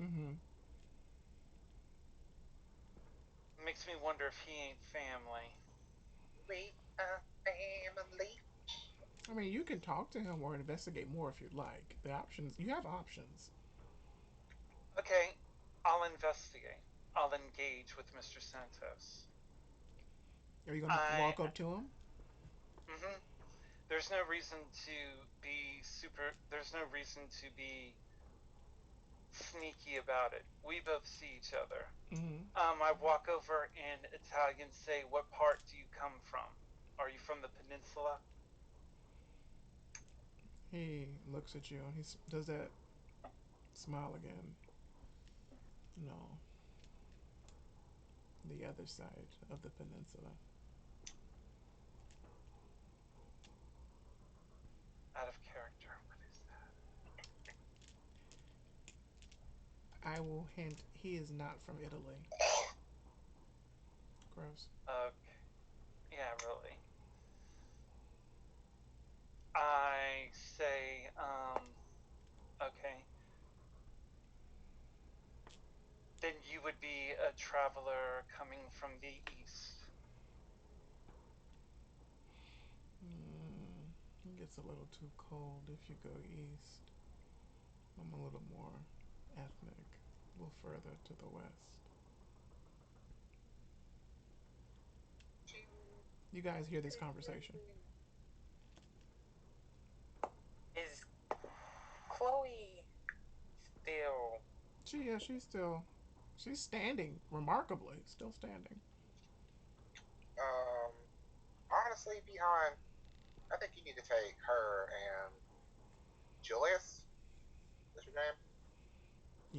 Mm-hmm. makes me wonder if he ain't family. We are family. I mean, you can talk to him or investigate more if you'd like. The options, you have options. Okay, I'll investigate. I'll engage with Mr. Santos. Are you going to walk up to him? Mm-hmm. There's no reason to be super. There's no reason to be sneaky about it. We both see each other. Mm-hmm. I walk over in Italian, say, "What part do you come from? Are you from the peninsula?" He looks at you and he does that smile again. No, the other side of the peninsula. Out of character. What is that? I will hint he is not from Italy. Gross. Okay. Yeah, really. I say, okay. Then you would be a traveler coming from the east. It gets a little too cold if you go east. I'm a little more ethnic, a little further to the west. You guys hear this conversation. Is Chloe still? She's standing remarkably, still standing. Um, honestly, beyond, I think you need to take her and Julius. Is your name?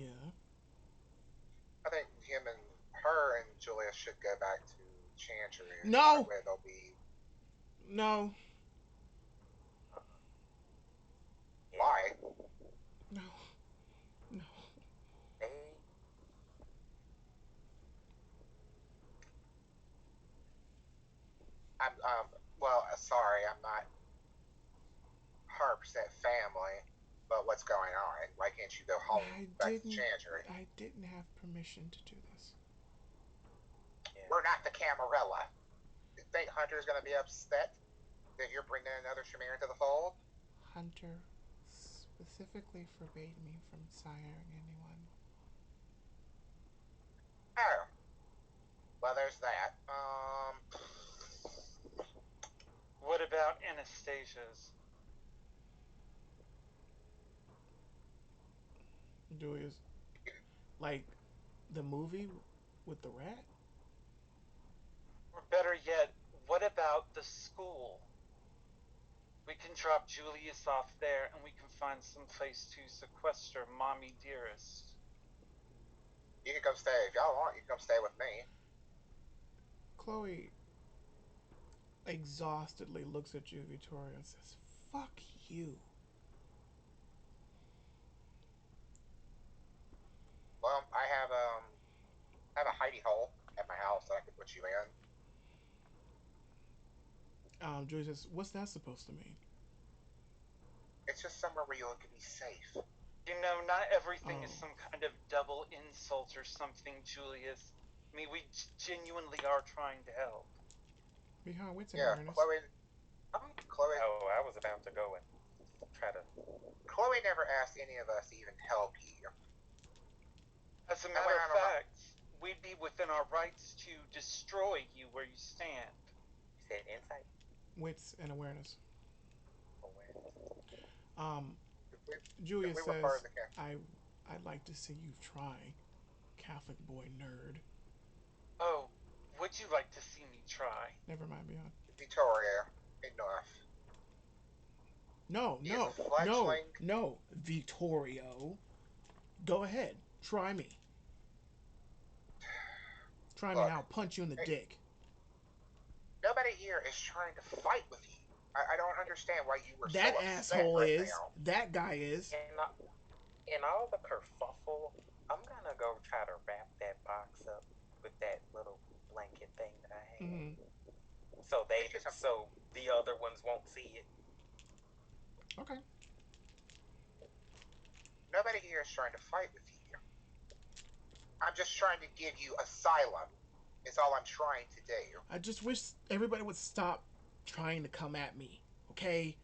Yeah. I think him and her and Julius should go back to Chantry. That No, way they'll be. no, Yeah, Why? no, no. they. I'm well, sorry, I'm not 100% family, but what's going on? Why can't you go home I back to didn't. Chantry? I didn't have permission to do this. Yeah. We're not the Camarilla. You think Hunter's gonna be upset that you're bringing another Shamir into the fold? Hunter specifically forbade me from siring anyone. Oh, well, there's that. What about Anastasia's? Julius, like the movie with the rat. Or better yet, what about the school? We can drop Julius off there and we can find some place to sequester Mommy Dearest. You can come stay if y'all want. You can come stay with me. Chloe exhaustedly looks at you, Victoria, and says, "Fuck you." Well, I have a hidey hole at my house that I could put you in. Julie says, "What's that supposed to mean?" It's just somewhere where you can be safe. You know, not everything is Oh. some kind of double insult or something, Julius. I mean, we genuinely are trying to help. Behind wits and Yeah, awareness. Chloe. Oh, I was about to go and try to. Chloe never asked any of us to even help you. As a matter of fact, we'd be within our rights to destroy you where you stand. You said insight? Wits and awareness. Awareness. Julia we were part of says, the camp. I'd like to see you try, Catholic boy nerd. Oh, would you like to see me try? Never mind, Beyond. Victoria, enough. No, He no, is a no, fledgling. no, Vittorio. Go ahead, try me. Try me Look, and I'll punch you in the dick. Nobody here is trying to fight with you. I don't understand why you were That so upset asshole right is. now. That guy is. In all the kerfuffle, I'm gonna go try to wrap that box up with that little blanket thing that I have, so the other ones won't see it. Okay. Nobody here is trying to fight with you. I'm just trying to give you asylum. Is all I'm trying to do. I just wish everybody would stop trying to come at me. Okay.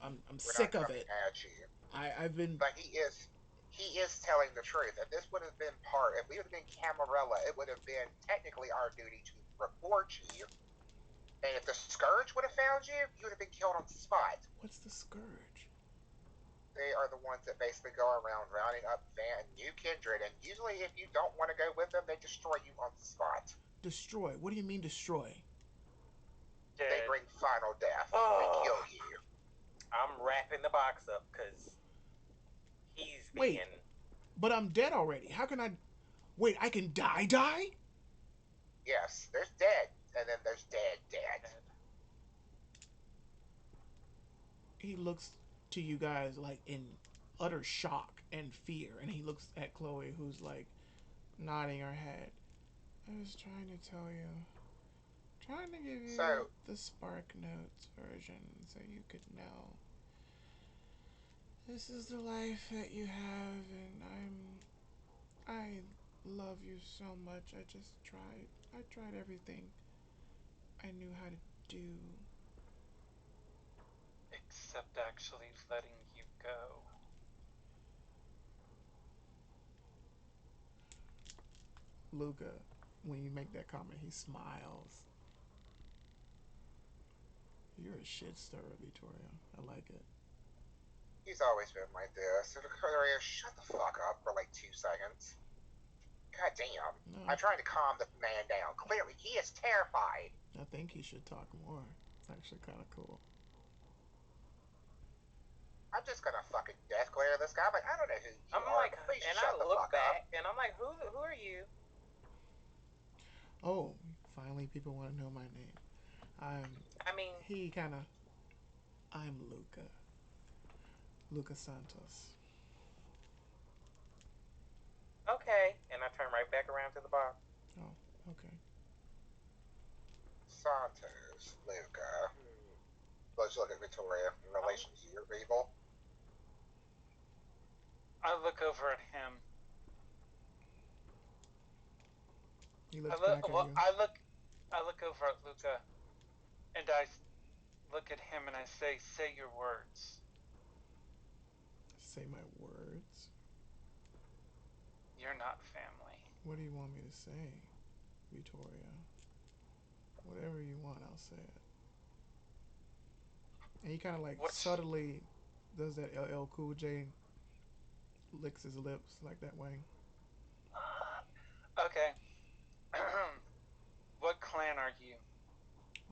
I'm We're sick not of coming it. at you. I've been. But he is telling the truth. If this would have been if we would have been Camarilla, it would have been technically our duty to report you. And if the Scourge would have found you, you would have been killed on the spot. What's the Scourge? They are the ones that basically go around rounding up Van and New Kindred, and usually if you don't want to go with them, they destroy you on the spot. Destroy? What do you mean destroy? Dead. They bring final death. They kill you. I'm wrapping the box up because he's Wait, being. but I'm dead already. How can I? Wait, I can die? Yes, there's dead, and then there's dead. He looks to you guys like in utter shock and fear, and he looks at Chloe, who's like nodding her head. I was trying to tell you, trying to give you the Spark Notes version so you could know. This is the life that you have, and I love you so much. I tried everything I knew how to do. Except actually letting you go. Luca, when you make that comment, he smiles. You're a shit stirrer, Victoria. I like it. He's always been like this. So Victoria, shut the fuck up for like 2 seconds. God damn. No, I'm trying to calm the man down. Clearly, he is terrified. I think he should talk more. It's actually kind of cool. I'm just gonna fucking death glare this guy. I'm like, I don't know who you I'm are. like, Please and shut I the look fuck back, up. and I'm like, who are you? Oh, finally people want to know my name. I'm Luca. Luca Santos. Okay, and I turn right back around to the bar. Oh, okay. Santos, Luca. Let's look at Victoria in relation to your people. I look over at him. He looks back at you. I look over at Luca, and I look at him and I say your words. Say my words? You're not family. What do you want me to say, Victoria? Whatever you want, I'll say it. And he kind of like subtly does that LL Cool J, licks his lips like that way. Okay. What clan are you?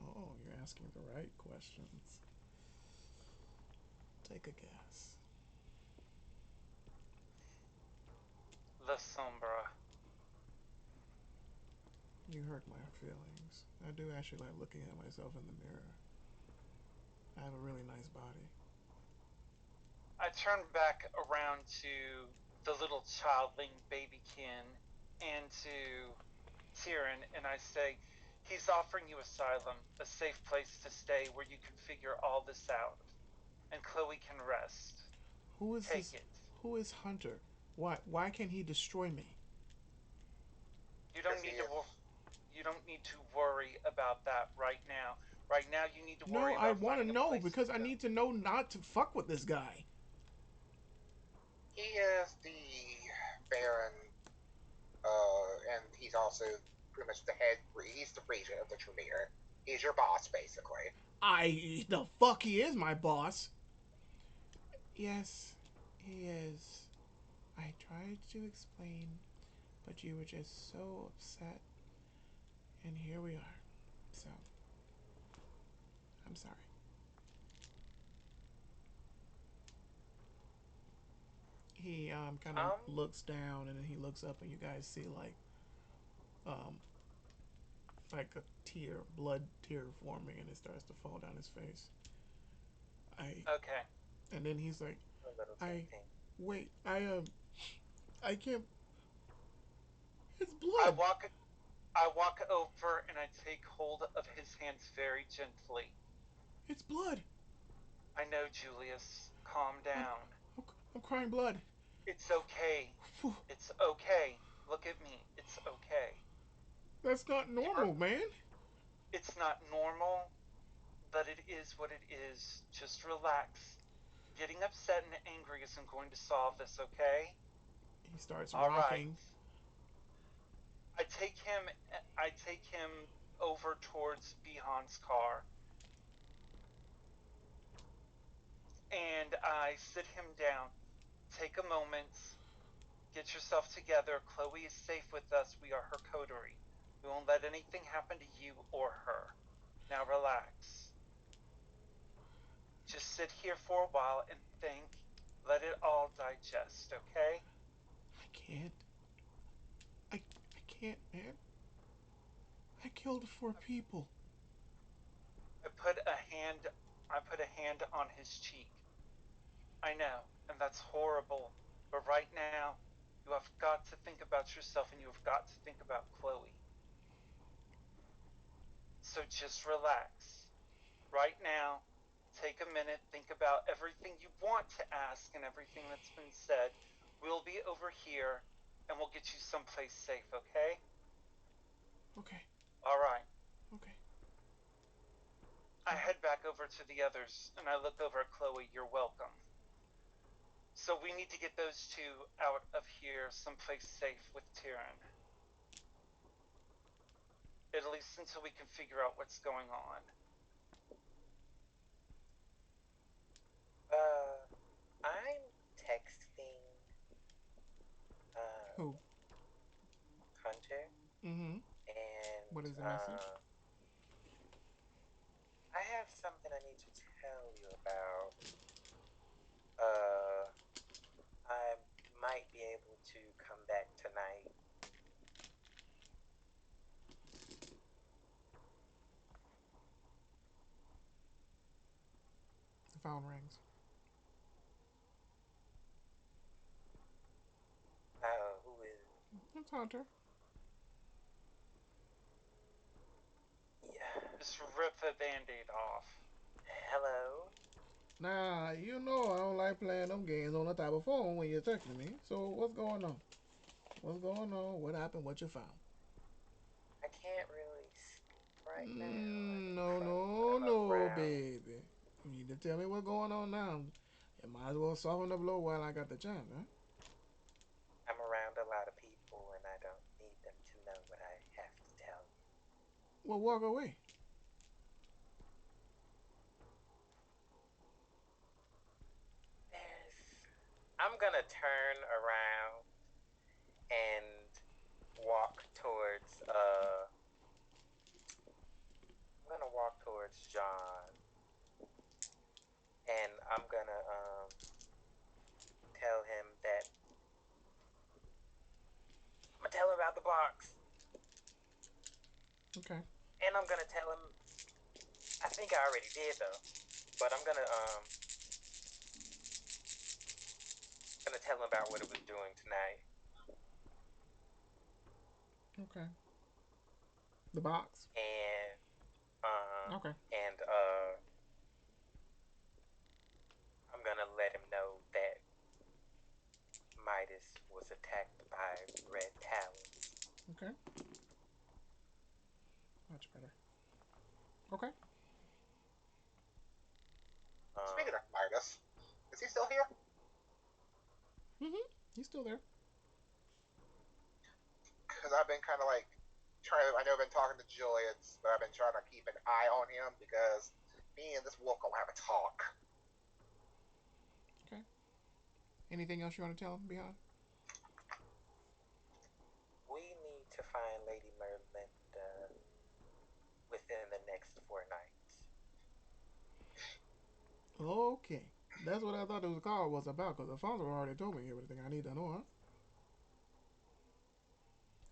Oh, you're asking the right questions. Take a guess. La Sombra. You hurt my feelings. I do actually like looking at myself in the mirror. I have a really nice body. I turn back around to the little childling babykin and to Tyrion, and I say, He's offering you asylum, a safe place to stay where you can figure all this out, and Chloe can rest. Who is Take this? it. Who is Hunter? Why can he destroy me? You Because don't he need to is. you don't need to worry about that right now. Right now you need to No, worry I about want to finding a know place because to I go. need to know not to fuck with this guy. He is the Baron, and he's also pretty much the head. He's the regent of the Tremere. He's your boss, basically. The fuck he is my boss. Yes, he is. I tried to explain, but you were just so upset, and here we are. So, I'm sorry. He kind of Um, looks down and then he looks up and you guys see um like a tear, blood tear forming, and it starts to fall down his face. I Okay. And then he's like, a little I tempting. wait, I can't. It's I blood. walk I walk over and I take hold of his hands very gently. It's blood. I know, Julius. Calm I'm, down. I'm crying blood. It's okay. It's okay. Look at me. It's okay. That's not You're normal, man. it's not normal, but it is what it is. Just relax. Getting upset and angry isn't going to solve this, okay? He starts All right. rocking. I take him I take him over towards Bihan's car and I sit him down. Take a moment. Get yourself together. Chloe is safe with us. We are her coterie. We won't let anything happen to you or her. Now relax. Just sit here for a while and think. Let it all digest, okay? I can't. I can't, man. I killed 4 people. I put a hand I put a hand on his cheek. I know, and that's horrible. But right now, you have got to think about yourself and you have got to think about Chloe. So just relax. Right now, take a minute, think about everything you want to ask and everything that's been said. We'll be over here and we'll get you someplace safe, okay? Okay. All right. Okay. I head back over to the others and I look over at Chloe. You're welcome. So we need to get those two out of here someplace safe with Tyrion. At least until we can figure out what's going on. I'm texting Who? Hunter, Mm-hmm. and What is the message? I have something I need to tell you about. Uh, I might be able to come back tonight. The phone rings. Who is it? It's Hunter. Yeah. Just rip the band aid off. Hello. Nah, you know I don't like playing them games on the type of phone when you're texting me. So what's going on? What's going on? What happened? What you found? I can't really speak right now. No, no, I'm no, around. baby. You need to tell me what's going on now. You might as well soften the blow while I got the chance, huh? I'm around a lot of people, and I don't need them to know what I have to tell you. Well, walk away. There's. I'm gonna turn around and walk towards. I'm gonna walk towards John, and I'm gonna tell him that. I'm gonna tell him about the box, Okay. and I'm gonna tell him. I think I already did though, but I'm gonna tell him about what it was doing tonight. Okay. The box. And Okay. And I'm gonna let him know that Midas was attacked by red talons. Okay. Much better. Okay. Speaking Um, of Midas, is he still here? Mhm. He's still there. Because I've been kind of like trying. I know I've been talking to Julius, but I've been trying to keep an eye on him because me and this wolf gonna have a talk. Okay. Anything else you want to tell him behind? we need to find Lady Merlinda within the next 4 nights. Okay. That's what I thought the call was about because Alfonso already told me everything I need to know, huh?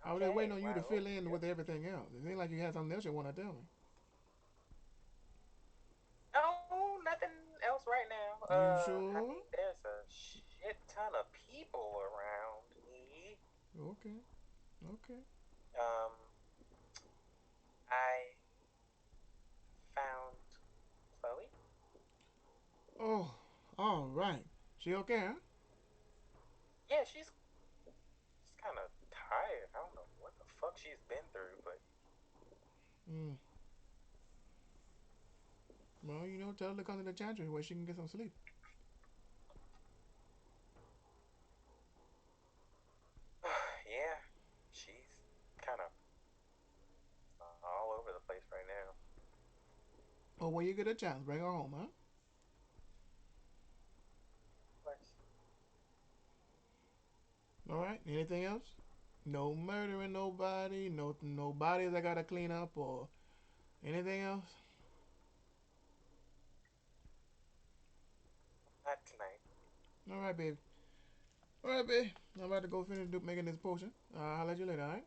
I was just Okay, waiting on you to well, fill in with everything else. It ain't like you had something else you want to tell me. no, nothing else right now. You I sure? mean, there's a shit ton of people around me. Okay. Okay. Um, I found Chloe. Oh, all right. She okay, huh? Yeah, she's kind of tired. I don't know what the fuck she's been through, but Mm. Well, tell her to come to the chantry where she can get some sleep. yeah, she's kind of all over the place right now. Or when you get a chance, bring her home, huh? Of course. All right. Anything else? No murdering nobody. No bodies I gotta clean up or anything else. Not tonight. All right, baby. All right, baby. I'm about to go finish making this potion. I'll let you later. All right.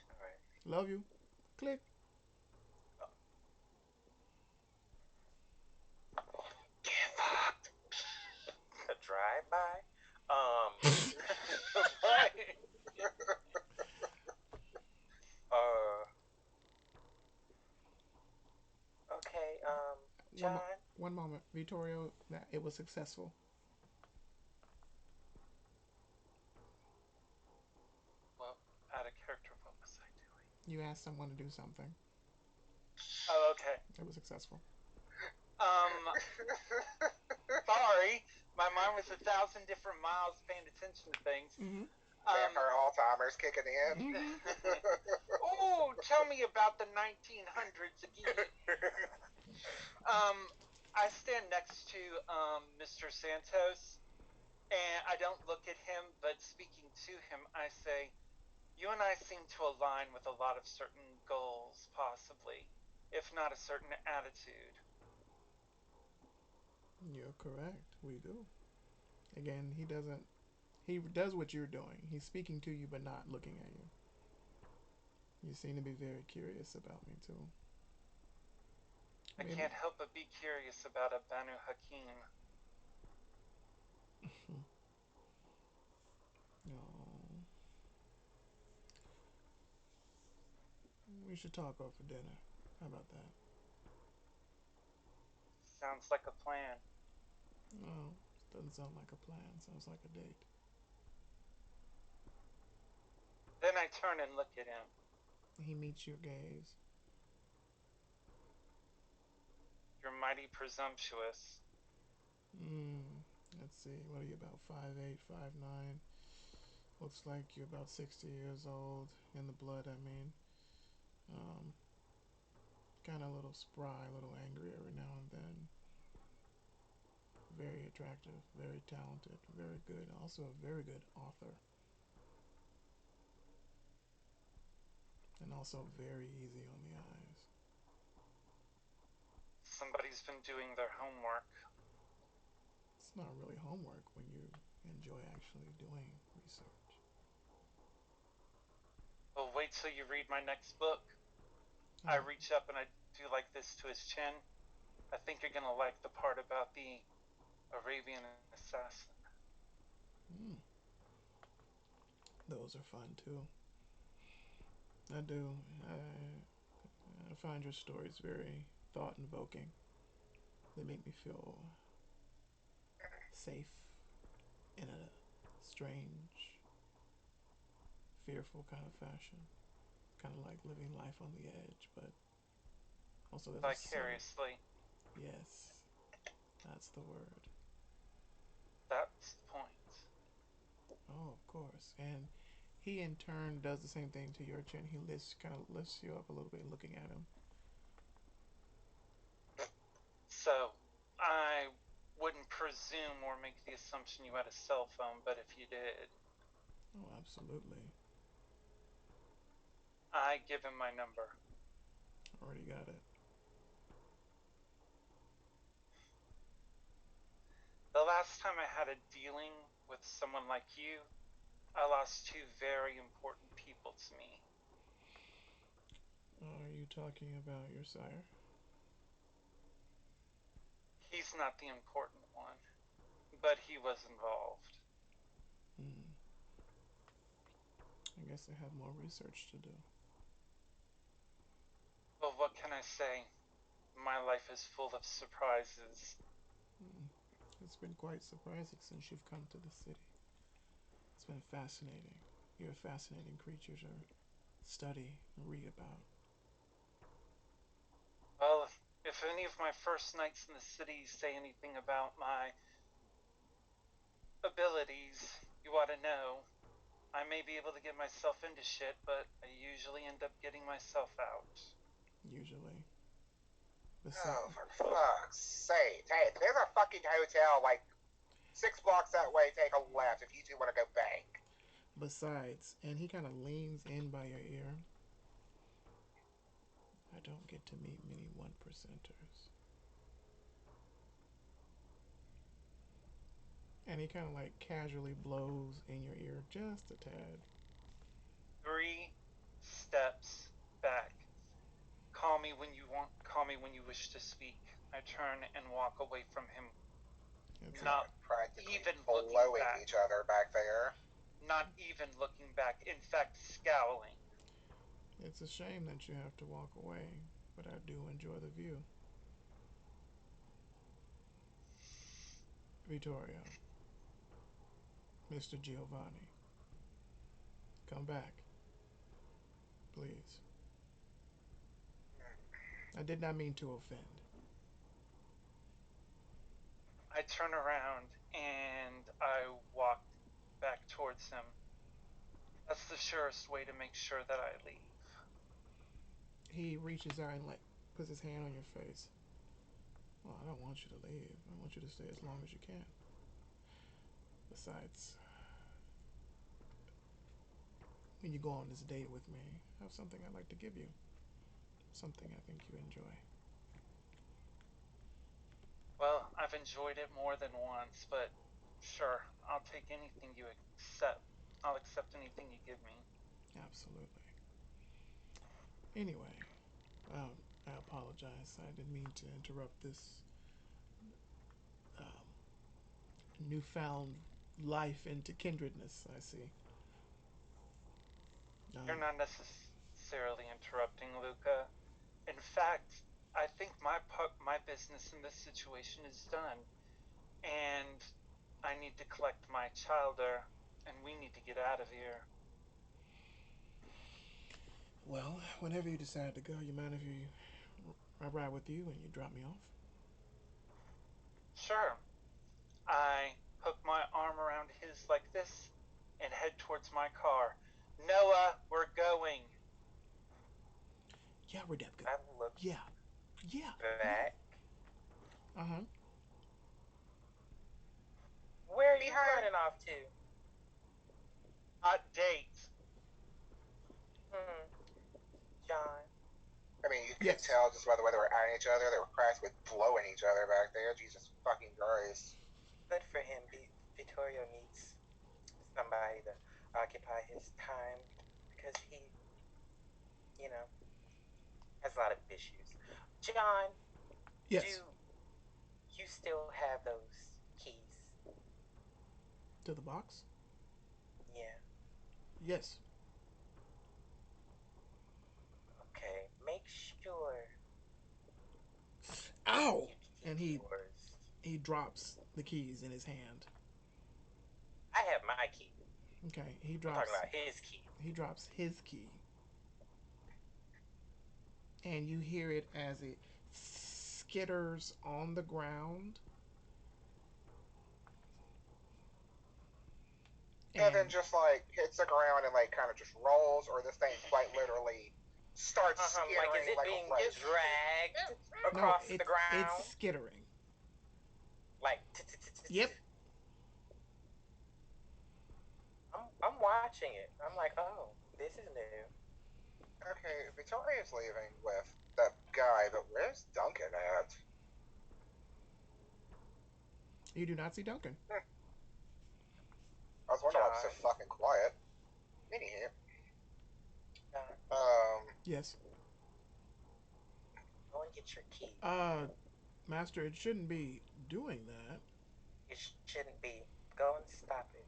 All right. Love you. Click. Get fucked. A drive by. But uh, okay. One John. one moment, Vittorio. That it was successful. Well, out of character, what was I doing? You asked someone to do something. Oh, okay. It was successful. Um, sorry, my mind was 1,000 different miles paying attention to things. Mm-hmm. Vampire Alzheimer's kicking in. Mm-hmm. Oh, tell me about the 1900s again. Um, I stand next to Mr. Santos, and I don't look at him, but speaking to him, I say, "You and I seem to align with a lot of certain goals, possibly, if not a certain attitude." You're correct. We do. Again, he doesn't. He does what you're doing. He's speaking to you, but not looking at you. You seem to be very curious about me too. I Maybe. can't help but be curious about a Banu Hakim. Oh, we should talk over dinner. How about that? Sounds like a plan. No, doesn't sound like a plan. Sounds like a date. Then I turn and look at him. He meets your gaze. "You're mighty presumptuous." Hmm. Let's see. What are you about? 5'8", 5'9"? Looks like you're about 60 years old in the blood. I mean, um, kind of a little spry, a little angry every now and then. Very attractive, very talented, very good. Also a very good author, and also very easy on the eyes. Somebody's been doing their homework. It's not really homework when you enjoy actually doing research. Well, wait till you read my next book. I Oh, reach up and I do like this to his chin. I think you're gonna like the part about the Arabian assassin. mm, those are fun too. I do. I find your stories very thought invoking. They make me feel safe in a strange, fearful kind of fashion. Kind of like living life on the edge, but also there's a subtle. Vicariously. Yes, that's the word. That's the point. Oh, of course. And he in turn does the same thing to your chin. He kind of lifts you up a little bit, looking at him. So, I wouldn't presume or make the assumption you had a cell phone, but if you did, Oh, absolutely. I give him my number. Already got it. The last time I had a dealing with someone like you, I lost two very important people to me. Are you talking about your sire? He's not the important one, but he was involved. Hmm. I guess I have more research to do. Well, what can I say? My life is full of surprises. Hmm. It's been quite surprising since you've come to the city. It's been fascinating. You're a fascinating creature to study and read about. Well, if any of my first nights in the city say anything about my abilities, you ought to know. I may be able to get myself into shit, but I usually end up getting myself out. Usually. Oh, for fuck's sake. Hey, there's a fucking hotel like 6 blocks that way. Take a left if you two want to go bank. Besides, and he kind of leans in by your ear. I don't get to meet many 1%ers. And he kind of like casually blows in your ear just a tad. 3 steps back. Call me when you want. Call me when you wish to speak. I turn and walk away from him, It's not Practically even looking blowing back. each other back there. Not even looking back. In fact, scowling. it's a shame that you have to walk away, but I do enjoy the view. Vittorio, Mr. Giovanni, come back, please. I did not mean to offend. I turn around and I walk back towards him. That's the surest way to make sure that I leave. He reaches out and like puts his hand on your face. Well, I don't want you to leave. I want you to stay as long as you can. Besides, when you go on this date with me, I have something I'd like to give you. Something I think you enjoy. Well, I've enjoyed it more than once, but sure, I'll take anything you accept. I'll accept anything you give me. Absolutely. Anyway, um, I apologize. I didn't mean to interrupt this um, newfound life into kindredness, I see. You're not necessarily interrupting, Luca. In fact, I think my business in this situation is done, and I need to collect my childer, and we need to get out of here. Well, whenever you decide to go, you mind if I ride with you and you drop me off? Sure. I hook my arm around his like this and head towards my car. Noah, we're going. Yeah, Redepka. I look Yeah. Yeah. back. Uh huh. Where are you Behind. running off to? Hot date. Hmm. John. I mean, you could Yes. tell just by the way they were eyeing each other. They were practically blowing each other back there. Jesus fucking Christ. Good for him. Vittorio needs somebody to occupy his time because he, you know, has a lot of issues. John, do Yes. you still have those keys? To the box? Yeah. Yes. Okay. Make sure Ow! You And keep yours. he drops the keys in his hand. I have my key. Okay, I'm talking about his key. he drops his key, and you hear it as it skitters on the ground, And then and just like hits the ground and like kind of just rolls, or this thing quite literally starts Like, is skittering it like a being roach. dragged no, across the it's ground? skittering. Like, Yep. I'm watching it. I'm like, oh, this is new. Okay, Victoria's leaving with that guy, but where's Duncan at? You do not see Duncan. I was wondering why it was so John, fucking quiet. Anywho, John, Yes. go and get your key. Master, it shouldn't be doing that. It shouldn't be. Go and stop it.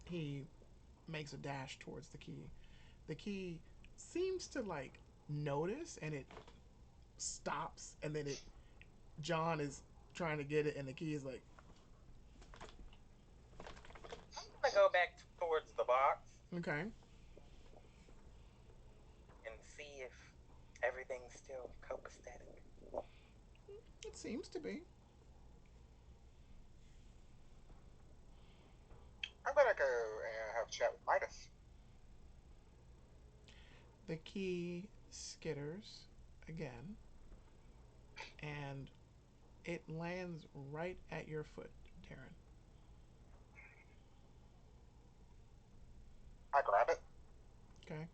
He makes a dash towards the key. The key seems to like notice, and it stops, and then it John is trying to get it, and the key is like, I'm gonna go back towards the box okay. and see if everything's still copacetic. It seems to be. I'm gonna go and have a chat with Midas. The key skitters again, and it lands right at your foot, Darren. I grab it. Okay.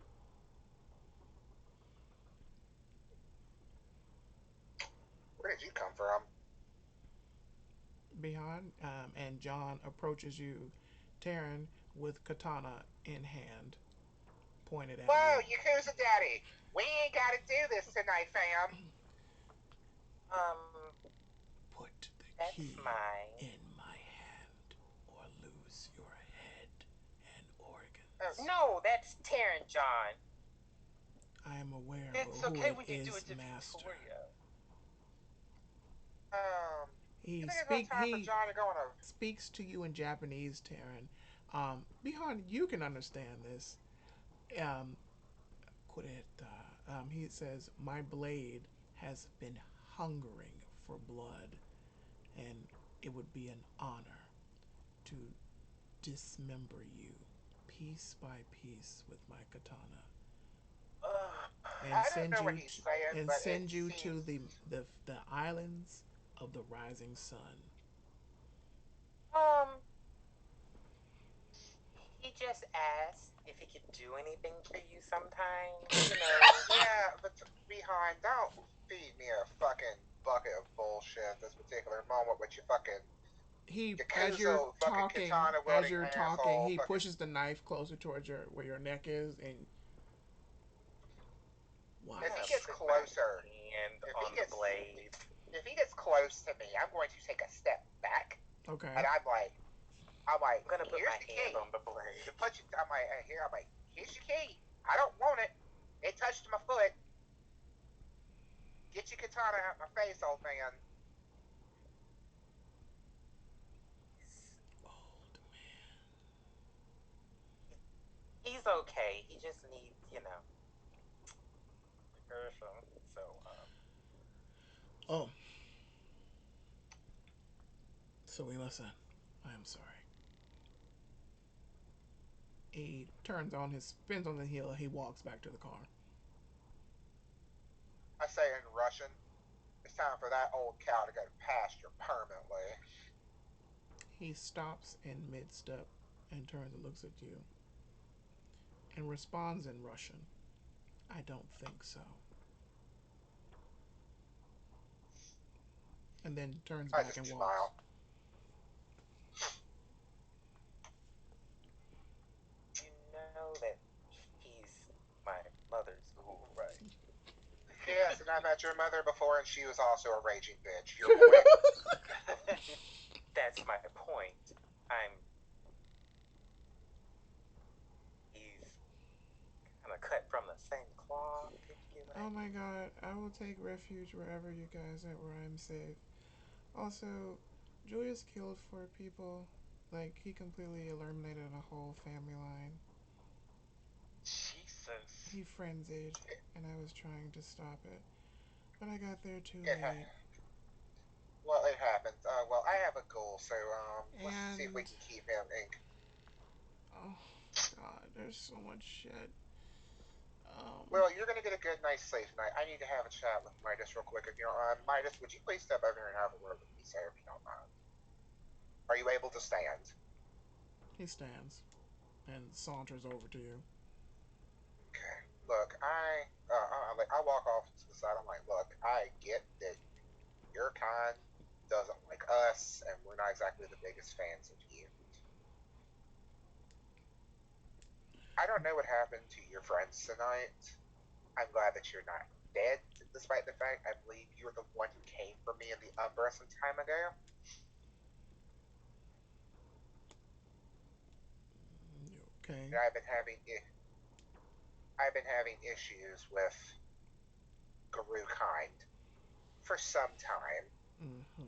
Where did you come from? Behind, and John approaches you, Taryn, with katana in hand, pointed at Whoa, you. Yakuza Daddy! We ain't gotta do this tonight, fam! Put the That's key mine. in my hand, or lose your head and organs. No, that's Taryn, John. I am aware It's of who okay it when you do is, it to Master. Victoria. You think it's about time for John to go on a... speaks to you in Japanese, Taryn. Behind, you can understand this. Um, he says, "My blade has been hungering for blood, and it would be an honor to dismember you piece by piece with my katana, and I don't know what he's saying, but it send you to seems... the islands of the rising sun." He just asked if he could do anything for you sometimes, Yeah, but behind, don't feed me a fucking bucket of bullshit this particular moment with your fucking He Yakuza fucking katana as wielding you're talking, asshole he fucking... pushes the knife closer towards your where your neck is, and why? If he gets closer, and if on he the gets blade. if he gets close to me, I'm going to take a step back, Okay. and I'm like, I'm gonna put here's my the key. hand on the blade. I'm like, here's your key. I don't want it. It touched my foot. Get your katana out my face, old man. Old man. He's okay. He just needs, Gershom. So, Oh, so we listen. I am sorry. He spins on the heel. He walks back to the car. I say in Russian, it's time for that old cow to go to pasture permanently. He stops in mid step and turns and looks at you and responds in Russian. I don't think so. And then turns I back just and walks. smile. you know that he's my mother's ghoul, right? Yes, and I met your mother before, and she was also a raging bitch. Your boy. That's my point. He's kind of cut from the same Mom, could you get Oh like my god, I will take refuge wherever you guys are where I'm safe. Also, Julius killed 4 people. Like, he completely eliminated a whole family line. Jesus. He frenzied, and I was trying to stop it. But I got there too It late. well, it happens. Well, I have a goal, so let's see if we And can keep him in. oh god, there's so much shit. Um, Well, you're gonna get a good night's sleep tonight. I need to have a chat with Midas real quick. If you don't, Midas, would you please step over here and have a word with me, sir, if you don't mind? Are you able to stand? he stands and saunters over to you. Okay. Look, I walk off to the side. I'm like, look, I get that your kind doesn't like us, and we're not exactly the biggest fans of you. I don't know what happened to your friends tonight. I'm glad that you're not dead, despite the fact I believe you were the one who came for me in the Umbra some time ago. Okay. And I've been having issues with Guru kind for some time. Mm-hmm.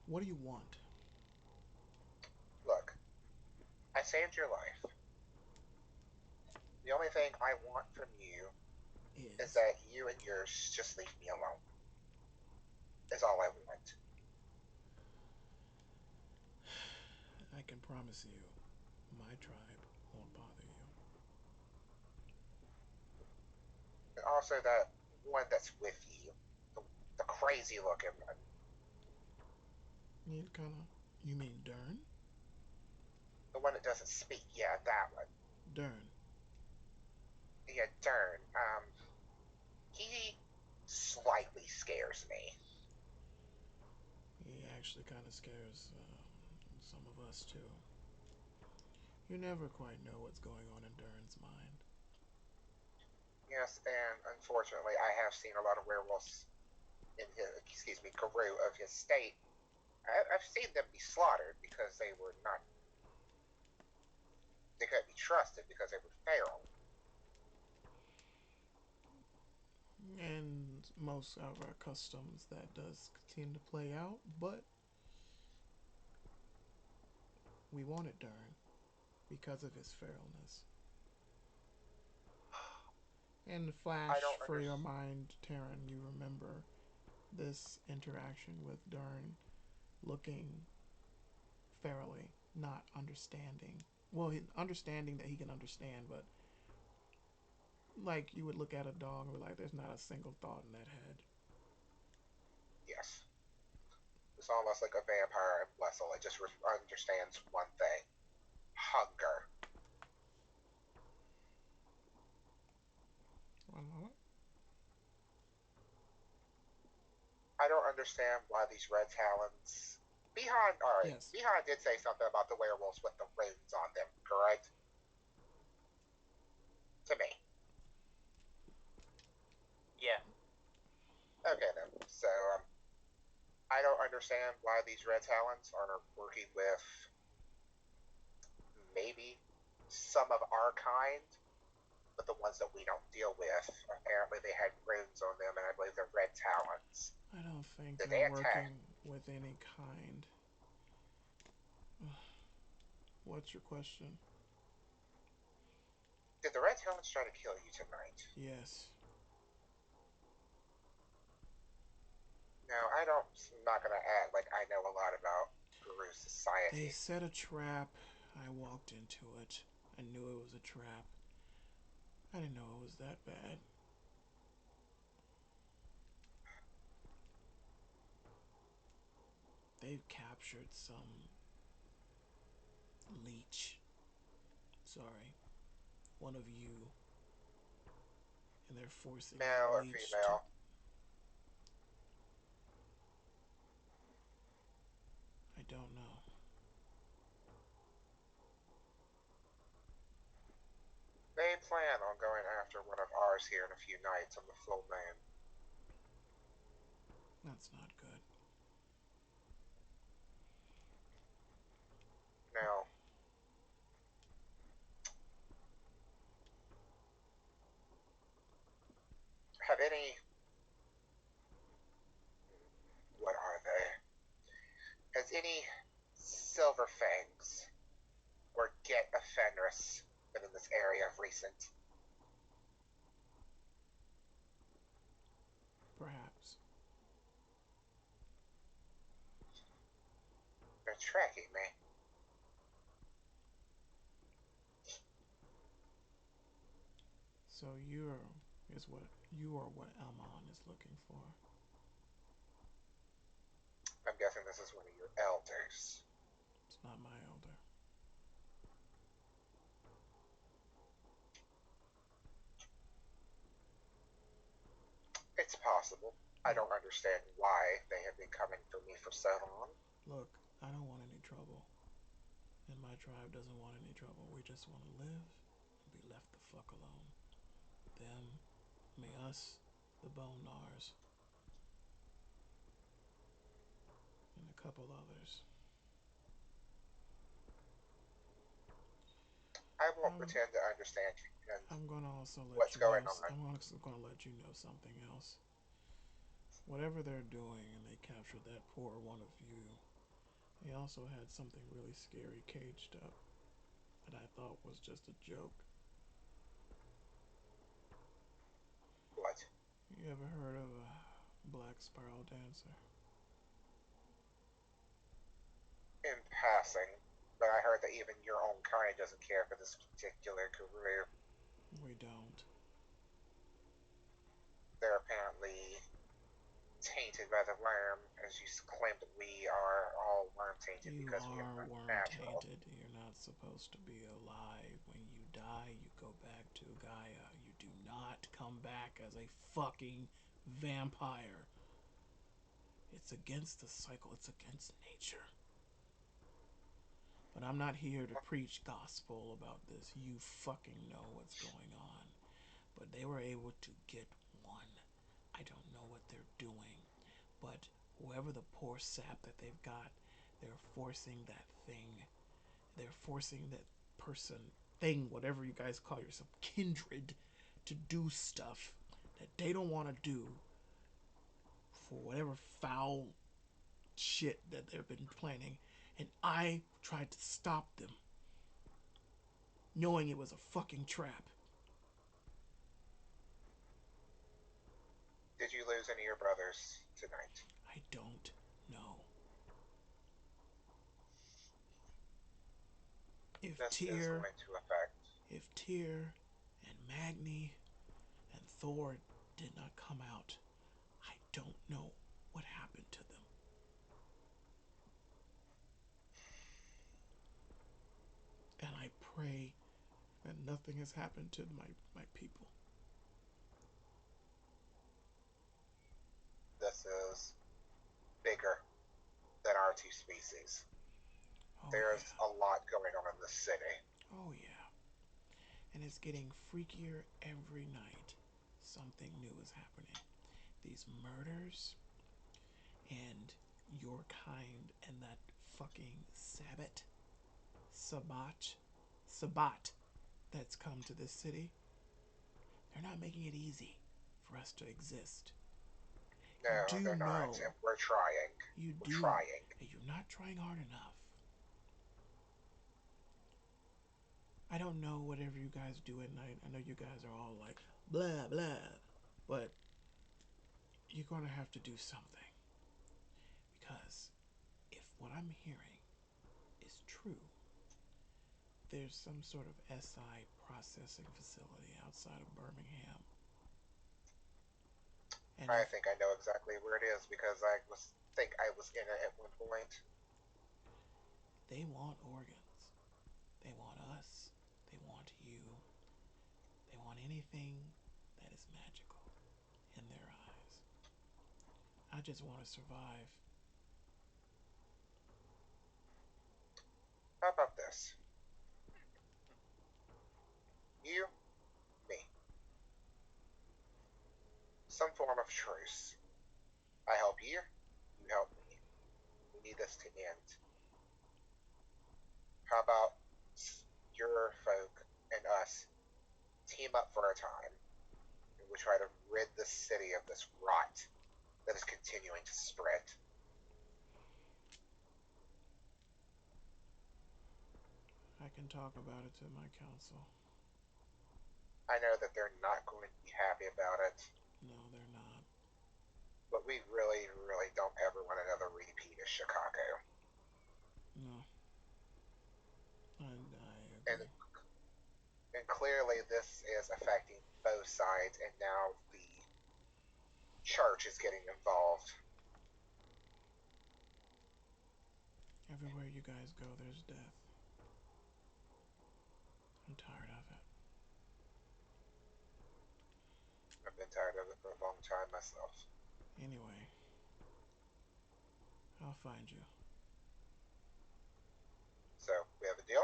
What do you want? Look, I saved your life. The only thing I want from you is Is that you and yours just leave me alone. Is all I want. I can promise you, my tribe won't bother you. And also that one that's with you, the crazy looking one. You kind of. You mean Dern? The one that doesn't speak. Yeah, that one. Dern. Yeah, Dern. He slightly scares me. He actually kind of scares some of us too. You never quite know what's going on in Dern's mind. Yes, and unfortunately, I have seen a lot of werewolves in his, excuse me, Guru of his state. I've seen them be slaughtered because they couldn't be trusted because they were feral. And most of our customs, that does continue to play out, but we wanted Dern because of his feralness. And I flash don't for your understand. mind, Taryn, you remember this interaction with Dern looking ferally, not understanding. Well, understanding that he can understand, but like you would look at a dog and be like, there's not a single thought in that head. Yes, it's almost like a vampire in Wessel. It just understands one thing: hunger. One moment. I don't understand why these red talons. Behind, all right. Yes. Behind did say something about the werewolves with the runes on them, correct? To me. yeah. Okay then. So I don't understand why these red talons are working with maybe some of our kind, but the ones that we don't deal with. Apparently, they had runes on them, and I believe they're red talons. I don't think Did they're they attack? working with any kind. What's your question? Did the red talons try to kill you tonight? Yes. Now, I don't. I'm not gonna act like I know a lot about Guru They society. set a trap. I walked into it. I knew it was a trap. I didn't know it was that bad. They've captured some leech. Sorry, one of you, and they're forcing that Male or leech to. female? I don't know. They plan on going after one of ours here in a few nights on the full moon. That's not good. Now, have any. What are they? Has any Silver Fangs or Get a Fenris been in this area of recent? Perhaps. They're tracking me. So you are what Almon is looking for. I'm guessing this is one of your elders. It's not my elder. It's possible. I don't understand why they have been coming for me for so long. Look, I don't want any trouble. And my tribe doesn't want any trouble. We just want to live and be left the fuck alone. Them, us, the Bone Nars, and a couple others. I won't Um, pretend to understand and I'm gonna also let what's you know. going on. I'm also gonna let you know something else. Whatever they're doing, and they captured that poor one of you. They also had something really scary caged up that I thought was just a joke. What? You ever heard of a black spiral dancer? In passing, but I heard that even your own kind doesn't care for this particular career. We don't. They're apparently tainted by the worm, as you claim that we are all worm tainted You because we are are not worm natural. tainted. You're not supposed to be alive. When you die, you go back to Gaia. You do not come back as a fucking vampire. It's against the cycle, it's against nature. But I'm not here to preach gospel about this. You fucking know what's going on. But they were able to get one. I don't know what they're doing. But whoever the poor sap that they've got, they're forcing that thing. They're forcing that person, thing, whatever you guys call yourself, kindred, to do stuff that they don't want to do for whatever foul shit that they've been planning. And I tried to stop them, knowing it was a fucking trap. Did you lose any of your brothers tonight? I don't know. If This is Tyr, going to affect. if Tyr and Magni and Thor did not come out, I don't know what happened to them. And I pray that nothing has happened to my people. This is bigger than our two species. Oh There's yeah. a lot going on in this city. Oh yeah. And it's getting freakier every night. Something new is happening. These murders and your kind and that fucking Sabat that's come to this city, they're not making it easy for us to exist. You No, do they're not, know, and we're trying. you We're do, trying. that you're not trying hard enough. I don't know whatever you guys do at night. I know you guys are all like, blah, blah, but you're going to have to do something. Because if what I'm hearing is true, there's some sort of SI processing facility outside of Birmingham. And I if think I know exactly where it is because I was in it at one point. they want organs, they want us, they want you, they want anything that is magical in their eyes. I just want to survive. How about this? You, me, some form of truce. I help you, you help me. We need this to end. How about your folk and us team up for a time, and we try to rid the city of this rot that is continuing to spread. I can talk about it to my council. I know that they're not going to be happy about it, No, they're not. but we really, really don't ever want another repeat of Chicago. No. I And agree. and clearly this is affecting both sides, and now the church is getting involved. Everywhere you guys go, there's death. I'm tired of it. I've been tired of it for a long time myself. Anyway, I'll find you. So, we have a deal?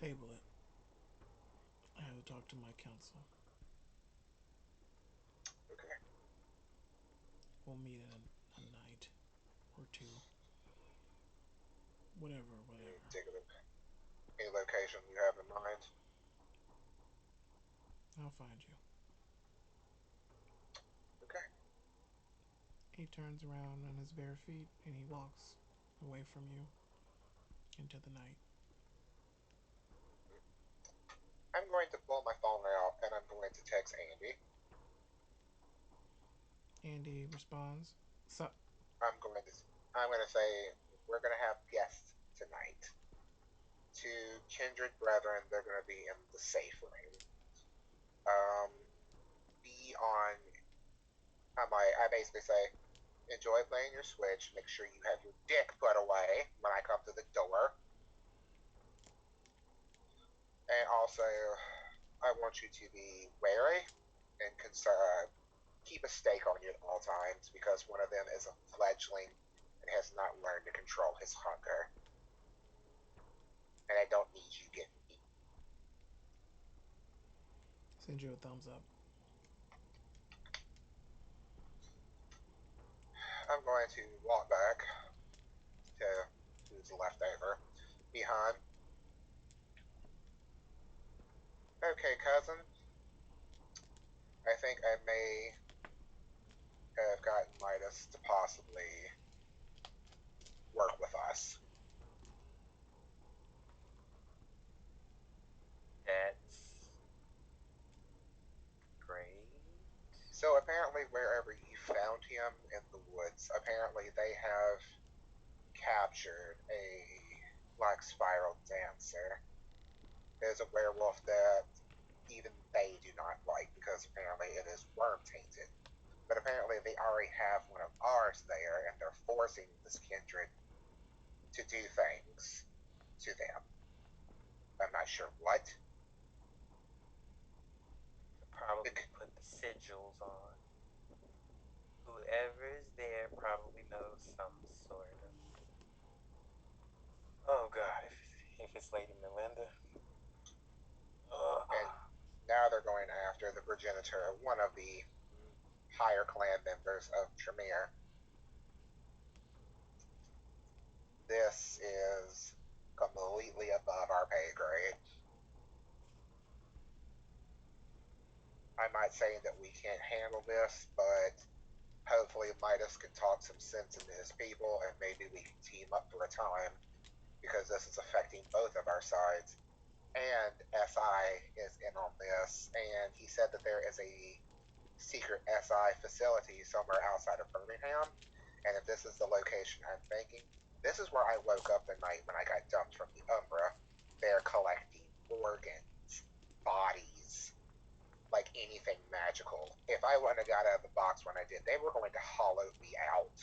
Table it. I have to talk to my council. Okay. We'll meet in a night or two. Whatever, Any whatever. particular any location you have in mind? I'll find you. Okay. He turns around on his bare feet and he walks away from you into the night. I'm going to pull my phone out and I'm going to text Andy. Andy responds, "So, I'm going to I'm going to say we're going to have guests tonight. Two kindred brethren. They're going to be in the safe room. Um, be on. I basically say, enjoy playing your Switch. Make sure you have your dick put away when I come to the door. And also, I want you to be wary and keep a stake on you at all times because one of them is a fledgling and has not learned to control his hunger. And I don't need you getting eaten. send you a thumbs up." I'm going to walk back to who's left over behind. Okay, cousin. I think I may have gotten Midas to possibly work with us. That's great. So apparently, wherever you found him in the woods, apparently they have captured a black spiral dancer. There's a werewolf that even they do not like because apparently it is worm tainted. But apparently they already have one of ours there, and they're forcing this kindred to do things to them. I'm not sure what. Probably put the sigils on. Whoever is there probably knows some sort of. Oh God, if it's Lady Melinda. And now they're going after the progenitor, one of the higher clan members of Tremere. This is completely above our pay grade. I'm not saying that we can't handle this, but hopefully Midas can talk some sense into his people and maybe we can team up for a time because this is affecting both of our sides. And SI is in on this, and he said that there is a secret SI facility somewhere outside of Birmingham. And if this is the location I'm thinking, this is where I woke up the night when I got dumped from the Umbra. They're collecting organs, bodies, like anything magical. If I wouldn't have got out of the box when I did, they were going to hollow me out.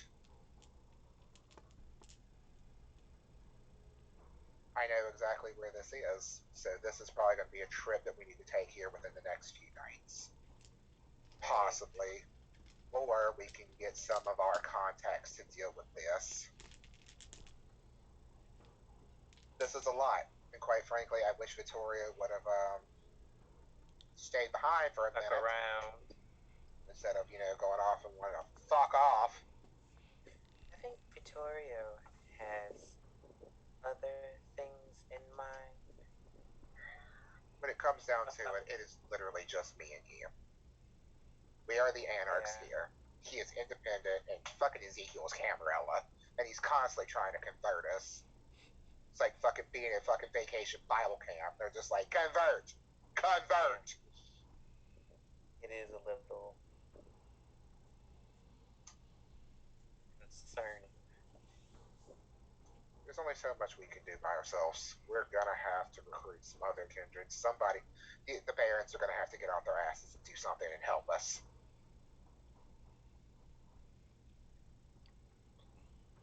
I know exactly where this is, so this is probably going to be a trip that we need to take here within the next few nights. Possibly. Or we can get some of our contacts to deal with this. This is a lot, and quite frankly, I wish Vittoria would have stayed behind for a Fuck minute around. instead of going off and wanting to fuck off. I think Vittorio has other things in mind. When it comes down to it, it is literally just me and you. We are the anarchs Yeah. here. He is independent, and fucking Ezekiel's Camarella, and he's constantly trying to convert us. It's like fucking being at fucking vacation Bible camp. They're just like, convert! Convert! It is a little concerning. There's only so much we can do by ourselves. We're gonna have to recruit some other kindreds. Somebody, the parents are gonna have to get off their asses and do something and help us.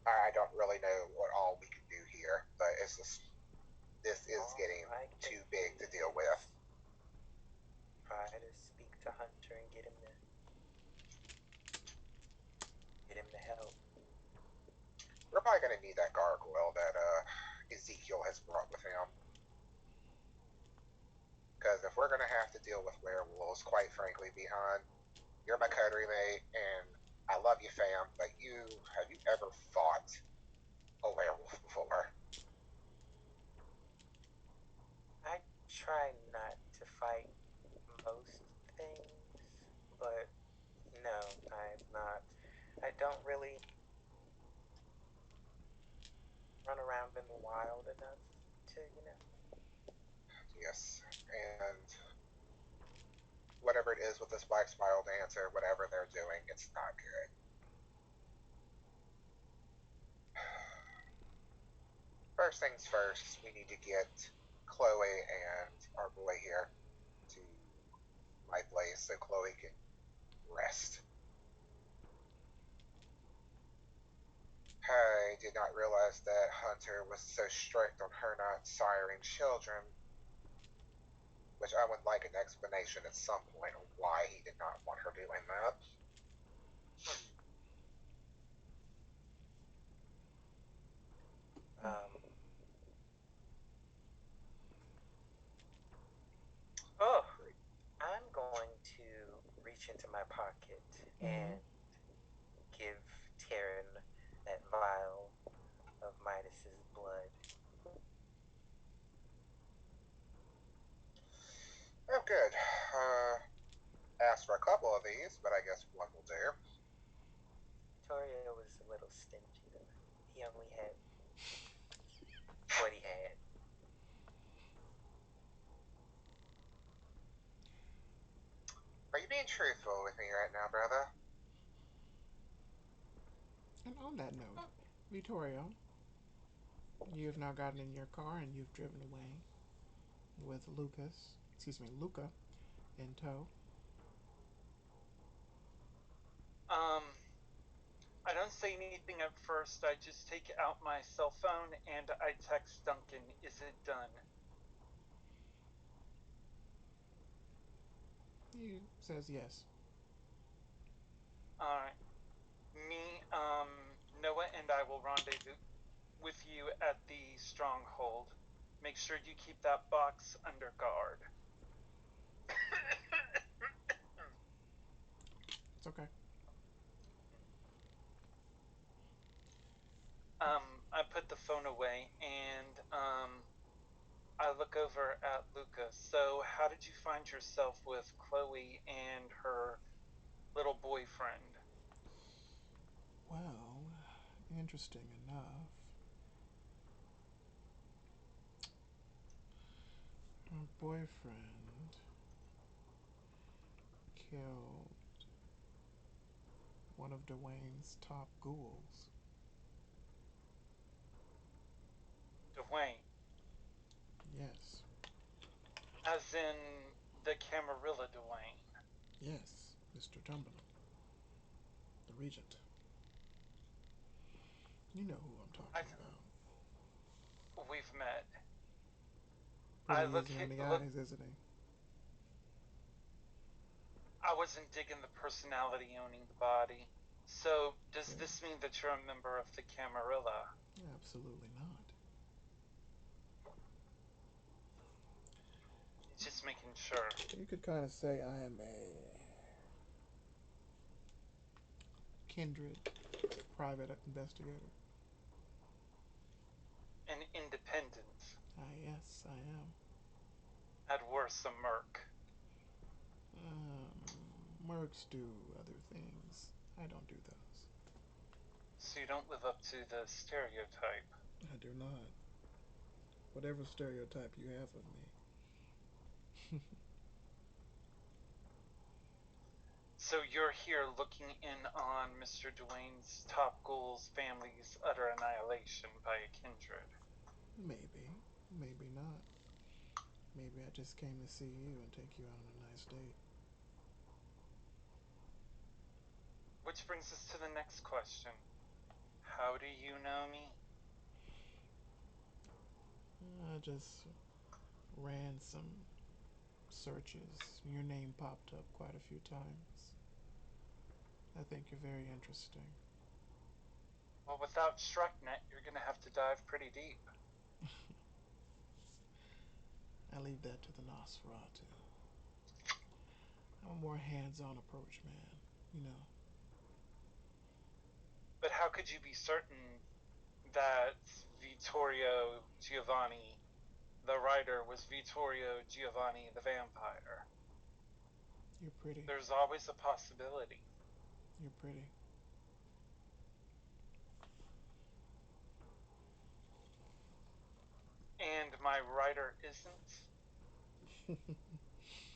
I don't really know what all we can do here, but it's just this is All getting I too can big to do deal with. is try to speak to Hunter and get him to help. We're probably gonna need that gargoyle that Ezekiel has brought with him. Because if we're gonna have to deal with werewolves, quite frankly, behind you're my coterie mate, and I love you, fam. But have you ever fought a werewolf before? I try not to fight most things, but no, I've not. I don't really run around in the wild enough to. Yes, and whatever it is with this black spiral dancer, whatever they're doing, it's not good. First things first, we need to get Chloe and our boy here to my place so Chloe can rest. I did not realize that Hunter was so strict on her not siring children, which I would like an explanation at some point on why he did not want her doing that. Um, oh, I'm going to reach into my pocket and give Taryn that vial of Midas's blood. Oh, good. Asked for a couple of these, but I guess one will do. Victoria was a little stingy. He only had what he had. Are you being truthful with me right now, brother? And on that note, Vittorio, you have now gotten in your car and you've driven away with Luca in tow. Um, I don't say anything at first. I just take out my cell phone and I text Duncan, is it done? He says yes. Alright. Me, Noah and I will rendezvous with you at the stronghold. Make sure you keep that box under guard. It's okay. I put the phone away and I look over at Luca. So, how did you find yourself with Chloe and her little boyfriend? Well, interesting enough, her boyfriend killed one of Dwayne's top ghouls. Dwayne. Yes. As in the Camarilla Dwayne. Yes, Mr. Tumberland, the Regent. You know who I'm talking about. We've met. I Pretty easy on the eyes, isn't he? I wasn't digging the personality owning the body. So, does Yeah, this mean that you're a member of the Camarilla? absolutely not. Just making sure. You could kind of say I am a kindred private investigator. An independent. Ah, yes, I am. At worst, a merc. Mercs do other things. I don't do those. So you don't live up to the stereotype. I do not. Whatever stereotype you have of me. So you're here looking in on Mr. Dwayne's top goals, family's utter annihilation by a kindred. Maybe. Maybe not. Maybe I just came to see you and take you out on a nice date. Which brings us to the next question. How do you know me? I just ran some searches. Your name popped up quite a few times. I think you're very interesting. Well, without StruckNet, you're gonna have to dive pretty deep. I leave that to the Nosferatu. I'm a more hands-on approach, man. You know. But how could you be certain that Vittorio Giovanni, the writer, was Vittorio Giovanni the vampire? You're pretty. There's always a possibility. You're pretty. And my writer isn't?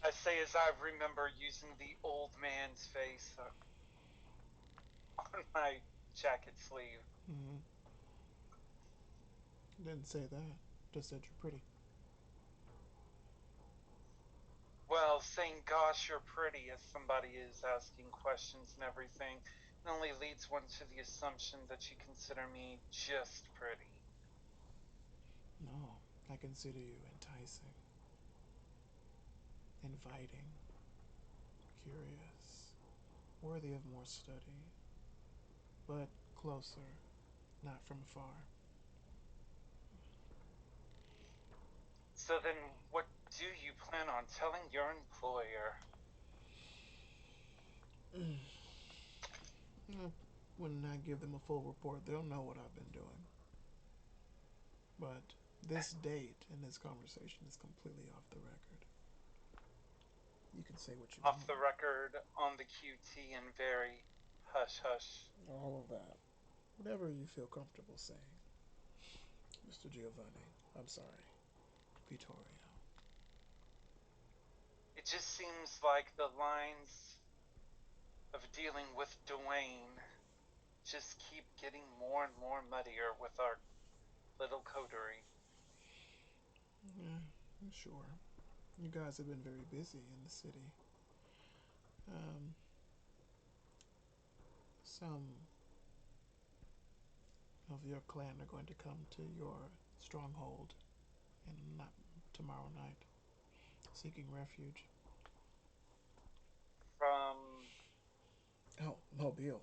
I say as I remember using the old man's face on my jacket sleeve. Mm-hmm. Didn't say that. Just said you're pretty. Well, saying gosh you're pretty as somebody is asking questions and everything only leads one to the assumption that you consider me just pretty. No, I consider you enticing, inviting, curious, worthy of more study, but closer, not from afar. So then what do you plan on telling your employer? When I give them a full report, they'll know what I've been doing. But this date and this conversation is completely off the record. You can say what you Off want. the record, on the QT, and very hush hush. All of that. Whatever you feel comfortable saying. Mr. Giovanni. I'm sorry. Vittorio. It just seems like the lines of dealing with Dwayne just keep getting more and more muddier with our little coterie. Yeah, sure. You guys have been very busy in the city. Um, some of your clan are going to come to your stronghold and not tomorrow night, seeking refuge. From Oh, Mobile.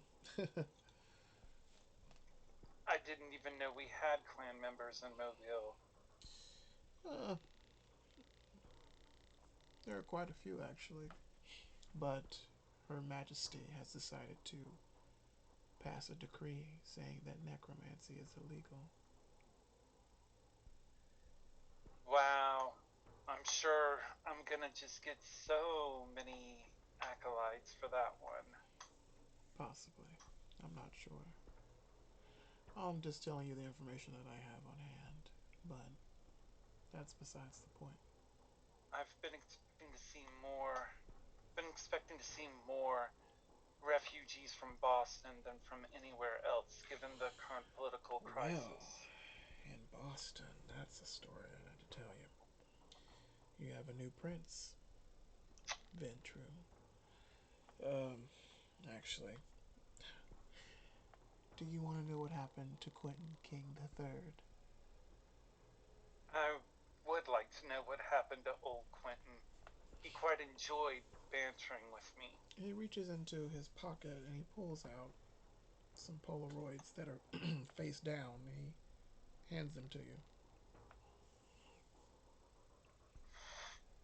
I didn't even know we had clan members in Mobile. uh, there are quite a few actually, but Her Majesty has decided to pass a decree saying that necromancy is illegal. Wow. I'm sure I'm gonna just get so many acolytes for that one. Possibly. I'm not sure. I'm just telling you the information that I have on hand, but that's besides the point. I've been expecting to see more refugees from Boston than from anywhere else, given the current political Well, crisis. in Boston, that's a story I have to tell you. You have a new prince, Ventru. Um, actually, do you want to know what happened to Quentin King III? I would like to know what happened to old Quentin. He quite enjoyed bantering with me. He reaches into his pocket and he pulls out some Polaroids that are face down. He hands them to you.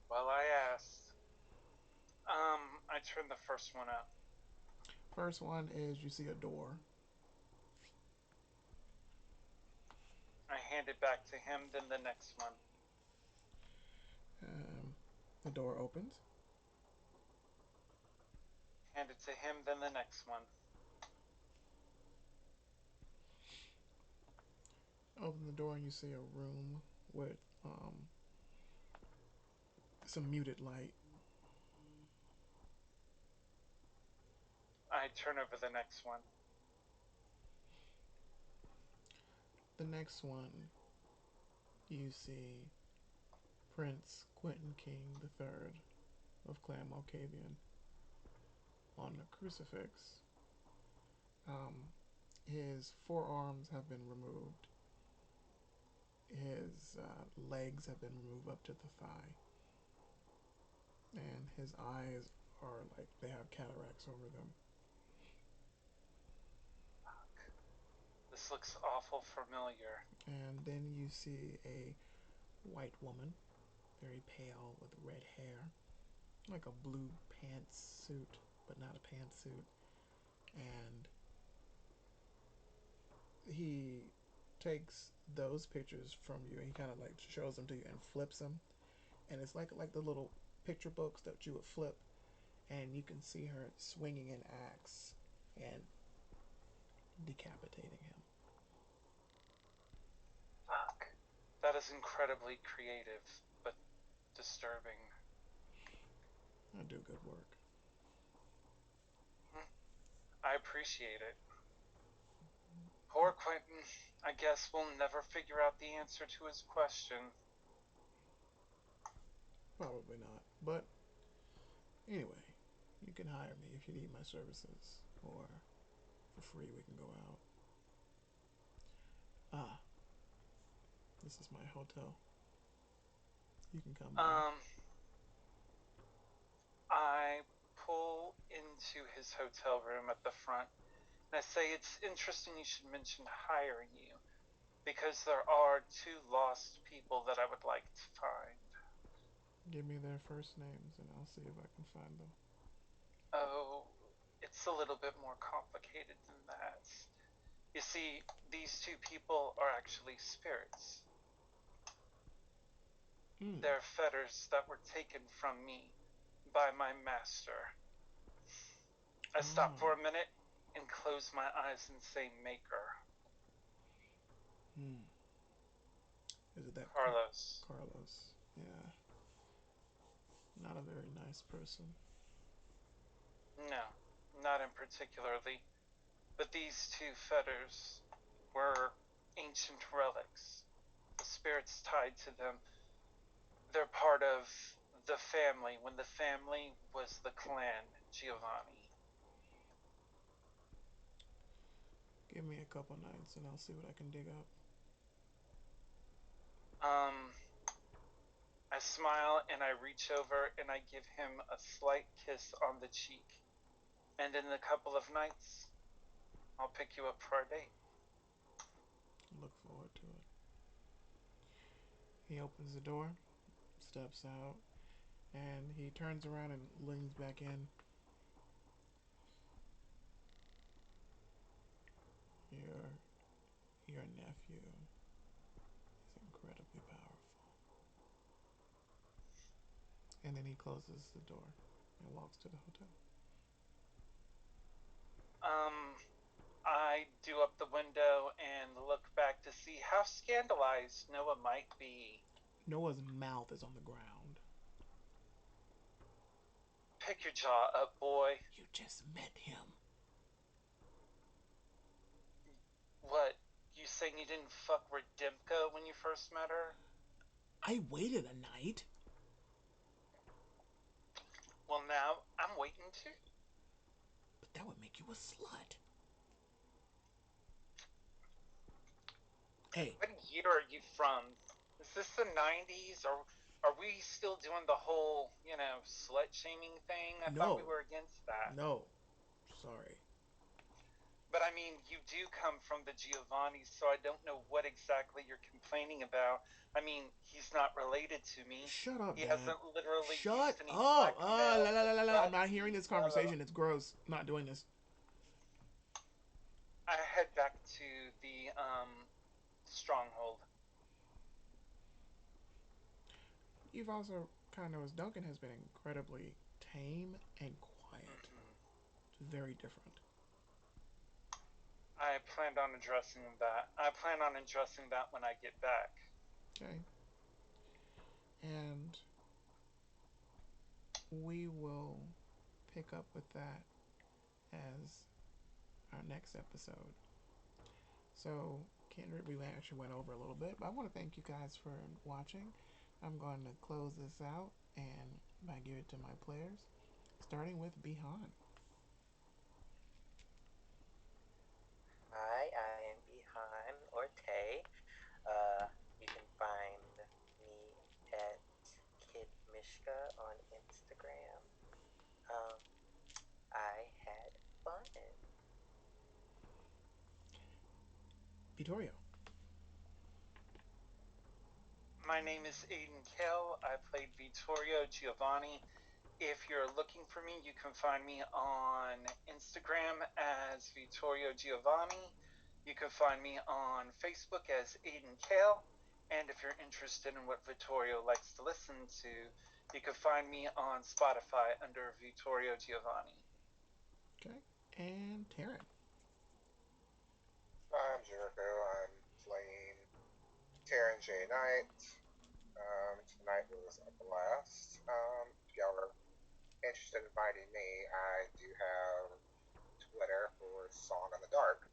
Well, I asked. I turned the first one up. First one is you see a door. I hand it back to him, then the next one. The door opens. Hand it to him, then the next one. Open the door and you see a room with some muted light. I turn over the next one. The next one, you see Prince Quentin King III of Clan Malkavian on a crucifix. His forearms have been removed. His legs have been removed up to the thigh. And his eyes are like they have cataracts over them. This looks awful familiar. And then you see a white woman, very pale with red hair, like a blue pantsuit, but not a pantsuit. And he takes those pictures from you and he kind of like shows them to you and flips them. And it's like the little picture books that you would flip. And you can see her swinging an axe and decapitating him. Fuck. That is incredibly creative, but disturbing. I do good work. I appreciate it. Poor Quentin. I guess we'll never figure out the answer to his question. Probably not. But anyway, you can hire me if you need my services, or for free we can go out. Ah, this is my hotel. You can come by. I pull into his hotel room at the front and I say, it's interesting you should mention hiring you, because there are 2 lost people that I would like to find. Give me their first names and I'll see if I can find them. Oh, it's a little bit more complicated than that. You see, these 2 people are actually spirits. They're fetters that were taken from me by my master. I stop for a minute and close my eyes and say maker. Is it that Carlos? Carlos. Yeah. Not a very nice person. No, not in particularly. But these 2 fetters were ancient relics. The spirits tied to them, they're part of the family when the family was the clan Giovanni. Give me a couple nights and I'll see what I can dig up. I smile and I reach over and I give him a slight kiss on the cheek. And in a couple of nights, I'll pick you up for our date. Look forward to it. He opens the door, steps out, and he turns around and leans back in. Your nephew is incredibly powerful. And then he closes the door and walks to the hotel. I do up the window and look back to see how scandalized Noah might be. Noah's mouth is on the ground. Pick your jaw up, boy. You just met him. What, you saying you didn't fuck Redimka when you first met her? I waited a night. Well, now I'm waiting too. But that would make you a slut. Hey. What year are you from? Is this the 90s, or are we still doing the whole, slut shaming thing? I thought we were against that. No. Sorry. But I mean, you do come from the Giovannis, so I don't know what exactly you're complaining about. I mean, he's not related to me. Shut up, He Dad. hasn't literally Shut used any up. blackmail. I'm not hearing this conversation. It's gross. I'm not doing this. I head back to the stronghold. You've also kind of notice Duncan has been incredibly tame and quiet. It's very different. I planned on addressing that. I plan on addressing that when I get back. Okay. And we will pick up with that as our next episode. So, Kendrick, we actually went over a little bit, but I want to thank you guys for watching. I'm going to close this out and I give it to my players, starting with Bihan. Hi, I am Ihan or Tay. You can find me at Kid Mishka on Instagram. Um, I had fun. Vittorio. My name is Aiden Kell. I played Vittorio Giovanni. If you're looking for me, you can find me on Instagram as Vittorio Giovanni. You can find me on Facebook as Aiden Kale. And if you're interested in what Vittorio likes to listen to, you can find me on Spotify under Vittorio Giovanni. Okay. And Taryn. I'm Jericho. I'm playing Taryn J. Knight. Tonight was a blast. If y'all are interested in finding me, I do have Twitter for Song in the Dark.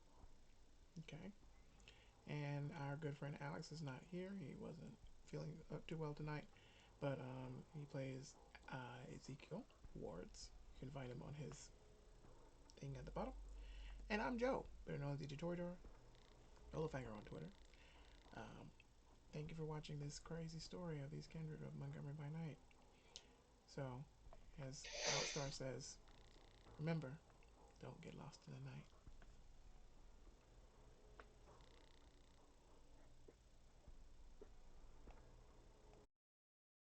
Okay. And our good friend Alex is not here. He wasn't feeling up too well tonight, but he plays Ezekiel Wards. You can find him on his thing at the bottom. And I'm Joe, better known as DJ Toridor, Nolafanger on Twitter. Um, Thank you for watching this crazy story of these kindred of Montgomery by night. So, as Outstar says, remember, don't get lost in the night.